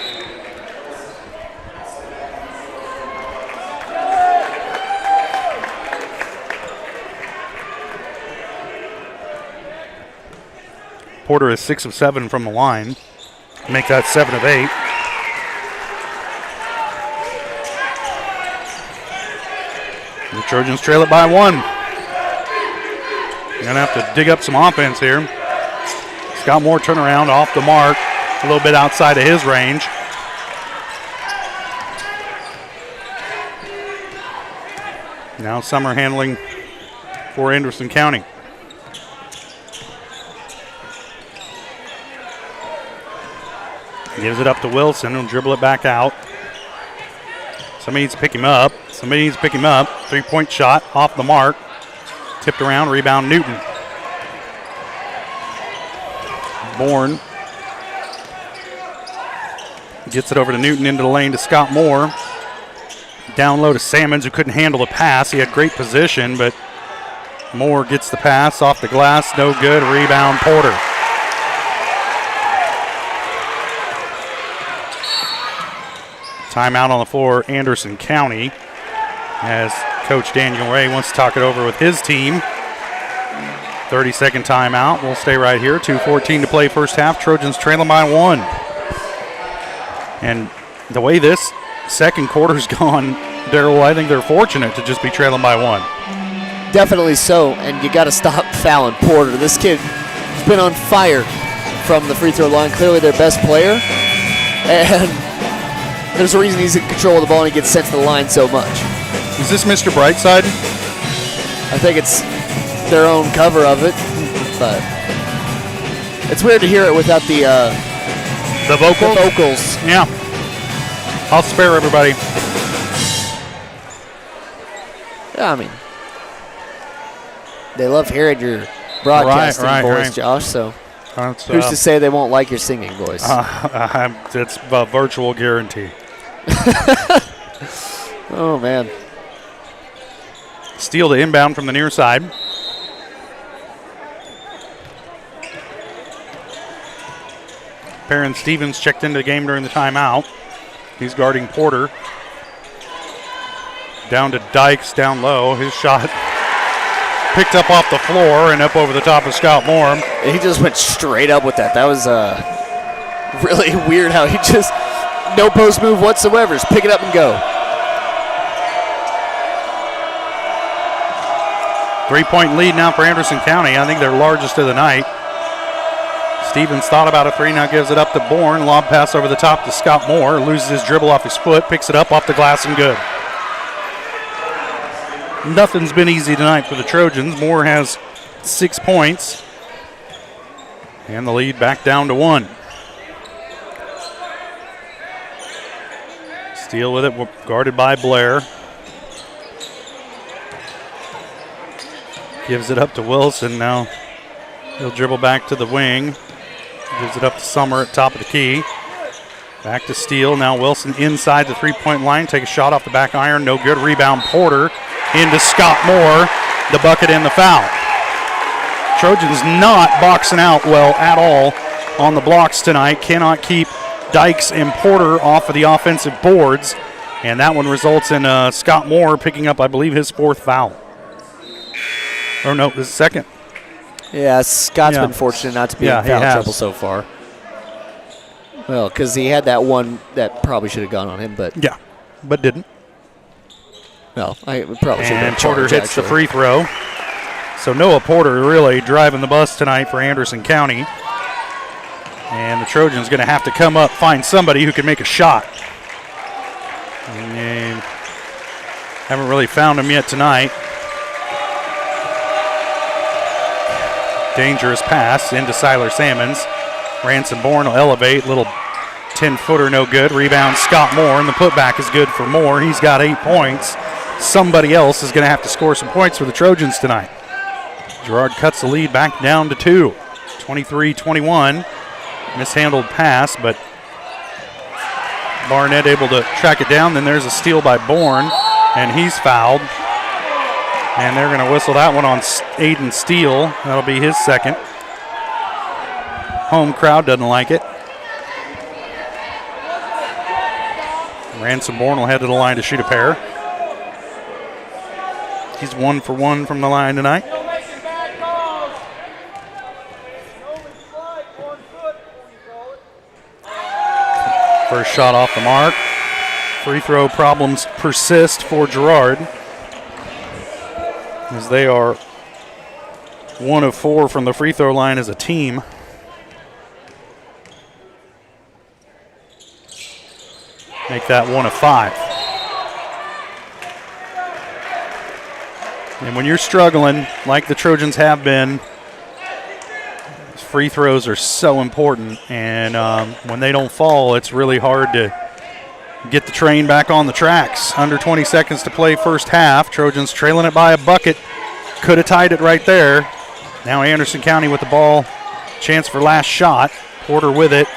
Porter is 6 of 7 from the line. Make that 7 of 8. The Trojans trail it by 1. You're going to have to dig up some offense here. Scott Moore turnaround off the mark, a little bit outside of his range. Now Summer handling for Anderson County. Gives it up to Wilson. He'll dribble it back out. Somebody needs to pick him up. 3-point shot off the mark. Tipped around. Rebound Newton. Bourne Gets it over to Newton into the lane to Scott Moore. Down low to Salmons, who couldn't handle the pass. He had great position, but Moore gets the pass off the glass. No good. Rebound, Porter. Timeout on the floor, Anderson County, as Coach Daniel Ray wants to talk it over with his team. 30-second timeout. We'll stay right here. 2:14 to play first half. Trojans trailing by 1. And the way this second quarter's gone, Darrell, I think they're fortunate to just be trailing by 1. Definitely so, and you got to stop fouling Porter. This kid's been on fire from the free throw line. Clearly their best player, and there's a reason he's in control of the ball and he gets sent to the line so much. Is this Mr. Brightside? I think it's their own cover of it, but it's weird to hear it without the vocals. The vocals. Yeah. I'll spare everybody. Yeah, I mean, they love hearing your broadcasting voice, Josh, so who's to say they won't like your singing voice? It's a virtual guarantee. Oh, man. Steal the inbound from the near side. Perrin Stevens checked into the game during the timeout. He's guarding Porter. Down to Dykes, down low. His shot picked up off the floor and up over the top of Scott Moore. He just went straight up with that. That was really weird how he just, no post move whatsoever. Just pick it up and go. 3-point lead now for Anderson County. I think their largest of the night. Stevens thought about a three, now gives it up to Bourne. Lob pass over the top to Scott Moore. Loses his dribble off his foot, picks it up off the glass and good. Nothing's been easy tonight for the Trojans. Moore has 6 points. And the lead back down to 1. Steele with it, guarded by Blair. Gives it up to Wilson. Now he'll dribble back to the wing. Gives it up to Summer at top of the key. Back to Steele. Now Wilson inside the three-point line. Take a shot off the back iron. No good. Rebound Porter into Scott Moore. The bucket and the foul. Trojans not boxing out well at all on the blocks tonight. Cannot keep Dykes and Porter off of the offensive boards. And that one results in Scott Moore picking up, I believe, his 4th foul. Or no, his 2nd. Yeah, Scott's been fortunate not to be in foul trouble so far. Well, because he had that one that probably should have gone on him, but but didn't. Well, I probably should have. And Porter hits the free throw. So Noah Porter really driving the bus tonight for Anderson County. And the Trojans going to have to come up, find somebody who can make a shot. And haven't really found him yet tonight. Dangerous pass into Siler Salmons. Ransom Bourne will elevate. Little 10-footer, no good. Rebound Scott Moore, and the putback is good for Moore. He's got 8 points. Somebody else is going to have to score some points for the Trojans tonight. Girard cuts the lead back down to 2. 23-21. Mishandled pass, but Barnett able to track it down. Then there's a steal by Bourne, and he's fouled. And they're going to whistle that one on Aiden Steele. That'll be his 2nd. Home crowd doesn't like it. Ransom Bourne will head to the line to shoot a pair. He's 1 for 1 from the line tonight. First shot off the mark. Free throw problems persist for Girard, as they are 1 of 4 from the free throw line as a team. Make that 1 of 5. And when you're struggling, like the Trojans have been, free throws are so important. And when they don't fall, it's really hard to get the train back on the tracks. Under 20 seconds to play first half. Trojans trailing it by a bucket. Could have tied it right there. Now Anderson County with the ball. Chance for last shot. Porter with it.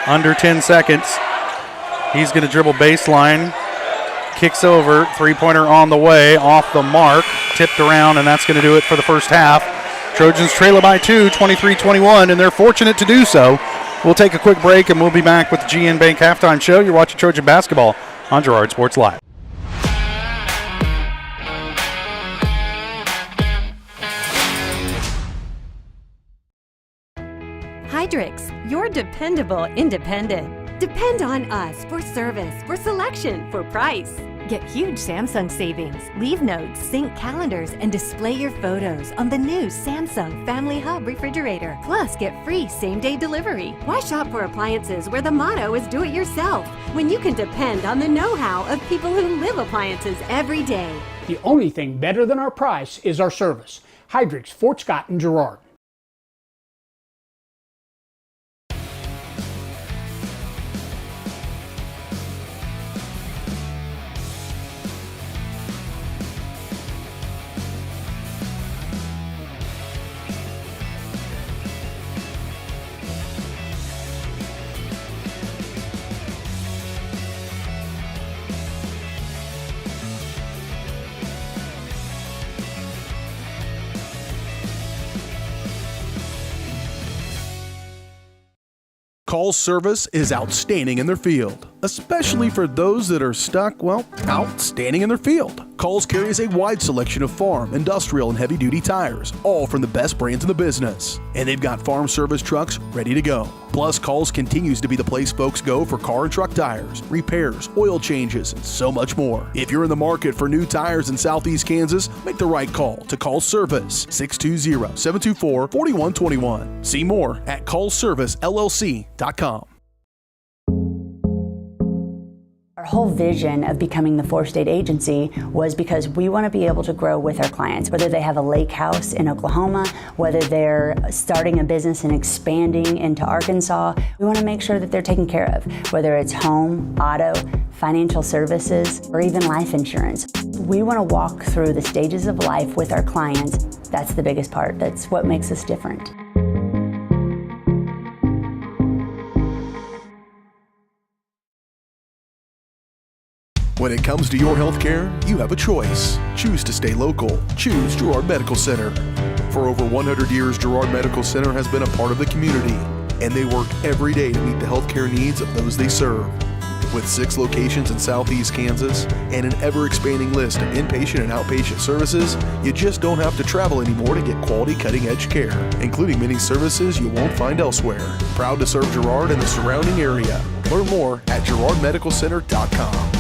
Under 10 seconds. He's going to dribble baseline. Kicks over. Three-pointer on the way. Off the mark. Tipped around, and that's going to do it for the first half. Trojans trail it by 2, 23-21, and they're fortunate to do so. We'll take a quick break, and we'll be back with the GN Bank Halftime Show. You're watching Trojan Basketball on Girard Sports Live. Hydrix, your dependable independent. Depend on us for service, for selection, for price. Get huge Samsung savings. Leave notes, sync calendars, and display your photos on the new Samsung Family Hub refrigerator. Plus, get free same-day delivery. Why shop for appliances where the motto is do it yourself when you can depend on the know-how of people who live appliances every day? The only thing better than our price is our service. Hydrix, Fort Scott, and Girard. Call service is outstanding in their field, especially for those that are stuck, well, outstanding in their field. Calls carries a wide selection of farm, industrial, and heavy-duty tires, all from the best brands in the business. And they've got farm service trucks ready to go. Plus, Calls continues to be the place folks go for car and truck tires, repairs, oil changes, and so much more. If you're in the market for new tires in Southeast Kansas, make the right call to Call Service, 620-724-4121. See more at callservicellc.com. Our whole vision of becoming the four-state agency was because we want to be able to grow with our clients, whether they have a lake house in Oklahoma, whether they're starting a business and expanding into Arkansas. We want to make sure that they're taken care of, whether it's home, auto, financial services, or even life insurance. We want to walk through the stages of life with our clients. That's the biggest part. That's what makes us different. When it comes to your health care, you have a choice. Choose to stay local. Choose Girard Medical Center. For over 100 years, Girard Medical Center has been a part of the community, and they work every day to meet the healthcare needs of those they serve. With 6 locations in Southeast Kansas and an ever-expanding list of inpatient and outpatient services, you just don't have to travel anymore to get quality cutting-edge care, including many services you won't find elsewhere. Proud to serve Girard and the surrounding area. Learn more at girardmedicalcenter.com.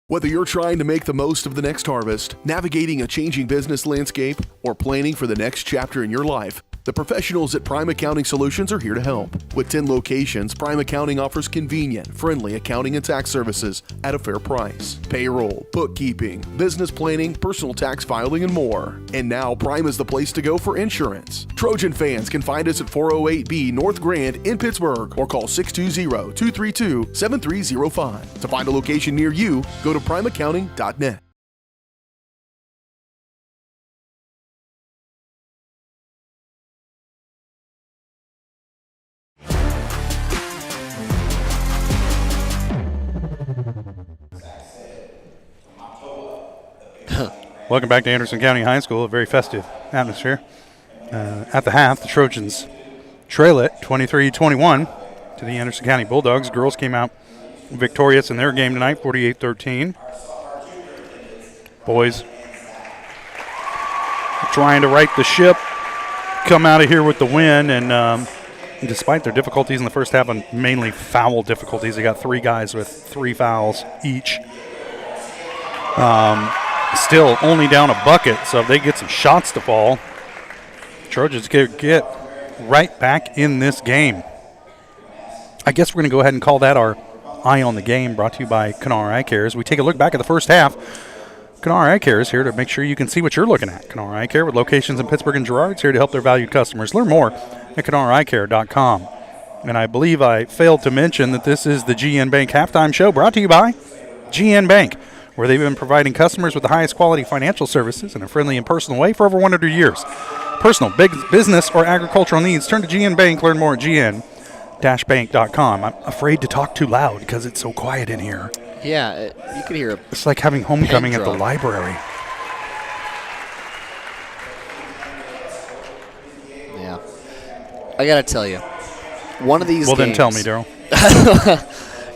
Whether you're trying to make the most of the next harvest, navigating a changing business landscape, or planning for the next chapter in your life, the professionals at Prime Accounting Solutions are here to help. With 10 locations, Prime Accounting offers convenient, friendly accounting and tax services at a fair price. Payroll, bookkeeping, business planning, personal tax filing, and more. And now Prime is the place to go for insurance. Trojan fans can find us at 408B North Grand in Pittsburgh or call 620-232-7305. To find a location near you, go to primeaccounting.net. Welcome back to Anderson County High School, a very festive atmosphere. At the half, the Trojans trail it 23-21 to the Anderson County Bulldogs. Girls came out victorious in their game tonight, 48-13. Boys trying to right the ship, come out of here with the win, and despite their difficulties in the first half, and mainly foul difficulties, they got 3 guys with 3 fouls each. Still only down a bucket, so if they get some shots to fall, Trojans get right back in this game. I guess we're going to go ahead and call that our Eye on the Game, brought to you by Kanar Eye Care. As we take a look back at the first half, Kanar Eye Care is here to make sure you can see what you're looking at. Kanar Eye Care, with locations in Pittsburgh and Girard, is here to help their valued customers. Learn more at KanarEyeCare.com. And I believe I failed to mention that this is the GN Bank Halftime Show, brought to you by GN Bank, where they've been providing customers with the highest quality financial services in a friendly and personal way for over 100 years. Personal, big business, or agricultural needs, turn to GN Bank. Learn more at GN.com. mathis-bank.com. I'm afraid to talk too loud because it's so quiet in here. Yeah, you could hear It's like having homecoming at the library. Yeah. I got to tell you, one of these Well, games, then tell me, Daryl.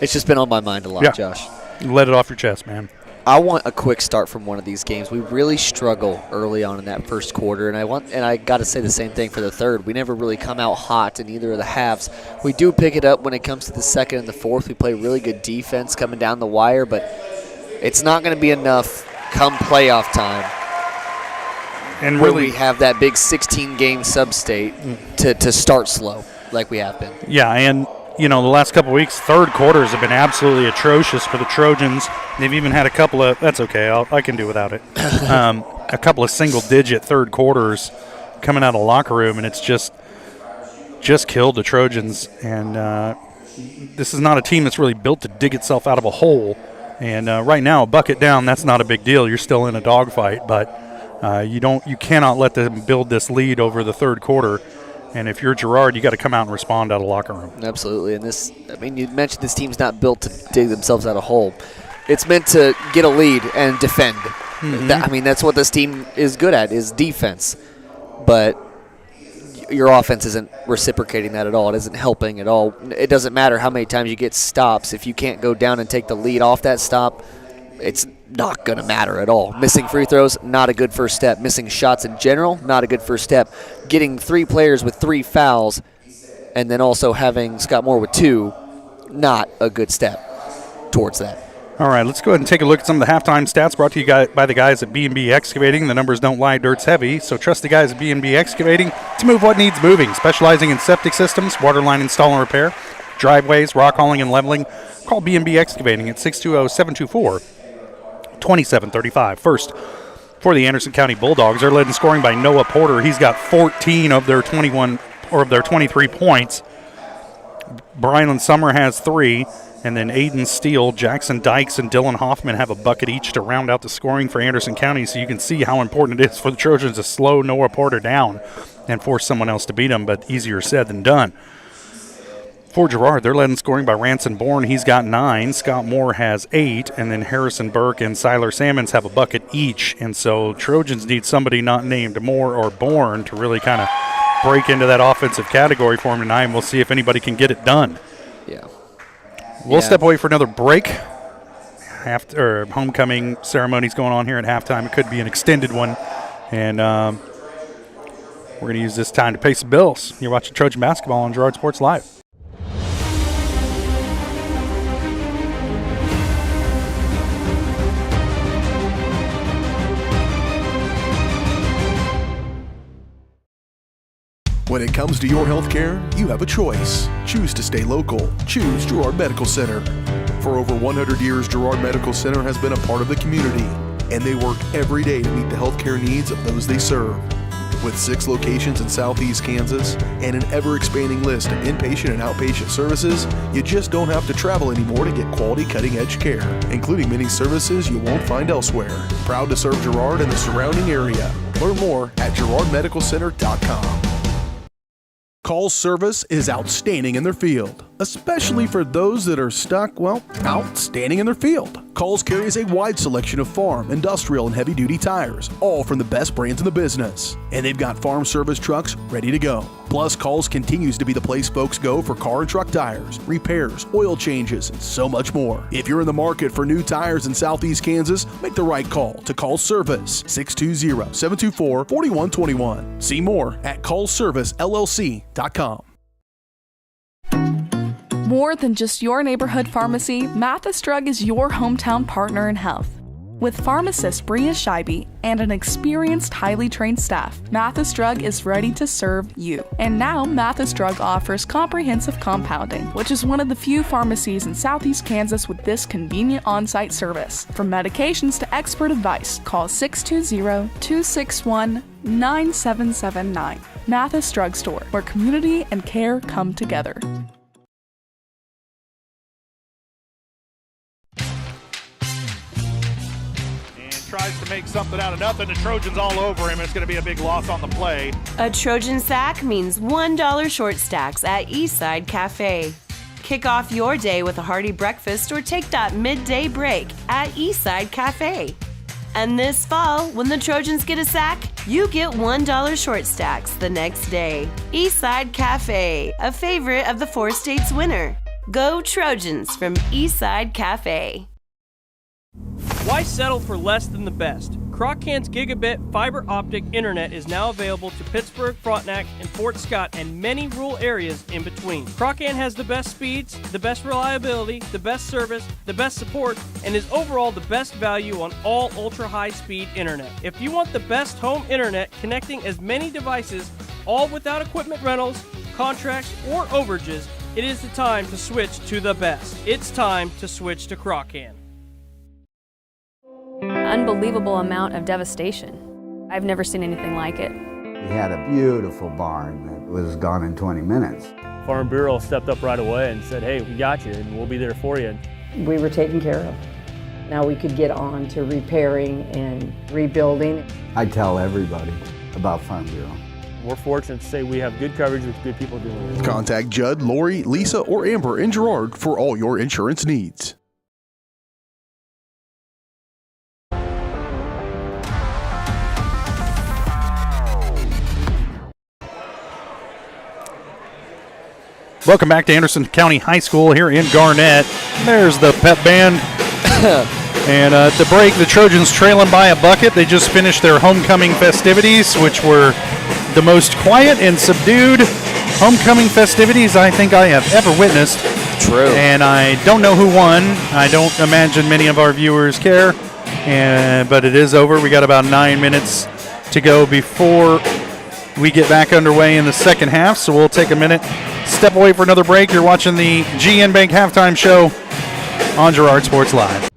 It's just been on my mind a lot, Yeah. Josh. Let it off your chest, man. I want a quick start from one of these games. We really struggle early on in that first quarter, and I got to say the same thing for the third. We never really come out hot in either of the halves. We do pick it up when it comes to the second and the fourth. We play really good defense coming down the wire, but it's not going to be enough come playoff time. And where really, we have that big 16-game sub-state to start slow like we have been. Yeah, and the last couple of weeks, third quarters have been absolutely atrocious for the Trojans. They've even had a couple of – that's okay, I can do without it. A couple of single-digit third quarters coming out of the locker room, and it's just killed the Trojans. And this is not a team that's really built to dig itself out of a hole. And right now, a bucket down, that's not a big deal. You're still in a dogfight, but you cannot let them build this lead over the third quarter. And if you're Girard, you got to come out and respond out of the locker room. Absolutely. And you mentioned this team's not built to dig themselves out of a hole. It's meant to get a lead and defend. Mm-hmm. That's what this team is good at, is defense. But your offense isn't reciprocating that at all. It isn't helping at all. It doesn't matter how many times you get stops. If you can't go down and take the lead off that stop, it's not going to matter at all. Missing free throws, not a good first step. Missing shots in general, not a good first step. Getting 3 players with 3 fouls and then also having Scott Moore with 2, not a good step towards that. All right, let's go ahead and take a look at some of the halftime stats brought to you by the guys at B&B Excavating. The numbers don't lie, dirt's heavy, so trust the guys at B&B Excavating to move what needs moving. Specializing in septic systems, water line install and repair, driveways, rock hauling and leveling. Call B&B Excavating at 620-724-2735. First, for the Anderson County Bulldogs, they're led in scoring by Noah Porter. He's got 14 of their 23 points. Brylan Summer has 3. And then Aiden Steele, Jackson Dykes, and Dylan Hoffman have a bucket each to round out the scoring for Anderson County. So you can see how important it is for the Trojans to slow Noah Porter down and force someone else to beat him, but easier said than done. For Girard, they're led in scoring by Ranson Bourne. He's got 9. Scott Moore has 8. And then Harrison Burke and Siler Sammons have a bucket each. And so Trojans need somebody not named Moore or Bourne to really kind of break into that offensive category for them tonight, and we'll see if anybody can get it done. Yeah. We'll step away for another break. Homecoming ceremonies going on here at halftime. It could be an extended one. And we're going to use this time to pay some bills. You're watching Trojan Basketball on Girard Sports Live. When it comes to your health care, you have a choice. Choose to stay local. Choose Girard Medical Center. For over 100 years, Girard Medical Center has been a part of the community, and they work every day to meet the healthcare needs of those they serve. With 6 locations in southeast Kansas and an ever-expanding list of inpatient and outpatient services, you just don't have to travel anymore to get quality cutting-edge care, including many services you won't find elsewhere. Proud to serve Girard and the surrounding area. Learn more at girardmedicalcenter.com. Call's service is outstanding in their field, especially for those that are stuck, outstanding in their field. Call's carries a wide selection of farm, industrial, and heavy-duty tires, all from the best brands in the business. And they've got farm service trucks ready to go. Plus, Call's continues to be the place folks go for car and truck tires, repairs, oil changes, and so much more. If you're in the market for new tires in southeast Kansas, make the right call to Call's Service, 620-724-4121. See more at callservicellc.com. More than just your neighborhood pharmacy, Mathis Drug is your hometown partner in health. With pharmacist Bria Scheibe and an experienced, highly trained staff, Mathis Drug is ready to serve you. And now, Mathis Drug offers comprehensive compounding, which is one of the few pharmacies in southeast Kansas with this convenient on-site service. From medications to expert advice, call 620-261-9779. Mathis Drug Store, where community and care come together. tries to make something out of nothing. The Trojans all over him. It's going to be a big loss on the play. A Trojan sack means $1 short stacks at Eastside Cafe. Kick off your day with a hearty breakfast or take that midday break at Eastside Cafe. And this fall, when the Trojans get a sack, you get $1 short stacks the next day. Eastside Cafe, a favorite of the Four States winner. Go Trojans from Eastside Cafe. Why settle for less than the best? Croc-Can's gigabit fiber optic internet is now available to Pittsburgh, Frontenac, and Fort Scott, and many rural areas in between. Croc-Can has the best speeds, the best reliability, the best service, the best support, and is overall the best value on all ultra-high-speed internet. If you want the best home internet connecting as many devices, all without equipment rentals, contracts, or overages, it is the time to switch to the best. It's time to switch to Croc-Can. Unbelievable amount of devastation. I've never seen anything like it. We had a beautiful barn that was gone in 20 minutes. Farm Bureau stepped up right away and said, hey, we got you and we'll be there for you. We were taken care of. Now we could get on to repairing and rebuilding. I tell everybody about Farm Bureau. We're fortunate to say we have good coverage with good people doing it. Contact Judd, Lori, Lisa, or Amber in Girard for all your insurance needs. Welcome back to Anderson County High School here in Garnett. There's the pep band. And at the break, the Trojans trailing by a bucket. They just finished their homecoming festivities, which were the most quiet and subdued homecoming festivities I think I have ever witnessed. True. And I don't know who won. I don't imagine many of our viewers care. But it is over. We got about 9 minutes to go before we get back underway in the second half. So we'll take a minute, step away for another break. You're watching the GN Bank Halftime Show on Girard Sports Live.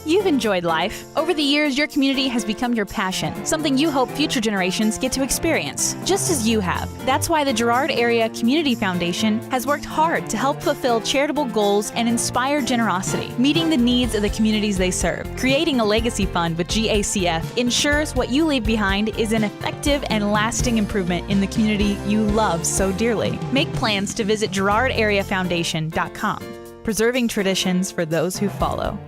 You've enjoyed life. Over the years, your community has become your passion, something you hope future generations get to experience, just as you have. That's why the Girard Area Community Foundation has worked hard to help fulfill charitable goals and inspire generosity, meeting the needs of the communities they serve. Creating a legacy fund with GACF ensures what you leave behind is an effective and lasting improvement in the community you love so dearly. Make plans to visit GirardAreaFoundation.com, preserving traditions for those who follow.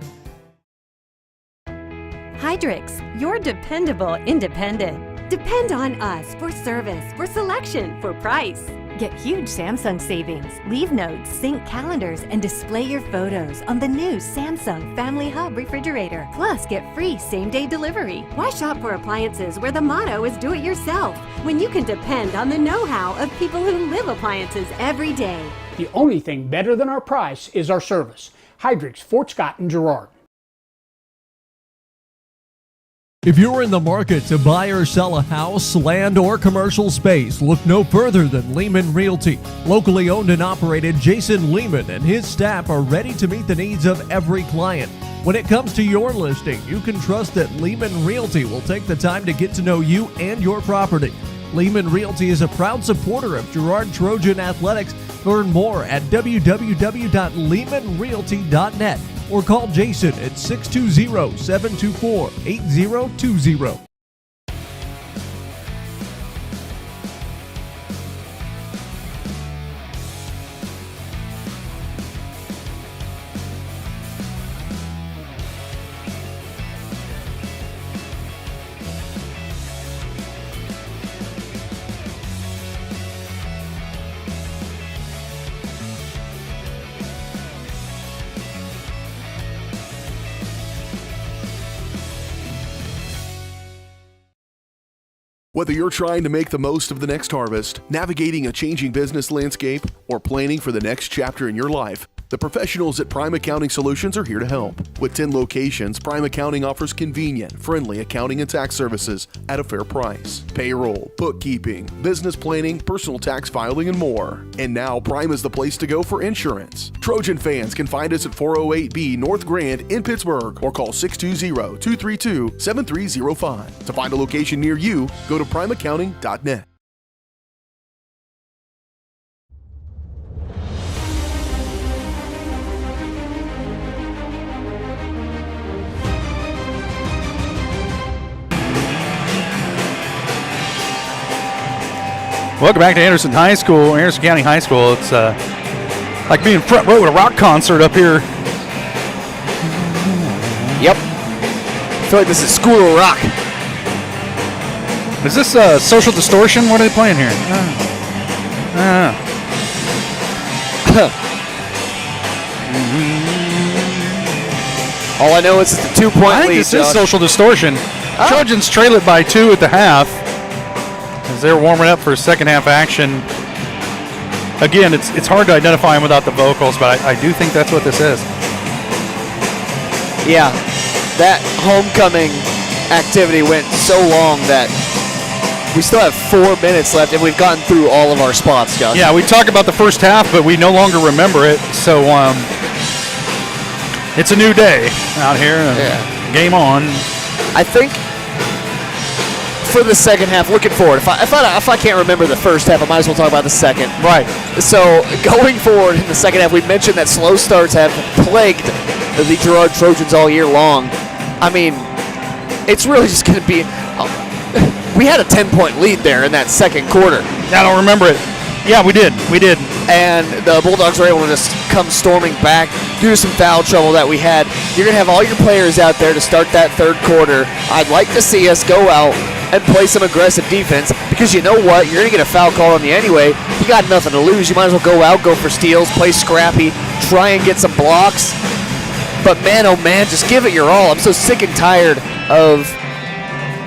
Hydrix, your dependable independent. Depend on us for service, for selection, for price. Get huge Samsung savings. Leave notes, sync calendars, and display your photos on the new Samsung Family Hub refrigerator. Plus, get free same-day delivery. Why shop for appliances where the motto is do it yourself when you can depend on the know-how of people who live appliances every day? The only thing better than our price is our service. Hydrix, Fort Scott, and Girard. If you're in the market to buy or sell a house, land, or commercial space, look no further than Lehman Realty. Locally owned and operated, Jason Lehman and his staff are ready to meet the needs of every client. When it comes to your listing, you can trust that Lehman Realty will take the time to get to know you and your property. Lehman Realty is a proud supporter of Girard Trojan Athletics. Learn more at www.lehmanrealty.net or call Jason at 620-724-8020. Whether you're trying to make the most of the next harvest, navigating a changing business landscape, or planning for the next chapter in your life, the professionals at Prime Accounting Solutions are here to help. With 10 locations, Prime Accounting offers convenient, friendly accounting and tax services at a fair price. Payroll, bookkeeping, business planning, personal tax filing, and more. And now Prime is the place to go for insurance. Trojan fans can find us at 408B North Grand in Pittsburgh or call 620-232-7305. To find a location near you, go to primeaccounting.net. Welcome back to Anderson High School, Anderson County High School. It's like being front row at a rock concert up here. Yep. I feel like this is School of Rock. Is this Social Distortion? What are they playing here? All I know is it's a 2-point I think lead, this Josh. is Social Distortion. Trojans trail it by 2 at the half as they're warming up for second half action. Again, it's hard to identify them without the vocals, but I do think that's what this is. Yeah, that homecoming activity went so long that we still have 4 minutes left, and we've gotten through all of our spots, Josh. Yeah, we talk about the first half, but we no longer remember it. So it's a new day out here. Game on. I think for the second half, looking forward, if I can't remember the first half, I might as well talk about the second. Right. So going forward in the second half, we mentioned that slow starts have plagued the Girard Trojans all year long. I mean, it's really just going to be. We had a 10-point lead there in that second quarter. I don't remember it. Yeah, we did. And the Bulldogs were able to just come storming back due to some foul trouble that we had. You're going to have all your players out there to start that third quarter. I'd like to see us go out and play some aggressive defense because you know what? You're going to get a foul call on you anyway. You got nothing to lose. You might as well go out, go for steals, play scrappy, try and get some blocks. But man, oh man, just give it your all. I'm so sick and tired of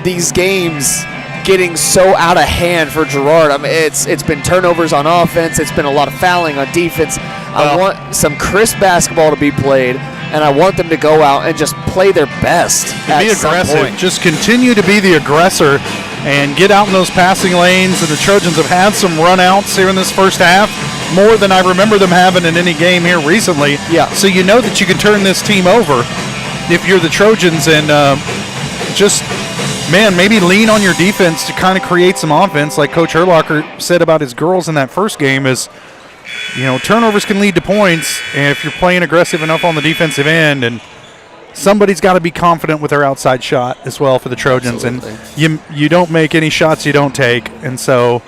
these games getting so out of hand for Girard. I mean, it's been turnovers on offense. It's been a lot of fouling on defense. I want some crisp basketball to be played, and I want them to go out and just play their best. Be aggressive. Just continue to be the aggressor and get out in those passing lanes. And the Trojans have had some run-outs here in this first half, more than I remember them having in any game here recently. Yeah. So you know that you can turn this team over if you're the Trojans and maybe lean on your defense to kind of create some offense. Like Coach Herlocker said about his girls in that first game is, turnovers can lead to points, and if you're playing aggressive enough on the defensive end, and somebody's got to be confident with their outside shot as well for the Trojans. Absolutely. And you don't make any shots you don't take, and so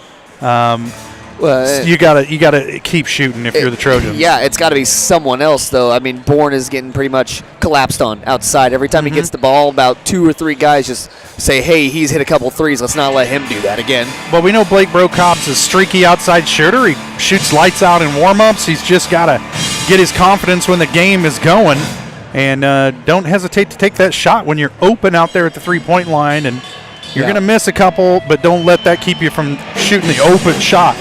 you gotta keep shooting if you're the Trojans. Yeah, it's got to be someone else though. I mean, Bourne is getting pretty much collapsed on outside. Every time he gets the ball, about 2 or 3 guys just say, "Hey, he's hit a couple threes. Let's not let him do that again." Well, we know Blake Brokop's a streaky outside shooter. He shoots lights out in warm-ups. He's just got to get his confidence when the game is going, and don't hesitate to take that shot when you're open out there at the three-point line. And you're going to miss a couple, but don't let that keep you from shooting the open shots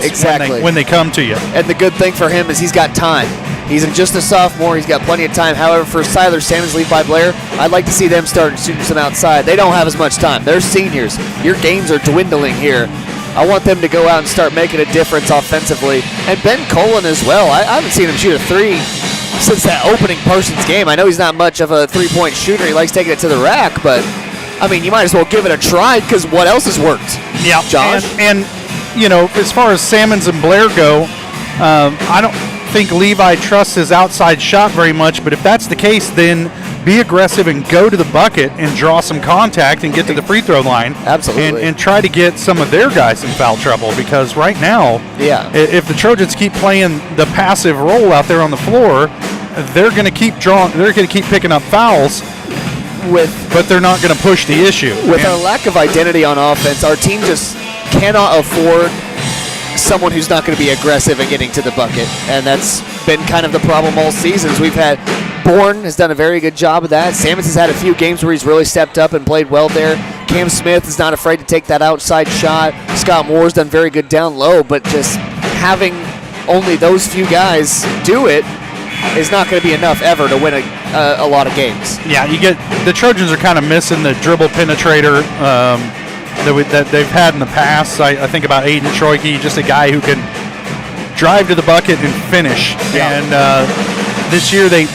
when they come to you. And the good thing for him is he's got time. He's just a sophomore. He's got plenty of time. However, for Siler, Sammons, Levi Blair, I'd like to see them start shooting some outside. They don't have as much time. They're seniors. Your games are dwindling here. I want them to go out and start making a difference offensively. And Ben Colin as well. I haven't seen him shoot a 3 since that opening Parsons game. I know he's not much of a three-point shooter. He likes taking it to the rack, but I mean, you might as well give it a try because what else has worked? Yeah, Josh. And as far as Sammons and Blair go, I don't think Levi trusts his outside shot very much. But if that's the case, then be aggressive and go to the bucket and draw some contact and get to the free throw line. Absolutely. And try to get some of their guys in foul trouble because right now, if the Trojans keep playing the passive role out there on the floor, they're going to keep picking up fouls. But they're not going to push the issue. With our lack of identity on offense, our team just cannot afford someone who's not going to be aggressive and getting to the bucket. And that's been kind of the problem all seasons. We've had Bourne has done a very good job of that. Sammons has had a few games where he's really stepped up and played well there. Cam Smith is not afraid to take that outside shot. Scott Moore's done very good down low, but just having only those few guys do it is not going to be enough ever to win a lot of games. Yeah, the Trojans are kind of missing the dribble penetrator that they've had in the past. I think about Aiden Troike, just a guy who can drive to the bucket and finish. Yeah. And this year they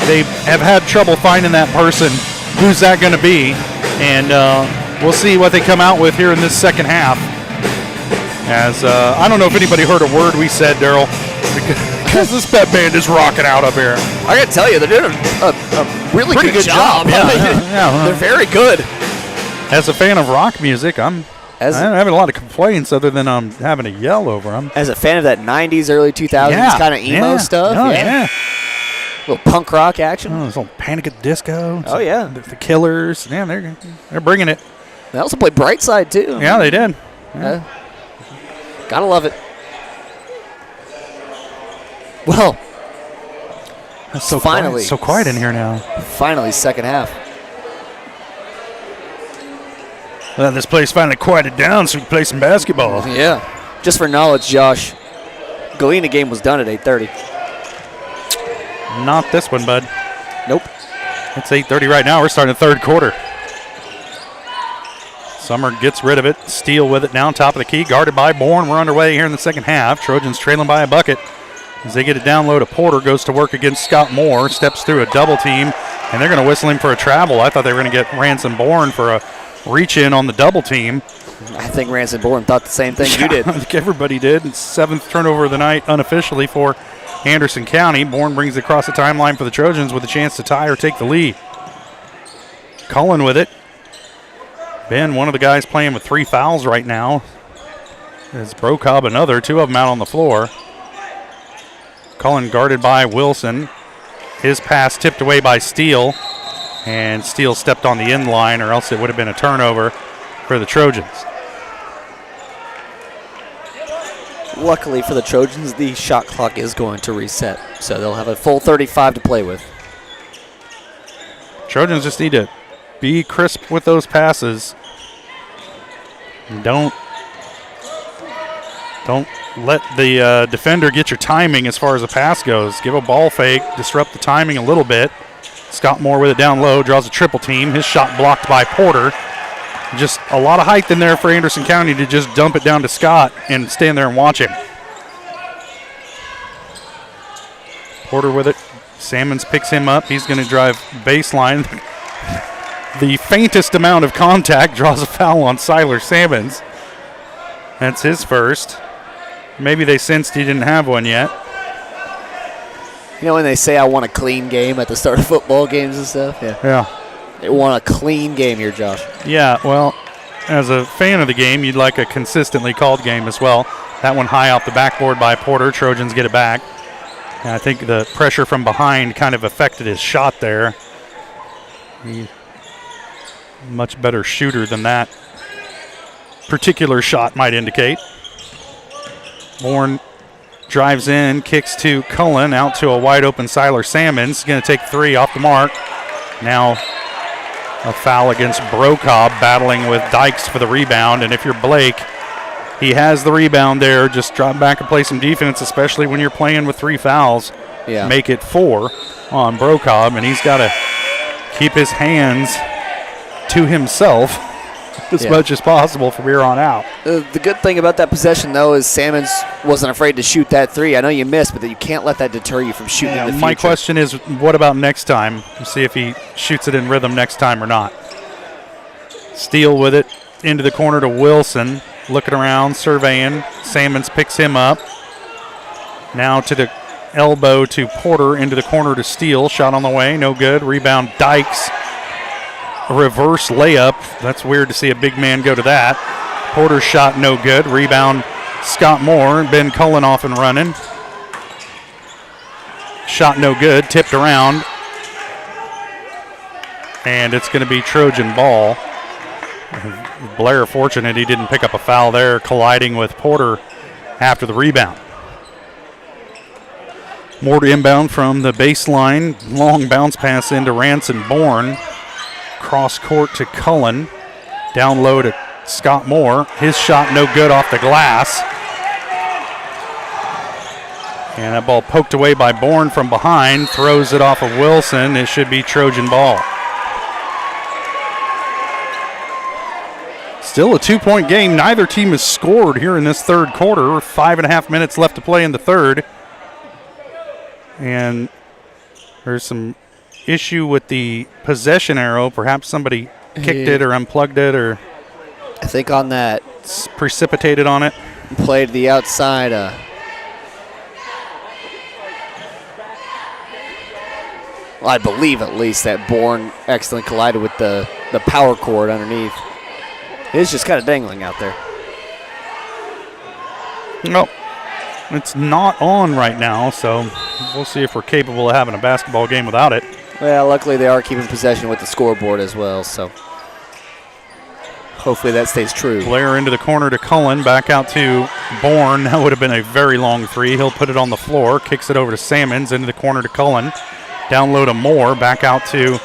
have had trouble finding that person. Who's that going to be? And we'll see what they come out with here in this second half. As I don't know if anybody heard a word we said, Daryl, because this pep band is rocking out up here. I got to tell you, they're doing a really good job. Yeah, they're very good. As a fan of rock music, I'm not having a lot of complaints other than having to yell over them. As a fan of that 90s, early 2000s kind of emo stuff. Oh, yeah. A little punk rock action. Oh, there's a little Panic at the Disco. Oh, yeah. The Killers. Yeah, they're bringing it. They also played Brightside, too. Yeah, they did. Yeah. Gotta love it. Well, That's so finally. So quiet in here now. Finally, second half. Well, this place finally quieted down so we can play some basketball. Yeah. Just for knowledge, Josh, Galena game was done at 8:30. Not this one, bud. Nope. It's 8:30 right now. We're starting the third quarter. Summer gets rid of it. Steele with it now, top of the key, guarded by Bourne. We're underway here in the second half. Trojans trailing by a bucket. As they get it down low to Porter, goes to work against Scott Moore, steps through a double team, and they're going to whistle him for a travel. I thought they were going to get Ransom Bourne for a reach-in on the double team. I think Ransom Bourne thought the same thing you did. I think everybody did. It's seventh turnover of the night unofficially for Anderson County. Bourne brings it across the timeline for the Trojans with a chance to tie or take the lead. Cullen with it. Ben, one of the guys playing with 3 fouls right now. It's Brocobb, another, 2 of them out on the floor. Cullen guarded by Wilson. His pass tipped away by Steele. And Steele stepped on the end line, or else it would have been a turnover for the Trojans. Luckily for the Trojans, the shot clock is going to reset, so they'll have a full 35 to play with. Trojans just need to be crisp with those passes. Don't let the defender get your timing as far as the pass goes. Give a ball fake, disrupt the timing a little bit. Scott Moore with it down low, draws a triple team. His shot blocked by Porter. Just a lot of height in there for Anderson County to just dump it down to Scott and stand there and watch him. Porter with it. Sammons picks him up. He's going to drive baseline. The faintest amount of contact draws a foul on Siler Sammons. That's his first. Maybe they sensed he didn't have one yet. You know when they say I want a clean game at the start of football games and stuff? Yeah. They want a clean game here, Josh. Yeah, well, as a fan of the game, you'd like a consistently called game as well. That one high off the backboard by Porter. Trojans get it back. And I think the pressure from behind kind of affected his shot there. He's a much better shooter than that particular shot might indicate. Bourne drives in, kicks to Cullen, out to a wide open Siler Sammons. Going to take 3 off the mark. Now a foul against Brocobb, battling with Dykes for the rebound. And if you're Blake, he has the rebound there. Just drop back and play some defense, especially when you're playing with 3 fouls. Yeah. Make it 4 on Brocobb, and he's got to keep his hands to himself as much as possible from here on out. The good thing about that possession, though, is Sammons wasn't afraid to shoot that 3. I know you missed, but you can't let that deter you from shooting in the future. My question is, what about next time? See if he shoots it in rhythm next time or not. Steele with it into the corner to Wilson. Looking around, surveying. Sammons picks him up. Now to the elbow to Porter, into the corner to Steele. Shot on the way, no good. Rebound Dykes. A reverse layup. That's weird to see a big man go to that. Porter's shot no good. Rebound Scott Moore. Ben Cullen off and running. Shot no good. Tipped around. And it's going to be Trojan ball. Blair fortunate he didn't pick up a foul there, colliding with Porter after the rebound. More to inbound from the baseline. Long bounce pass into Ransom Bourne. Cross court to Cullen. Down low to Scott Moore. His shot no good off the glass. And that ball poked away by Bourne from behind. Throws it off of Wilson. It should be Trojan ball. Still a 2-point game. Neither team has scored here in this third quarter. 5.5 minutes left to play in the third. And there's some issue with the possession arrow. Perhaps somebody kicked it or unplugged it, or I think on that precipitated on it. Played the outside. Well, I believe at least that Bourne accidentally collided with the power cord underneath. It's just kind of dangling out there. No, it's not on right now, so we'll see if we're capable of having a basketball game without it. Well, luckily they are keeping possession with the scoreboard as well, so hopefully that stays true. Blair into the corner to Cullen, back out to Bourne. That would have been a very long three. He'll put it on the floor, kicks it over to Sammons, into the corner to Cullen. Down low to Moore, back out to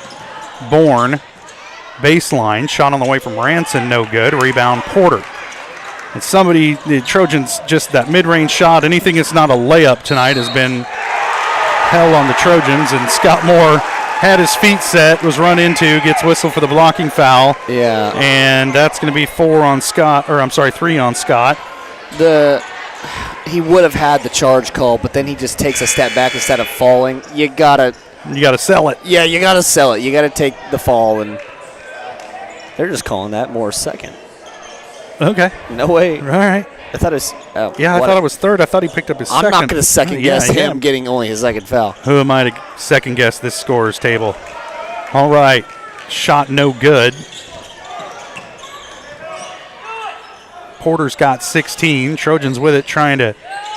Bourne. Baseline, shot on the way from Ranson, no good. Rebound, Porter. And somebody, the Trojans, just that mid-range shot, anything that's not a layup tonight has been hell on the Trojans. And Scott Moore had his feet set, was run into, gets whistled for the blocking foul. Yeah. And that's going to be 3 on Scott. He would have had the charge call, but then he just takes a step back instead of falling. You gotta sell it. Yeah, you gotta sell it. You gotta take the fall, and they're just calling that Moore's second. Okay. No way. All right. I thought it was. I thought it was third. I thought he picked up his second. I'm not going to second guess him getting only his second foul. Who am I to second guess this scorer's table? All right. Shot no good. Porter's got 16. Trojans with it, trying to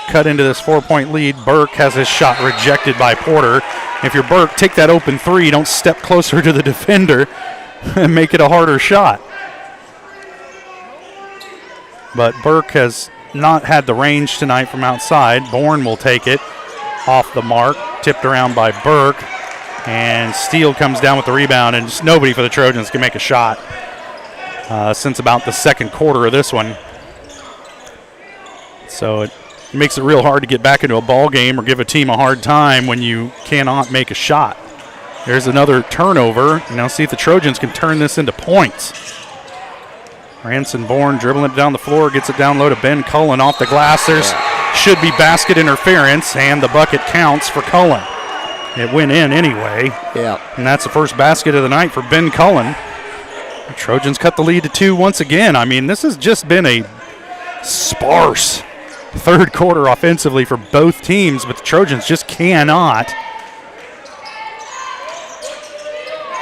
cut into this 4-point lead. Burke has his shot rejected by Porter. If you're Burke, take that open three. Don't step closer to the defender and make it a harder shot. But Burke has not had the range tonight from outside. Bourne will take it off the mark. Tipped around by Burke. And Steele comes down with the rebound, and just nobody for the Trojans can make a shot since about the second quarter of this one. So it makes it real hard to get back into a ball game or give a team a hard time when you cannot make a shot. There's another turnover. Now see if the Trojans can turn this into points. Ranson Bourne dribbling it down the floor, gets it down low to Ben Cullen off the glass. There's should be basket interference, and the bucket counts for Cullen. It went in anyway. Yeah. And that's the first basket of the night for Ben Cullen. The Trojans cut the lead to 2 once again. I mean, this has just been a sparse third quarter offensively for both teams, but the Trojans just cannot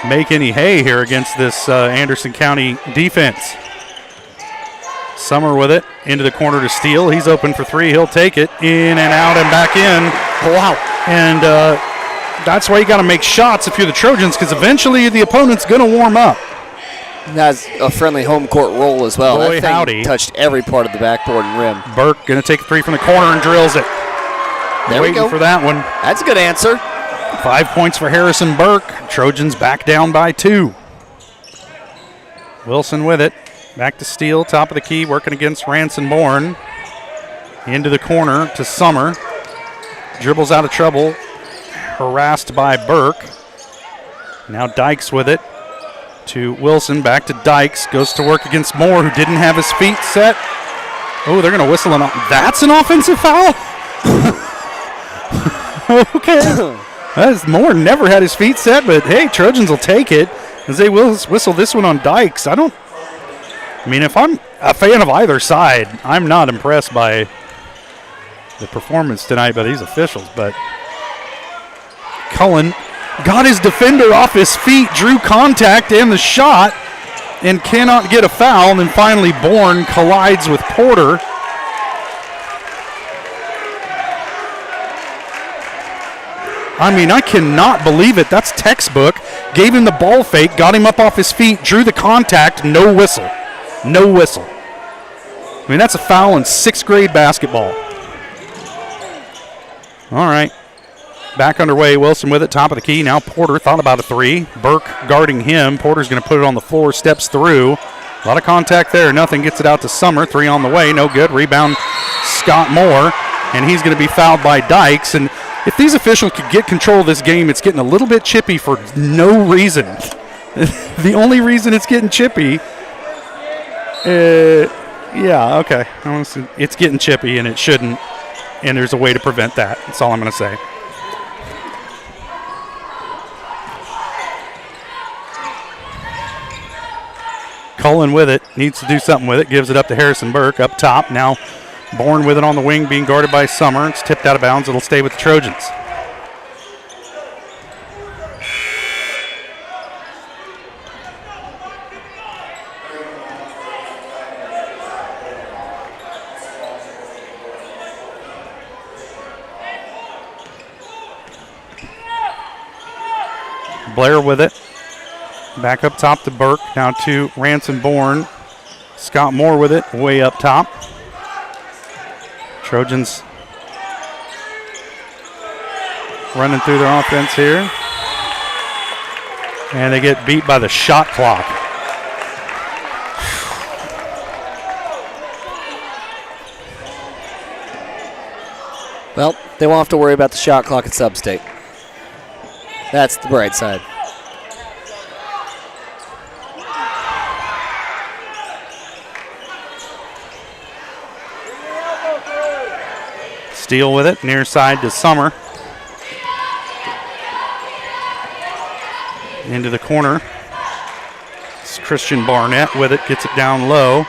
make any hay here against this Anderson County defense. Summer with it, into the corner to Steele. He's open for three. He'll take it in and out and back in. Wow. And that's why you got to make shots if you're the Trojans, because eventually the opponent's going to warm up. Has a friendly home court roll as well. Boy, that thing howdy. Touched every part of the backboard and rim. Burke going to take a three from the corner and drills it. There we go. Waiting for that one. That's a good answer. 5 points for Harrison Burke. Trojans back down by 2. Wilson with it. Back to Steele, top of the key, working against Ranson Bourne. Into the corner to Summer. Dribbles out of trouble. Harassed by Burke. Now Dykes with it. To Wilson, back to Dykes. Goes to work against Moore, who didn't have his feet set. Oh, they're going to whistle. That's an offensive foul? Okay. Moore never had his feet set, but hey, Trojans will take it as they will whistle this one on Dykes. I mean, if I'm a fan of either side, I'm not impressed by the performance tonight by these officials, but Cullen got his defender off his feet, drew contact and the shot, and cannot get a foul. And then finally Bourne collides with Porter. I mean, I cannot believe it. That's textbook. Gave him the ball fake, got him up off his feet, drew the contact, no whistle. No whistle. I mean, that's a foul in 6th grade basketball. All right. Back underway. Wilson with it, top of the key. Now Porter thought about a three. Burke guarding him. Porter's going to put it on the floor, steps through. A lot of contact there. Nothing. Gets it out to Summer. 3 on the way. No good. Rebound Scott Moore. And he's going to be fouled by Dykes. And if these officials could get control of this game, it's getting a little bit chippy for no reason. The only reason it's getting chippy, yeah, okay. It's getting chippy, and it shouldn't. And there's a way to prevent that. That's all I'm going to say. Cullen with it. Needs to do something with it. Gives it up to Harrison Burke up top. Now Bourne with it on the wing, being guarded by Summer. It's tipped out of bounds. It'll stay with the Trojans. Blair with it. Back up top to Burke. Now to Ransom Bourne. Scott Moore with it. Way up top. Trojans running through their offense here. And they get beat by the shot clock. Well, they won't have to worry about the shot clock at Sub-State. That's the bright side. Steele with it, near side to Summer. Into the corner. It's Christian Barnett with it, gets it down low.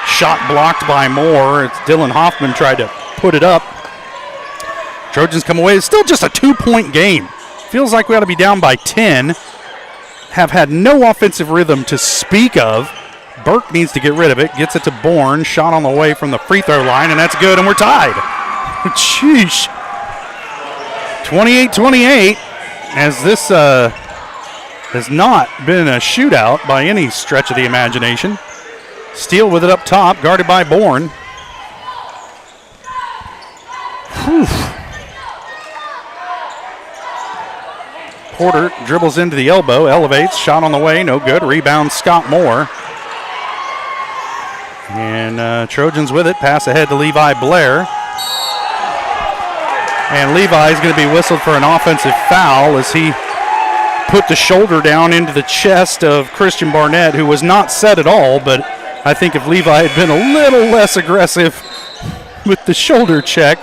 Shot blocked by Moore. It's Dylan Hoffman tried to put it up. Trojans come away. It's still just a 2-point game. Feels like we ought to be down by 10. Have had no offensive rhythm to speak of. Burke needs to get rid of it. Gets it to Bourne. Shot on the way from the free throw line, and that's good, and we're tied. Sheesh. 28-28, as this has not been a shootout by any stretch of the imagination. Steele with it up top, guarded by Bourne. Whew. Porter dribbles into the elbow, elevates, shot on the way, no good. Rebound Scott Moore. And Trojans with it, pass ahead to Levi Blair. And Levi is going to be whistled for an offensive foul as he put the shoulder down into the chest of Christian Barnett, who was not set at all, but I think if Levi had been a little less aggressive with the shoulder check,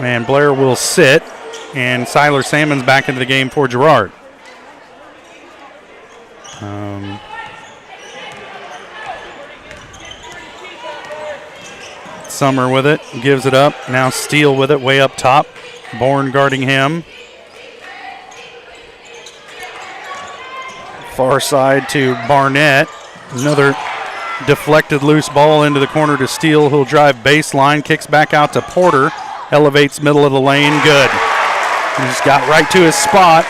and Blair will sit, and Siler Salmon's back into the game for Girard. Summer with it, gives it up. Now Steele with it, way up top. Bourne guarding him. Far side to Barnett. Another deflected loose ball into the corner to Steele, who'll drive baseline, kicks back out to Porter, elevates middle of the lane, good. He just got right to his spot.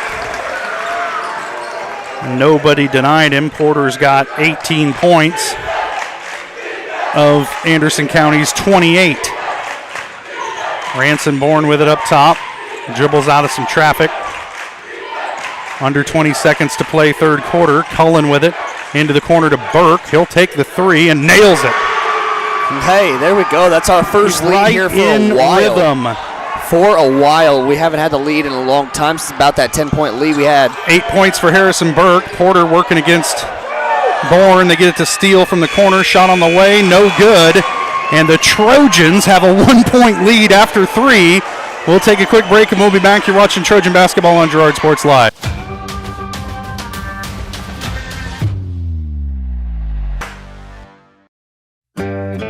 Nobody denied him. Porter's got 18 points of Anderson County's 28. Ransom Bourne with it up top. Dribbles out of some traffic. Under 20 seconds to play third quarter. Cullen with it into the corner to Burke. He'll take the three and nails it. Hey, there we go. That's our first lead here for a while. Rhythm. For a while. We haven't had the lead in a long time. It's about that 10-point lead we had. 8 points for Harrison Burke. Porter working against Bourne. They get it to Steele from the corner. Shot on the way. No good. And the Trojans have a 1-point lead after 3. We'll take a quick break and we'll be back. You're watching Trojan Basketball on Girard Sports Live.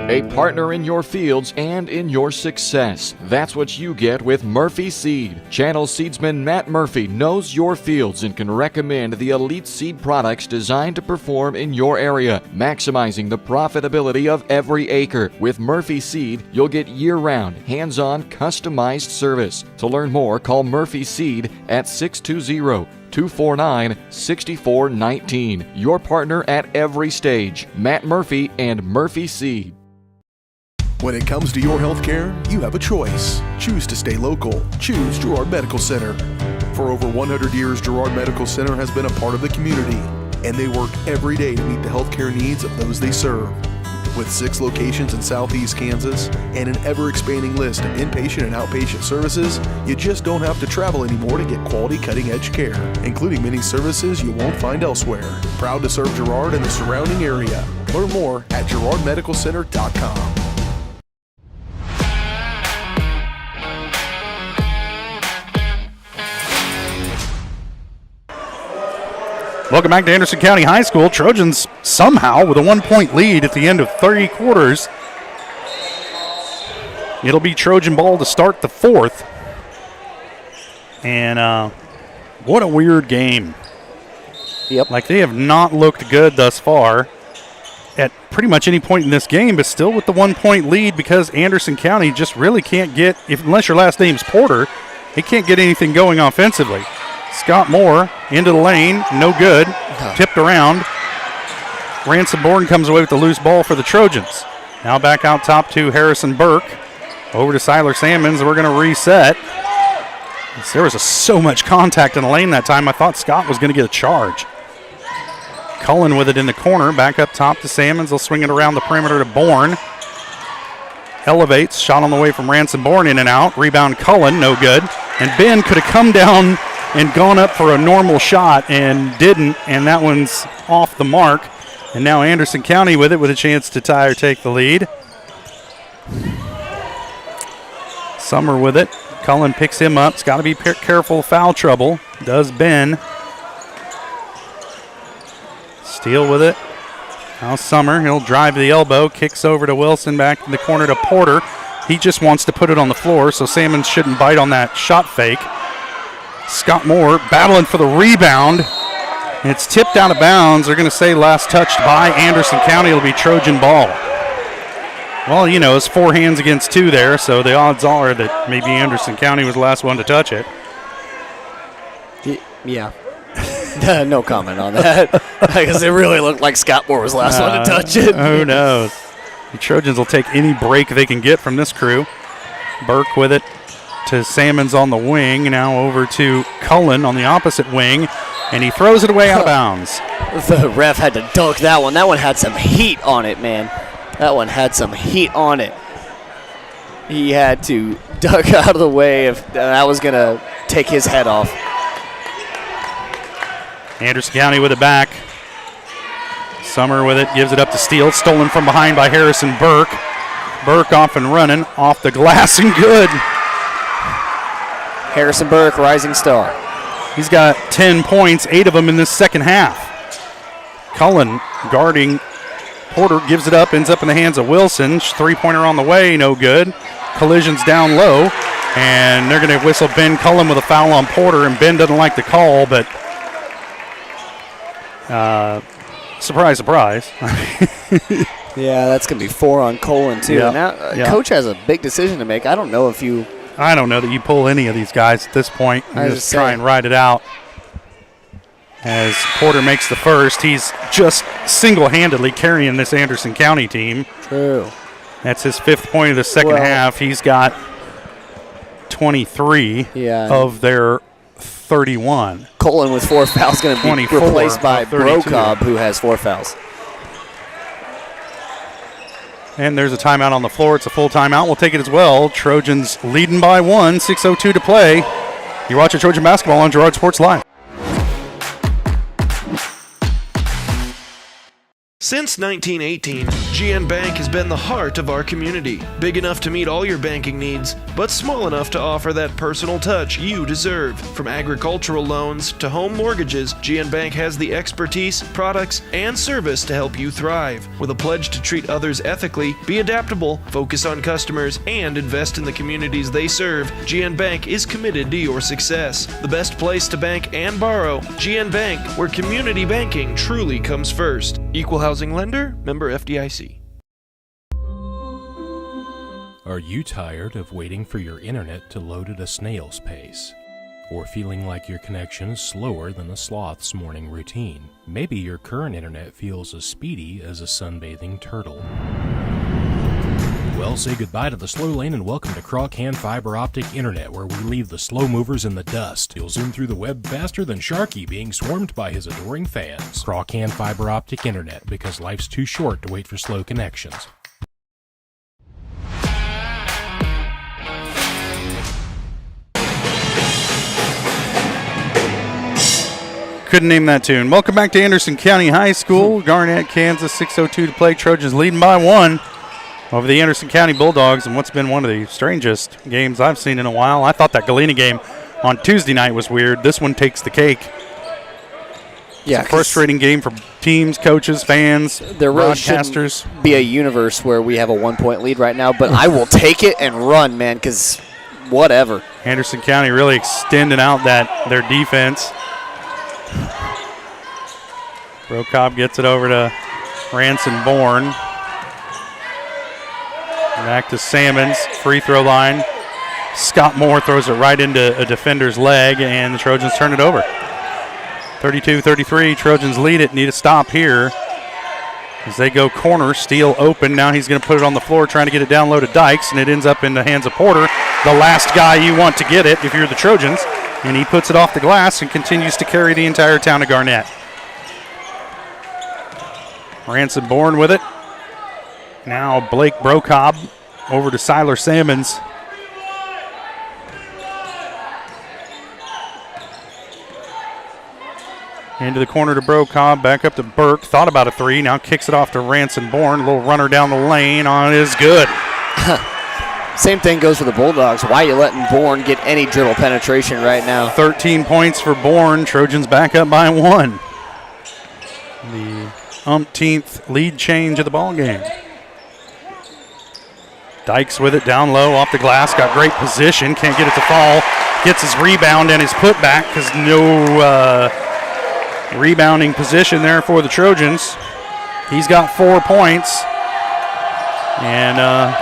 A partner in your fields and in your success. That's what you get with Murphy Seed. Channel seedsman Matt Murphy knows your fields and can recommend the elite seed products designed to perform in your area, maximizing the profitability of every acre. With Murphy Seed, you'll get year-round, hands-on, customized service. To learn more, call Murphy Seed at 620-249-6419. Your partner at every stage. Matt Murphy and Murphy Seed. When it comes to your health care, you have a choice. Choose to stay local. Choose Girard Medical Center. For over 100 years, Girard Medical Center has been a part of the community, and they work every day to meet the healthcare needs of those they serve. With 6 locations in southeast Kansas and an ever-expanding list of inpatient and outpatient services, you just don't have to travel anymore to get quality cutting-edge care, including many services you won't find elsewhere. Proud to serve Girard and the surrounding area. Learn more at girardmedicalcenter.com. Welcome back to Anderson County High School. Trojans somehow with a 1-point lead at the end of 3 quarters. It'll be Trojan ball to start the 4th. And what a weird game. Yep. Like, they have not looked good thus far at pretty much any point in this game, but still with the 1-point lead because Anderson County just really can't get, unless your last name's Porter, they can't get anything going offensively. Scott Moore into the lane, no good. Tipped around. Ransom Bourne comes away with the loose ball for the Trojans. Now back out top to Harrison Burke. Over to Siler Sammons. We're going to reset. There was so much contact in the lane that time, I thought Scott was going to get a charge. Cullen with it in the corner. Back up top to Sammons. They'll swing it around the perimeter to Bourne. Elevates. Shot on the way from Ransom Bourne, in and out. Rebound Cullen, no good. And Ben could have come down and gone up for a normal shot and didn't, and that one's off the mark. And now Anderson County with it with a chance to tie or take the lead. Summer with it. Cullen picks him up. It's got to be careful of foul trouble. Does Ben. Steele with it. Now Summer, he'll drive to the elbow, kicks over to Wilson, back in the corner to Porter. He just wants to put it on the floor, so Sammons shouldn't bite on that shot fake. Scott Moore battling for the rebound. It's tipped out of bounds. They're going to say last touched by Anderson County. It'll be Trojan ball. Well, you know, it's 4 hands against 2 there, so the odds are that maybe Anderson County was the last one to touch it. Yeah. No comment on that. Because it really looked like Scott Moore was the last one to touch it. Who knows? The Trojans will take any break they can get from this crew. Burke with it to Sammons on the wing. Now over to Cullen on the opposite wing. And he throws it away out of bounds. The ref had to dunk that one. That one had some heat on it, man. That one had some heat on it. He had to duck out of the way if that was going to take his head off. Anderson County with it back. Summer with it, gives it up to Steele. Stolen from behind by Harrison Burke. Burke off and running, off the glass and good. Harrison Burke, rising star. He's got 10 points, 8 of them in this second half. Cullen guarding Porter, gives it up, ends up in the hands of Wilson. 3-pointer on the way, no good. Collisions down low, and they're going to whistle Ben Cullen with a foul on Porter, and Ben doesn't like the call, but surprise, surprise. Yeah, that's going to be 4 on Cullen, too. Yeah. Now, Coach has a big decision to make. I don't know that you pull any of these guys at this point. You just try and ride it out. As Porter makes the first, he's just single-handedly carrying this Anderson County team. True. That's his 5th point of the second half. He's got 23 of their 31. Cullen with 4 fouls going to be replaced by Brocob, who has 4 fouls. And there's a timeout on the floor. It's a full timeout. We'll take it as well. Trojans leading by 1, 6:02 to play. You're watching Trojan basketball on Girard Sports Live. Since 1918, GN Bank has been the heart of our community. Big enough to meet all your banking needs, but small enough to offer that personal touch you deserve. From agricultural loans to home mortgages, GN Bank has the expertise, products, and service to help you thrive. With a pledge to treat others ethically, be adaptable, focus on customers, and invest in the communities they serve, GN Bank is committed to your success. The best place to bank and borrow, GN Bank, where community banking truly comes first. Equal housing lender, member FDIC. Are you tired of waiting for your internet to load at a snail's pace? Or feeling like your connection is slower than a sloth's morning routine? Maybe your current internet feels as speedy as a sunbathing turtle. Well, say goodbye to the slow lane and welcome to Crawcan Fiber Optic Internet, where we leave the slow movers in the dust. You'll zoom through the web faster than Sharky being swarmed by his adoring fans. Crawcan Fiber Optic Internet, because life's too short to wait for slow connections. Couldn't name that tune. Welcome back to Anderson County High School. Garnett, Kansas, 6:02 to play. Trojans leading by 1 over the Anderson County Bulldogs in what's been one of the strangest games I've seen in a while. I thought that Galena game on Tuesday night was weird. This one takes the cake. Yeah, it's a frustrating game for teams, coaches, fans, there really broadcasters. Shouldn't be a universe where we have a 1-point lead right now, but I will take it and run, man, because whatever. Anderson County really extending out their defense. Brocobb gets it over to Ranson Bourne. Back to Salmons, free throw line. Scott Moore throws it right into a defender's leg, and the Trojans turn it over. 32-33, Trojans lead it, need a stop here. As they go corner, Steele open. Now he's going to put it on the floor, trying to get it down low to Dykes, and it ends up in the hands of Porter, the last guy you want to get it if you're the Trojans. And he puts it off the glass and continues to carry the entire town of Garnett. Ransom Bourne with it. Now Blake Brocobb over to Siler Salmons. Into the corner to Brocobb, back up to Burke. Thought about a three, now kicks it off to Ransom Bourne. A little runner down the lane on it is good. Same thing goes for the Bulldogs. Why are you letting Bourne get any dribble penetration right now? 13 points for Bourne. Trojans back up by 1. The umpteenth lead change of the ball game. Dykes with it down low off the glass. Got great position. Can't get it to fall. Gets his rebound and his putback because no rebounding position there for the Trojans. He's got 4 points. And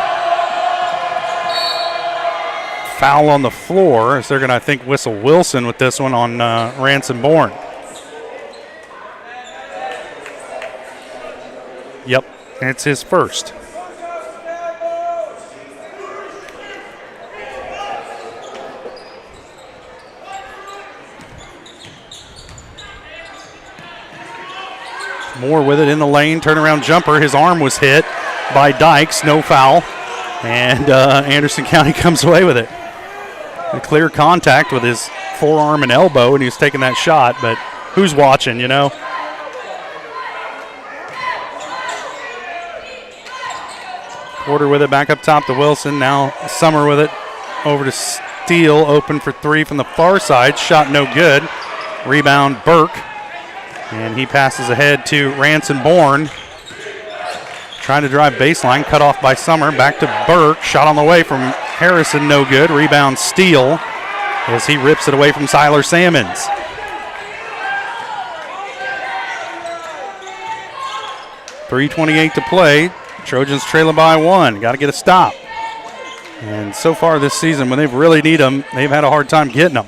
foul on the floor as they're going to, I think, whistle Wilson with this one on Ransom Bourne. Yep, it's his first. Moore with it in the lane, turnaround jumper. His arm was hit by Dykes, no foul. And Anderson County comes away with it. A clear contact with his forearm and elbow, and he was taking that shot, but who's watching, you know? Porter with it back up top to Wilson. Now Summer with it over to Steele, open for three from the far side. Shot no good. Rebound Burke. And he passes ahead to Ransom Bourne. Trying to drive baseline, cut off by Summer. Back to Burke. Shot on the way from Harrison, no good. Rebound Steele as he rips it away from Siler Salmons. .328 to play. Trojans trailing by 1. Got to get a stop. And so far this season, when they've really need them, they've had a hard time getting them.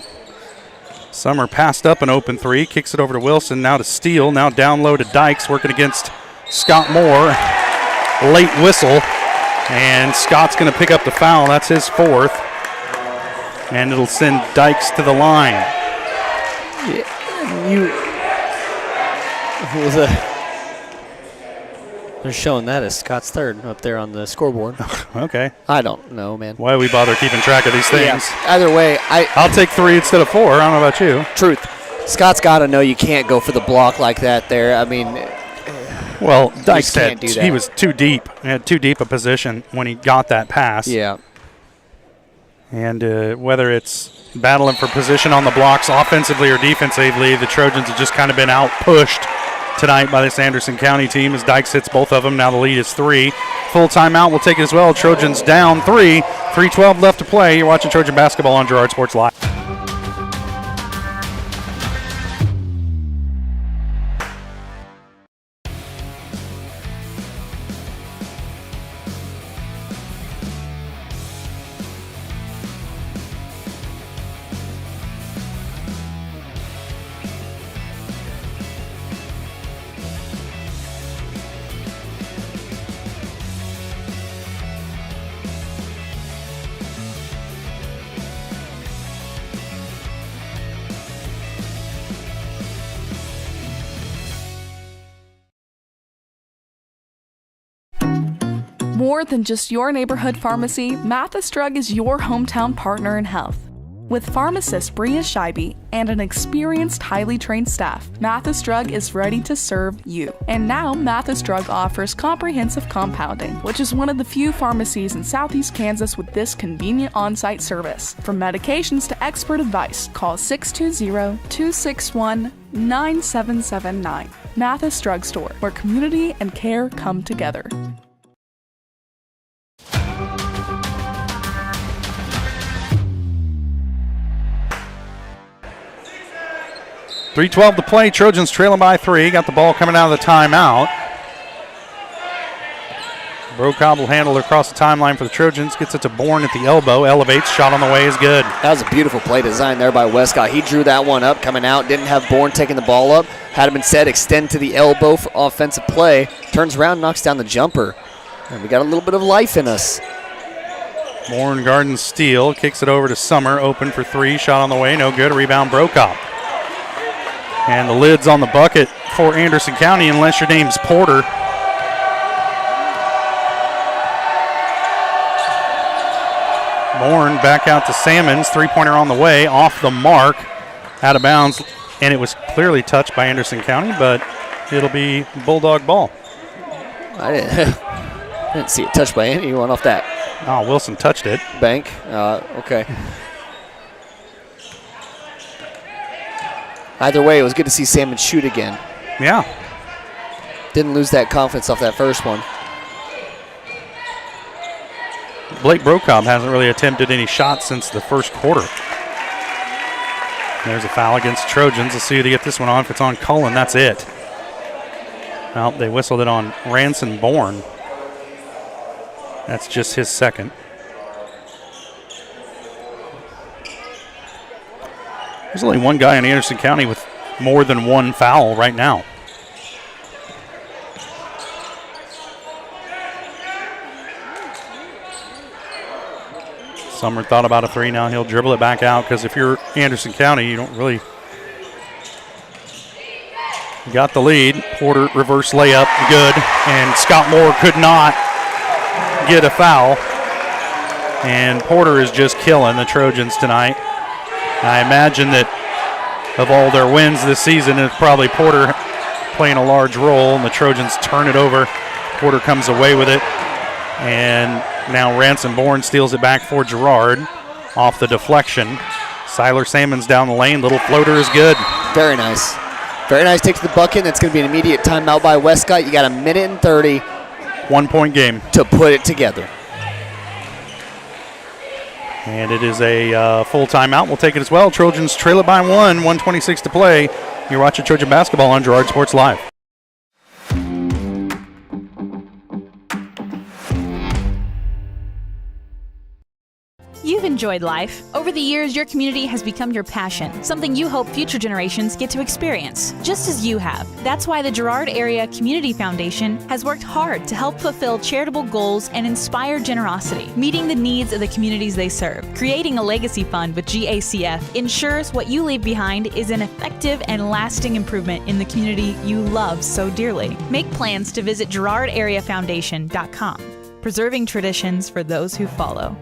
Summer passed up an open three, kicks it over to Wilson, now to Steele, now down low to Dykes, working against Scott Moore. Late whistle, and Scott's going to pick up the foul. That's his 4th. And it'll send Dykes to the line. They're showing that as Scott's 3rd up there on the scoreboard. Okay. I don't know, man. Why we bother keeping track of these things? Yeah. Either way, I'll take 3 instead of 4. I don't know about you. Truth. Scott's got to know you can't go for the block like that there. I mean, well, Dykes said he he was too deep. He had too deep a position when he got that pass. Yeah. And whether it's battling for position on the blocks offensively or defensively, the Trojans have just kind of been out-pushed tonight by this Anderson County team as Dykes hits both of them. Now the lead is 3. Full timeout will take it as well. Trojans down 3. 3:12 left to play. You're watching Trojan basketball on Girard Sports Live. More than just your neighborhood pharmacy, Mathis Drug is your hometown partner in health. With pharmacist Bria Scheibe and an experienced, highly trained staff, Mathis Drug is ready to serve you. And now, Mathis Drug offers comprehensive compounding, which is one of the few pharmacies in Southeast Kansas with this convenient on-site service. From medications to expert advice, call 620-261-9779. Mathis Drug Store, where community and care come together. 3:12 to play. Trojans trailing by 3. Got the ball coming out of the timeout. Brocobb will handle it across the timeline for the Trojans. Gets it to Bourne at the elbow. Elevates. Shot on the way is good. That was a beautiful play design there by Westcott. He drew that one up coming out. Didn't have Bourne taking the ball up. Had him instead extend to the elbow for offensive play. Turns around, knocks down the jumper. And we got a little bit of life in us. Bourne Garden steal. Kicks it over to Summer. Open for 3. Shot on the way. No good. Rebound Brocobb. And the lid's on the bucket for Anderson County unless your name's Porter. Bourne back out to Salmons. Three-pointer on the way. Off the mark. Out of bounds. And it was clearly touched by Anderson County, but it'll be Bulldog ball. I didn't see it touched by anyone off that. Oh, Wilson touched it. Bank. Okay. Either way, it was good to see Salmon shoot again. Yeah. Didn't lose that confidence off that first one. Blake Brocobb hasn't really attempted any shots since the first quarter. There's a foul against Trojans. Let's see who they get this one on. If it's on Cullen, that's it. Well, they whistled it on Ranson Bourne. That's just his second. There's only one guy in Anderson County with more than one foul right now. Summer thought about a 3. Now he'll dribble it back out because if you're Anderson County, you don't really. Got the lead. Porter reverse layup, good. And Scott Moore could not get a foul. And Porter is just killing the Trojans tonight. I imagine that of all their wins this season, it's probably Porter playing a large role, and the Trojans turn it over. Porter comes away with it. And now Ransom Bourne steals it back for Girard off the deflection. Siler Salmons down the lane. Little floater is good. Very nice. Very nice. Takes the bucket. That's going to be an immediate timeout by Westcott. You got a minute and 30. 1 point game. To put it together. And it is a full timeout. We'll take it as well. Trojans trail it by 1, 1:26 to play. You're watching Trojan basketball on Girard Sports Live. You've enjoyed life. Over the years, your community has become your passion, something you hope future generations get to experience, just as you have. That's why the Girard Area Community Foundation has worked hard to help fulfill charitable goals and inspire generosity, meeting the needs of the communities they serve. Creating a legacy fund with GACF ensures what you leave behind is an effective and lasting improvement in the community you love so dearly. Make plans to visit GirardAreaFoundation.com, preserving traditions for those who follow.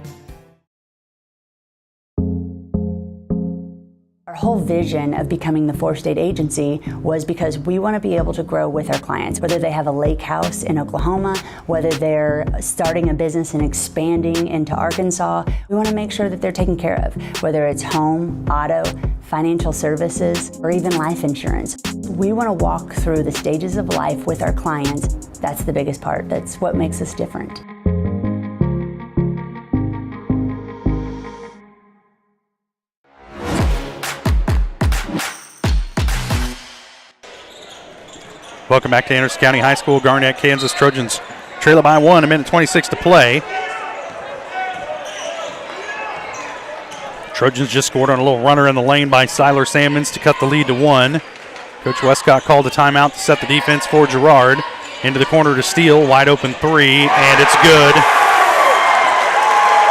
Our whole vision of becoming the 4-state agency was because we want to be able to grow with our clients, whether they have a lake house in Oklahoma, whether they're starting a business and expanding into Arkansas. We want to make sure that they're taken care of, whether it's home, auto, financial services, or even life insurance. We want to walk through the stages of life with our clients. That's the biggest part. That's what makes us different. Welcome back to Anderson County High School, Garnett, Kansas. Trojans trail it by 1, 1:26 to play. Trojans just scored on a little runner in the lane by Siler Salmons to cut the lead to 1. Coach Westcott called a timeout to set the defense for Girard. Into the corner to steal, wide open 3, and it's good.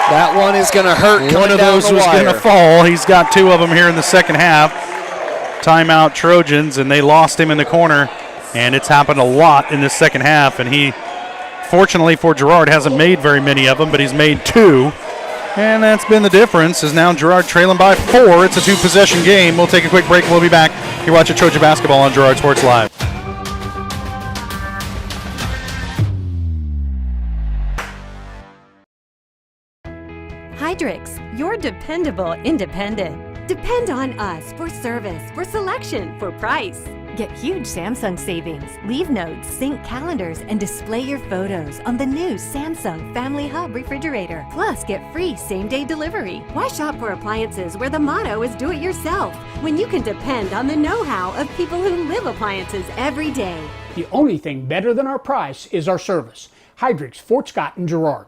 That one is going to hurt. One of those was going to fall. He's got 2 of them here in the second half. Timeout Trojans, and they lost him in the corner. And it's happened a lot in the second half, and he Fortunately for Girard, hasn't made very many of them, but he's made 2. And that's been the difference, is now Girard trailing by 4. It's a 2-possession game. We'll take a quick break. We'll be back. You're watching Trojan Basketball on Girard Sports Live. Hydrix, your dependable independent. Depend on us for service, for selection, for price. Get huge Samsung savings. Leave notes, sync calendars, and display your photos on the new Samsung Family Hub refrigerator. Plus, get free same-day delivery. Why shop for appliances where the motto is do it yourself when you can depend on the know-how of people who live appliances every day? The only thing better than our price is our service. Hydrix, Fort Scott, and Girard.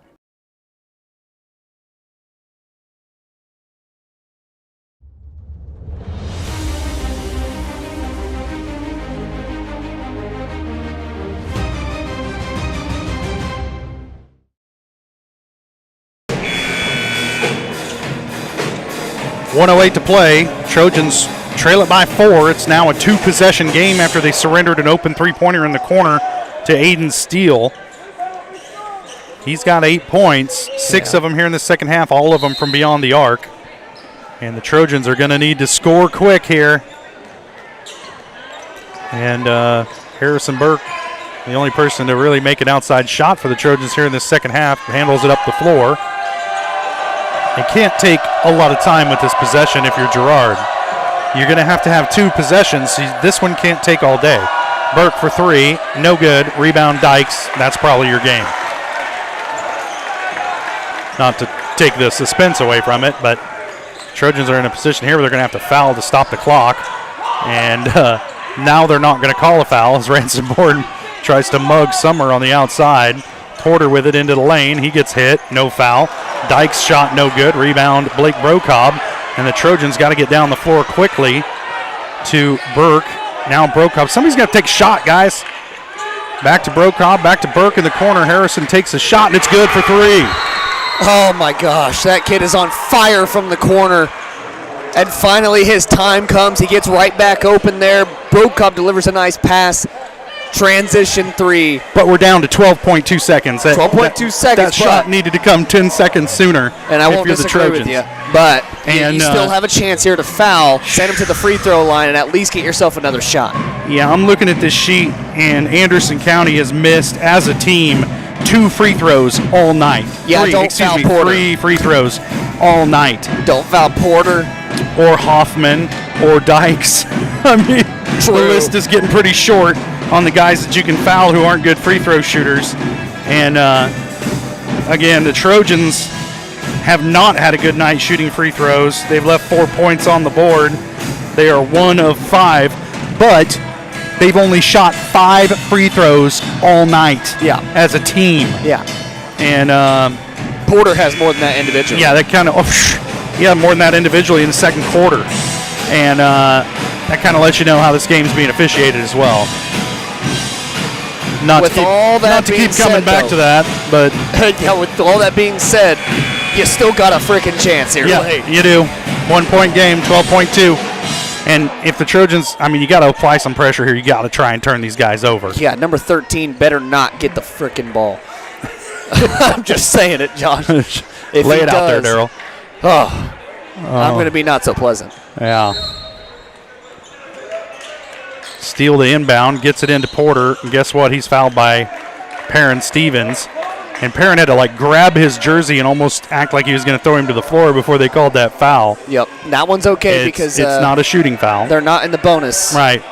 .108 to play. Trojans trail it by 4. It's now a 2-possession game after they surrendered an open three-pointer in the corner to Aiden Steele. He's got 8 points, 6 of them here in the second half, all of them from beyond the arc. And the Trojans are going to need to score quick here. And Harrison Burke, the only person to really make an outside shot for the Trojans here in the second half, handles it up the floor. You can't take a lot of time with this possession if you're Girard. You're going to have 2 possessions. This one can't take all day. Burke for 3, no good. Rebound Dykes, that's probably your game. Not to take the suspense away from it, but Trojans are in a position here where they're going to have to foul to stop the clock. And now they're not going to call a foul as Ransom Borden tries to mug Summer on the outside. Porter with it into the lane. He gets hit. No foul. Dykes shot no good. Rebound Blake Brocobb. And the Trojans got to get down the floor quickly to Burke. Now Brocobb. Somebody's got to take a shot, guys. Back to Brocobb. Back to Burke in the corner. Harrison takes a shot, and it's good for 3. Oh, my gosh. That kid is on fire from the corner. And finally his time comes. He gets right back open there. Brocobb delivers a nice pass. Transition 3. But we're down to 12.2 seconds. 12.2 seconds. That shot needed to come 10 seconds sooner. And I won't disagree with you. But you still have a chance here to foul, send him to the free throw line, and at least get yourself another shot. Yeah, I'm looking at this sheet, and Anderson County has missed, as a team, 2 free throws all night. Yeah, don't foul Porter. 3 free throws all night. Don't foul Porter. Or Hoffman, or Dykes. I mean, the list is getting pretty short on the guys that you can foul who aren't good free throw shooters. And again, the Trojans have not had a good night shooting free throws. They've left 4 points on the board. They are 1 of 5, but they've only shot 5 free throws all night. Yeah. As a team. Yeah. And Porter has more than that individually. Yeah, that kind of more than that individually in the second quarter. And that kind of lets you know how this game's being officiated as well. Not to keep coming back to that, but yeah, with all that being said, you still got a freaking chance here. Yeah, you do. 1 point game, 12.2. And if the Trojans, I mean, you got to apply some pressure here. You got to try and turn these guys over. Yeah, number 13 better not get the freaking ball. I'm just saying it, Josh. Lay it out there, Daryl. I'm going to be not so pleasant. Yeah. Steal the inbound, gets it into Porter, and guess what? He's fouled by Perrin Stevens. And Perrin had to grab his jersey and almost act like he was going to throw him to the floor before they called that foul. Yep, that one's okay because it's not a shooting foul. They're not in the bonus. Right.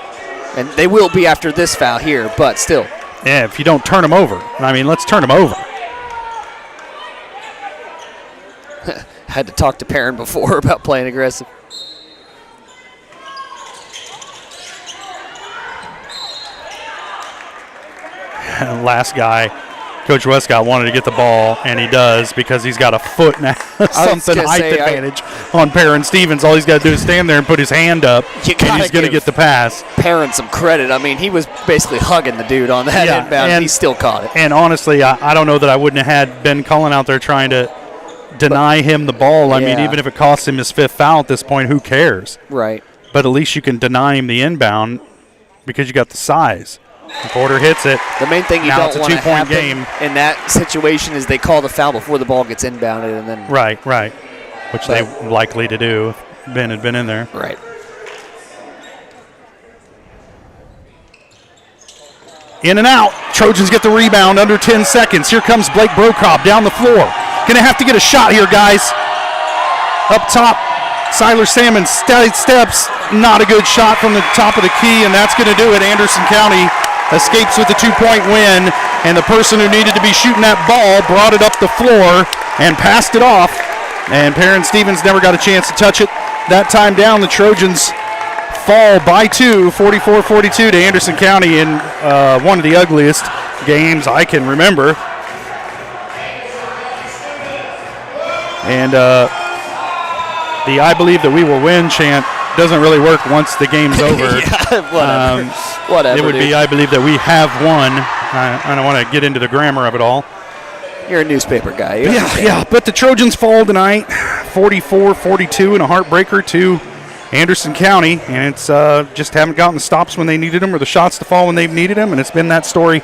And they will be after this foul here, but still. Yeah, if you don't turn them over. I mean, let's turn them over. Had to talk to Perrin before about playing aggressive. Last guy, Coach Westcott wanted to get the ball, and he does because he's got a foot and something height advantage on Perrin Stevens. All he's got to do is stand there and put his hand up, and he's going to get the pass. Perrin some credit. I mean, he was basically hugging the dude on that inbound, and he still caught it. And honestly, I don't know that I wouldn't have had Ben Cullen out there trying to deny him the ball. I mean, even if it costs him his 5th foul at this point, who cares? Right. But at least you can deny him the inbound because you got the size. Porter hits it. The main thing you now don't want to two-point happen game in that situation is they call the foul before the ball gets inbounded, and then right, which they likely to do if Ben had been in there. Right. In and out. Trojans get the rebound under 10 seconds. Here comes Blake Brokoff down the floor. Going to have to get a shot here, guys. Up top, Siler Salmon steps. Not a good shot from the top of the key, and that's going to do it. Anderson County escapes with a 2-point win, and the person who needed to be shooting that ball brought it up the floor and passed it off, and Perrin Stevens never got a chance to touch it. That time down, the Trojans fall by 2, 44-42 to Anderson County in one of the ugliest games I can remember. And the "I believe that we will win" chant doesn't really work once the game's over. Yeah, whatever. It would be "I believe that we have won." I don't want to get into the grammar of it all. You're a newspaper guy. Yeah. But the Trojans fall tonight, 44-42 in a heartbreaker to Anderson County, and it's just haven't gotten the stops when they needed them or the shots to fall when they've needed them, and it's been that story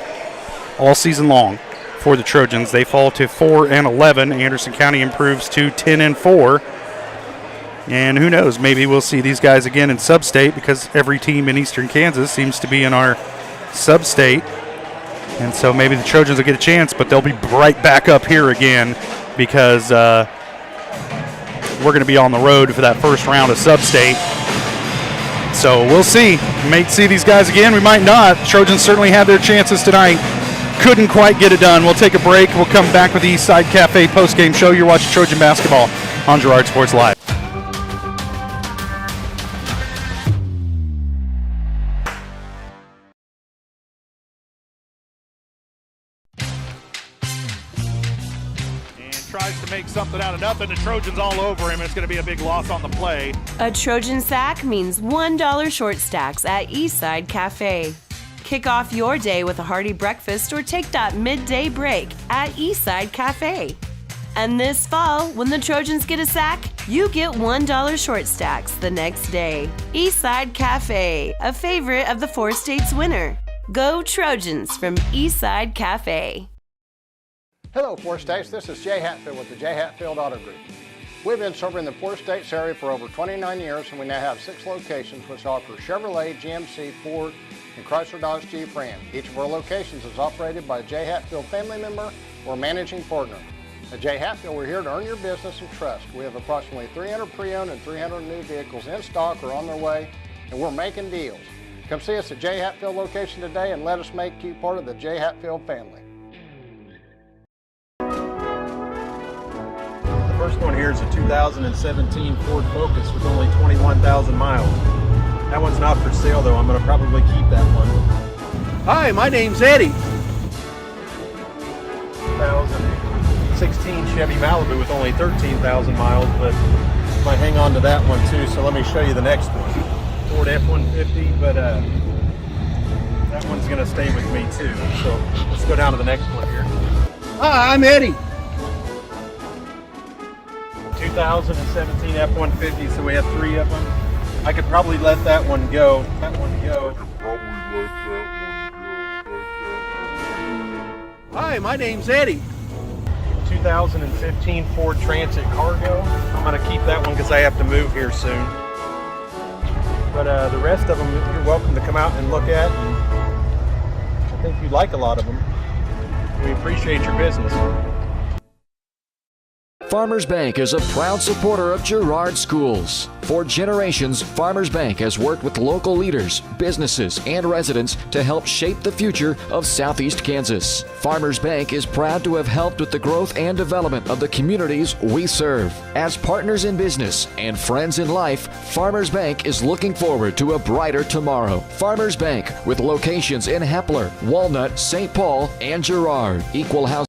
all season long for the Trojans. They fall to 4-11. Anderson County improves to 10-4. And who knows, maybe we'll see these guys again in sub-state because every team in eastern Kansas seems to be in our sub-state. And so maybe the Trojans will get a chance, but they'll be right back up here again because we're going to be on the road for that first round of sub-state. So we'll see. We might see these guys again. We might not. Trojans certainly had their chances tonight. Couldn't quite get it done. We'll take a break. We'll come back with the Eastside Cafe postgame show. You're watching Trojan basketball on Girard Sports Live. Tries to make something out of nothing. The Trojans all over him. It's going to be a big loss on the play. A Trojan sack means $1 short stacks at Eastside Cafe. Kick off your day with a hearty breakfast or take that midday break at Eastside Cafe. And this fall, when the Trojans get a sack, you get $1 short stacks the next day. Eastside Cafe, a favorite of the Four States winner. Go Trojans from Eastside Cafe. Hello, Four States. This is Jay Hatfield with the Jay Hatfield Auto Group. We've been serving the Four States area for over 29 years, and we now have 6 locations which offer Chevrolet, GMC, Ford, and Chrysler Dodge Jeep Ram. Each of our locations is operated by a Jay Hatfield family member or managing partner. At Jay Hatfield, we're here to earn your business and trust. We have approximately 300 pre-owned and 300 new vehicles in stock or on their way, and we're making deals. Come see us at Jay Hatfield location today and let us make you part of the Jay Hatfield family. The first one here is a 2017 Ford Focus with only 21,000 miles. That one's not for sale though. I'm going to probably keep that one. Hi, my name's Eddie. 2016 Chevy Malibu with only 13,000 miles, but I might hang on to that one too. So let me show you the next one. Ford F-150, but that one's going to stay with me too. So let's go down to the next one here. Hi, I'm Eddie. 2017 F-150, so we have 3 of them. I could probably let that one go. Hi, my name's Eddie. 2015 Ford Transit Cargo. I'm going to keep that one because I have to move here soon. But the rest of them, you're welcome to come out and look at. And I think you'd like a lot of them. We appreciate your business. Farmers Bank is a proud supporter of Girard Schools. For generations, Farmers Bank has worked with local leaders, businesses, and residents to help shape the future of Southeast Kansas. Farmers Bank is proud to have helped with the growth and development of the communities we serve. As partners in business and friends in life, Farmers Bank is looking forward to a brighter tomorrow. Farmers Bank, with locations in Hepler, Walnut, St. Paul, and Girard. Equal house.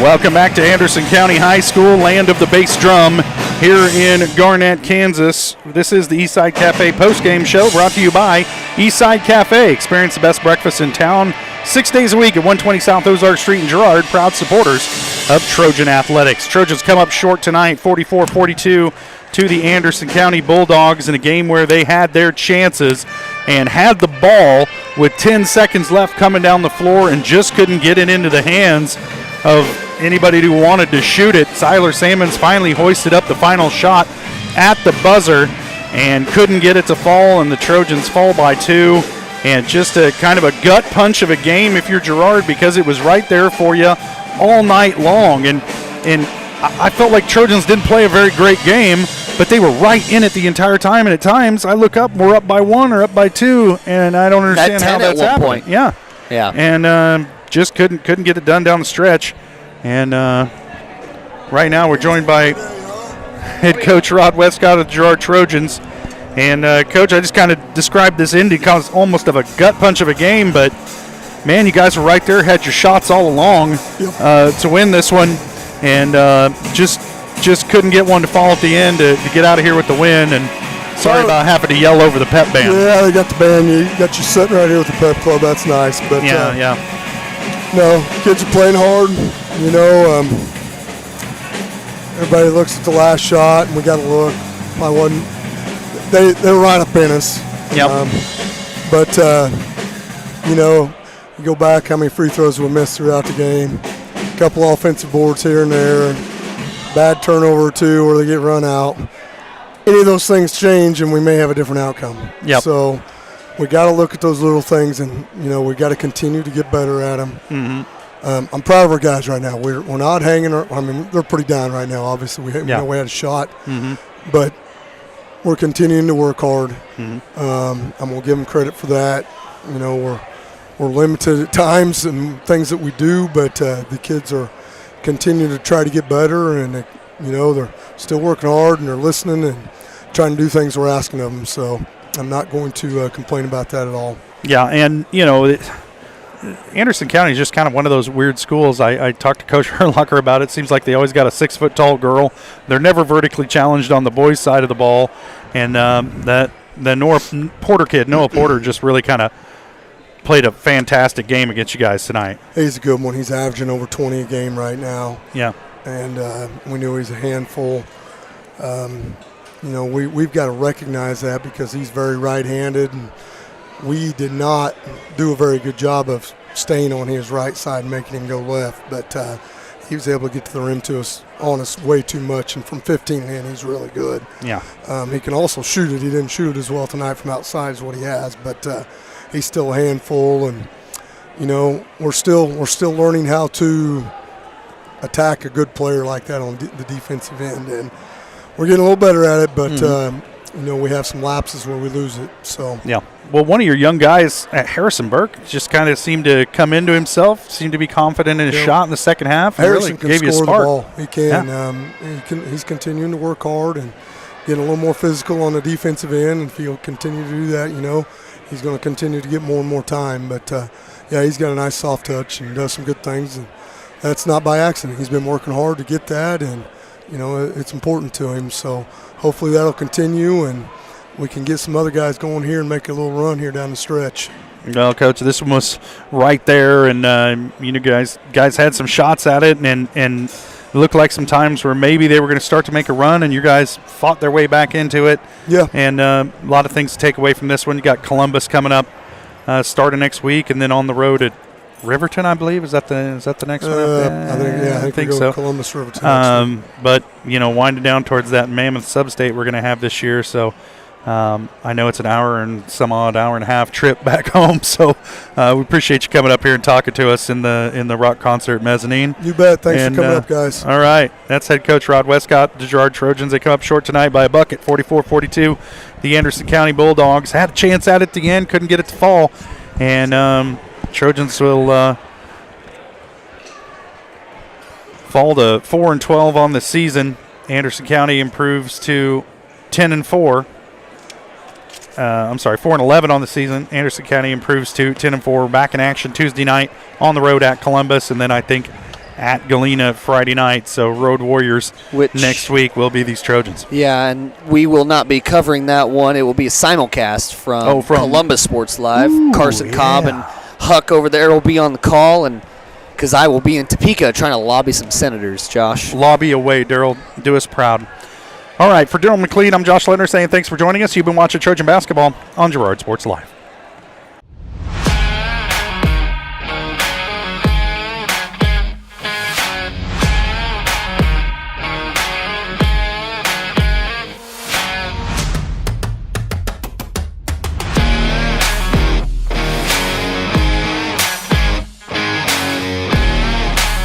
Welcome back to Anderson County High School, land of the bass drum, here in Garnett, Kansas. This is the Eastside Cafe postgame show brought to you by Eastside Cafe. Experience the best breakfast in town 6 days a week at 120 South Ozark Street in Girard, proud supporters of Trojan Athletics. Trojans come up short tonight, 44-42 to the Anderson County Bulldogs in a game where they had their chances and had the ball with 10 seconds left coming down the floor and just couldn't get it into the hands of anybody who wanted to shoot it. Siler Salmons finally hoisted up the final shot at the buzzer and couldn't get it to fall, and the Trojans fall by 2. And just a kind of a gut punch of a game if you're Girard, because it was right there for you all night long. And I felt like Trojans didn't play a very great game, but they were right in it the entire time. And at times I look up, we're up by 1 or up by 2, and I don't understand how that's happening. Point. Yeah. And just couldn't get it done down the stretch. And right now we're joined by head coach Rod Westcott of the Girard Trojans. And, Coach, I just kind of described this ending as almost of a gut punch of a game, but, man, you guys were right there, had your shots all along to win this one, and just couldn't get one to fall at the end to get out of here with the win. And sorry about having to yell over the pep band. Yeah, they got the band. You got you sitting right here with the pep club. That's nice. But no, kids are playing hard. You know, everybody looks at the last shot, and we got to look. I wasn't. They were right up in us. Yep. But, you know, you go back, how many free throws we missed throughout the game. A couple offensive boards here and there. Bad turnover or two where they get run out. Any of those things change, and we may have a different outcome. Yep. So we got to look at those little things, and, you know, we got to continue to get better at them. Mm-hmm. I'm proud of our guys right now. We're not hanging. I mean, they're pretty down right now, obviously. We know we had a shot. Mm-hmm. But we're continuing to work hard. Mm-hmm. I'm going to give them credit for that. You know, we're limited at times and things that we do, but the kids are continuing to try to get better, and you know, they're still working hard, and they're listening and trying to do things we're asking of them. So I'm not going to complain about that at all. Yeah, and, you know, Anderson County is just kind of one of those weird schools. I talked to Coach Herlocker about it. Seems like they always got a 6-foot-tall girl. They're never vertically challenged on the boys' side of the ball. And the Noah Porter, just really kind of played a fantastic game against you guys tonight. He's a good one. He's averaging over 20 a game right now. Yeah. And we knew he's a handful. You know, we've got to recognize that because he's very right-handed, and we did not do a very good job of staying on his right side and making him go left. But he was able to get to the rim on us way too much. And from 15 in, he's really good. Yeah. He can also shoot it. He didn't shoot it as well tonight from outside as what he has. But he's still a handful. And, you know, we're still learning how to attack a good player like that on the defensive end. And we're getting a little better at it. But, you know, we have some lapses where we lose it. So yeah. Well, one of your young guys at Harrison Burke just kind of seemed to come into himself, seemed to be confident in his shot in the second half. Harrison really can score the ball. He can. Yeah. He's continuing to work hard and getting a little more physical on the defensive end. And if he'll continue to do that, you know, he's going to continue to get more and more time. But, yeah, he's got a nice soft touch and does some good things. And that's not by accident. He's been working hard to get that, and, you know, it's important to him. So hopefully that'll continue, and we can get some other guys going here and make a little run here down the stretch. Well, Coach, this one was right there, and you know, guys had some shots at it, and it looked like some times where maybe they were going to start to make a run, and you guys fought their way back into it. Yeah. And a lot of things to take away from this one. You got Columbus coming up, starting next week, and then on the road at Riverton, I believe. Is that the next one? I think so. Columbus, Riverton. But you know, winding down towards that Mammoth Sub-State we're going to have this year, so. I know it's an hour and a half trip back home, so we appreciate you coming up here and talking to us in the rock concert mezzanine. You bet. Thanks for coming up, guys. All right. That's head coach Rod Westcott, the Girard Trojans. They come up short tonight by a bucket, 44-42. The Anderson County Bulldogs had a chance at it at the end, couldn't get it to fall, and Trojans will fall to 4-12 on the season. Anderson County improves to 10-4. 4-11 on the season. Anderson County improves to 10-4. Back in action Tuesday night on the road at Columbus, and then I think at Galena Friday night. So Road Warriors next week will be these Trojans. Yeah, and we will not be covering that one. It will be a simulcast from Columbus Sports Live. Carson Cobb and Huck over there will be on the call, and because I will be in Topeka trying to lobby some senators, Josh. Lobby away, Daryl. Do us proud. All right, for Daryl McLean, I'm Josh Leonard saying thanks for joining us. You've been watching Trojan Basketball on Girard Sports Live.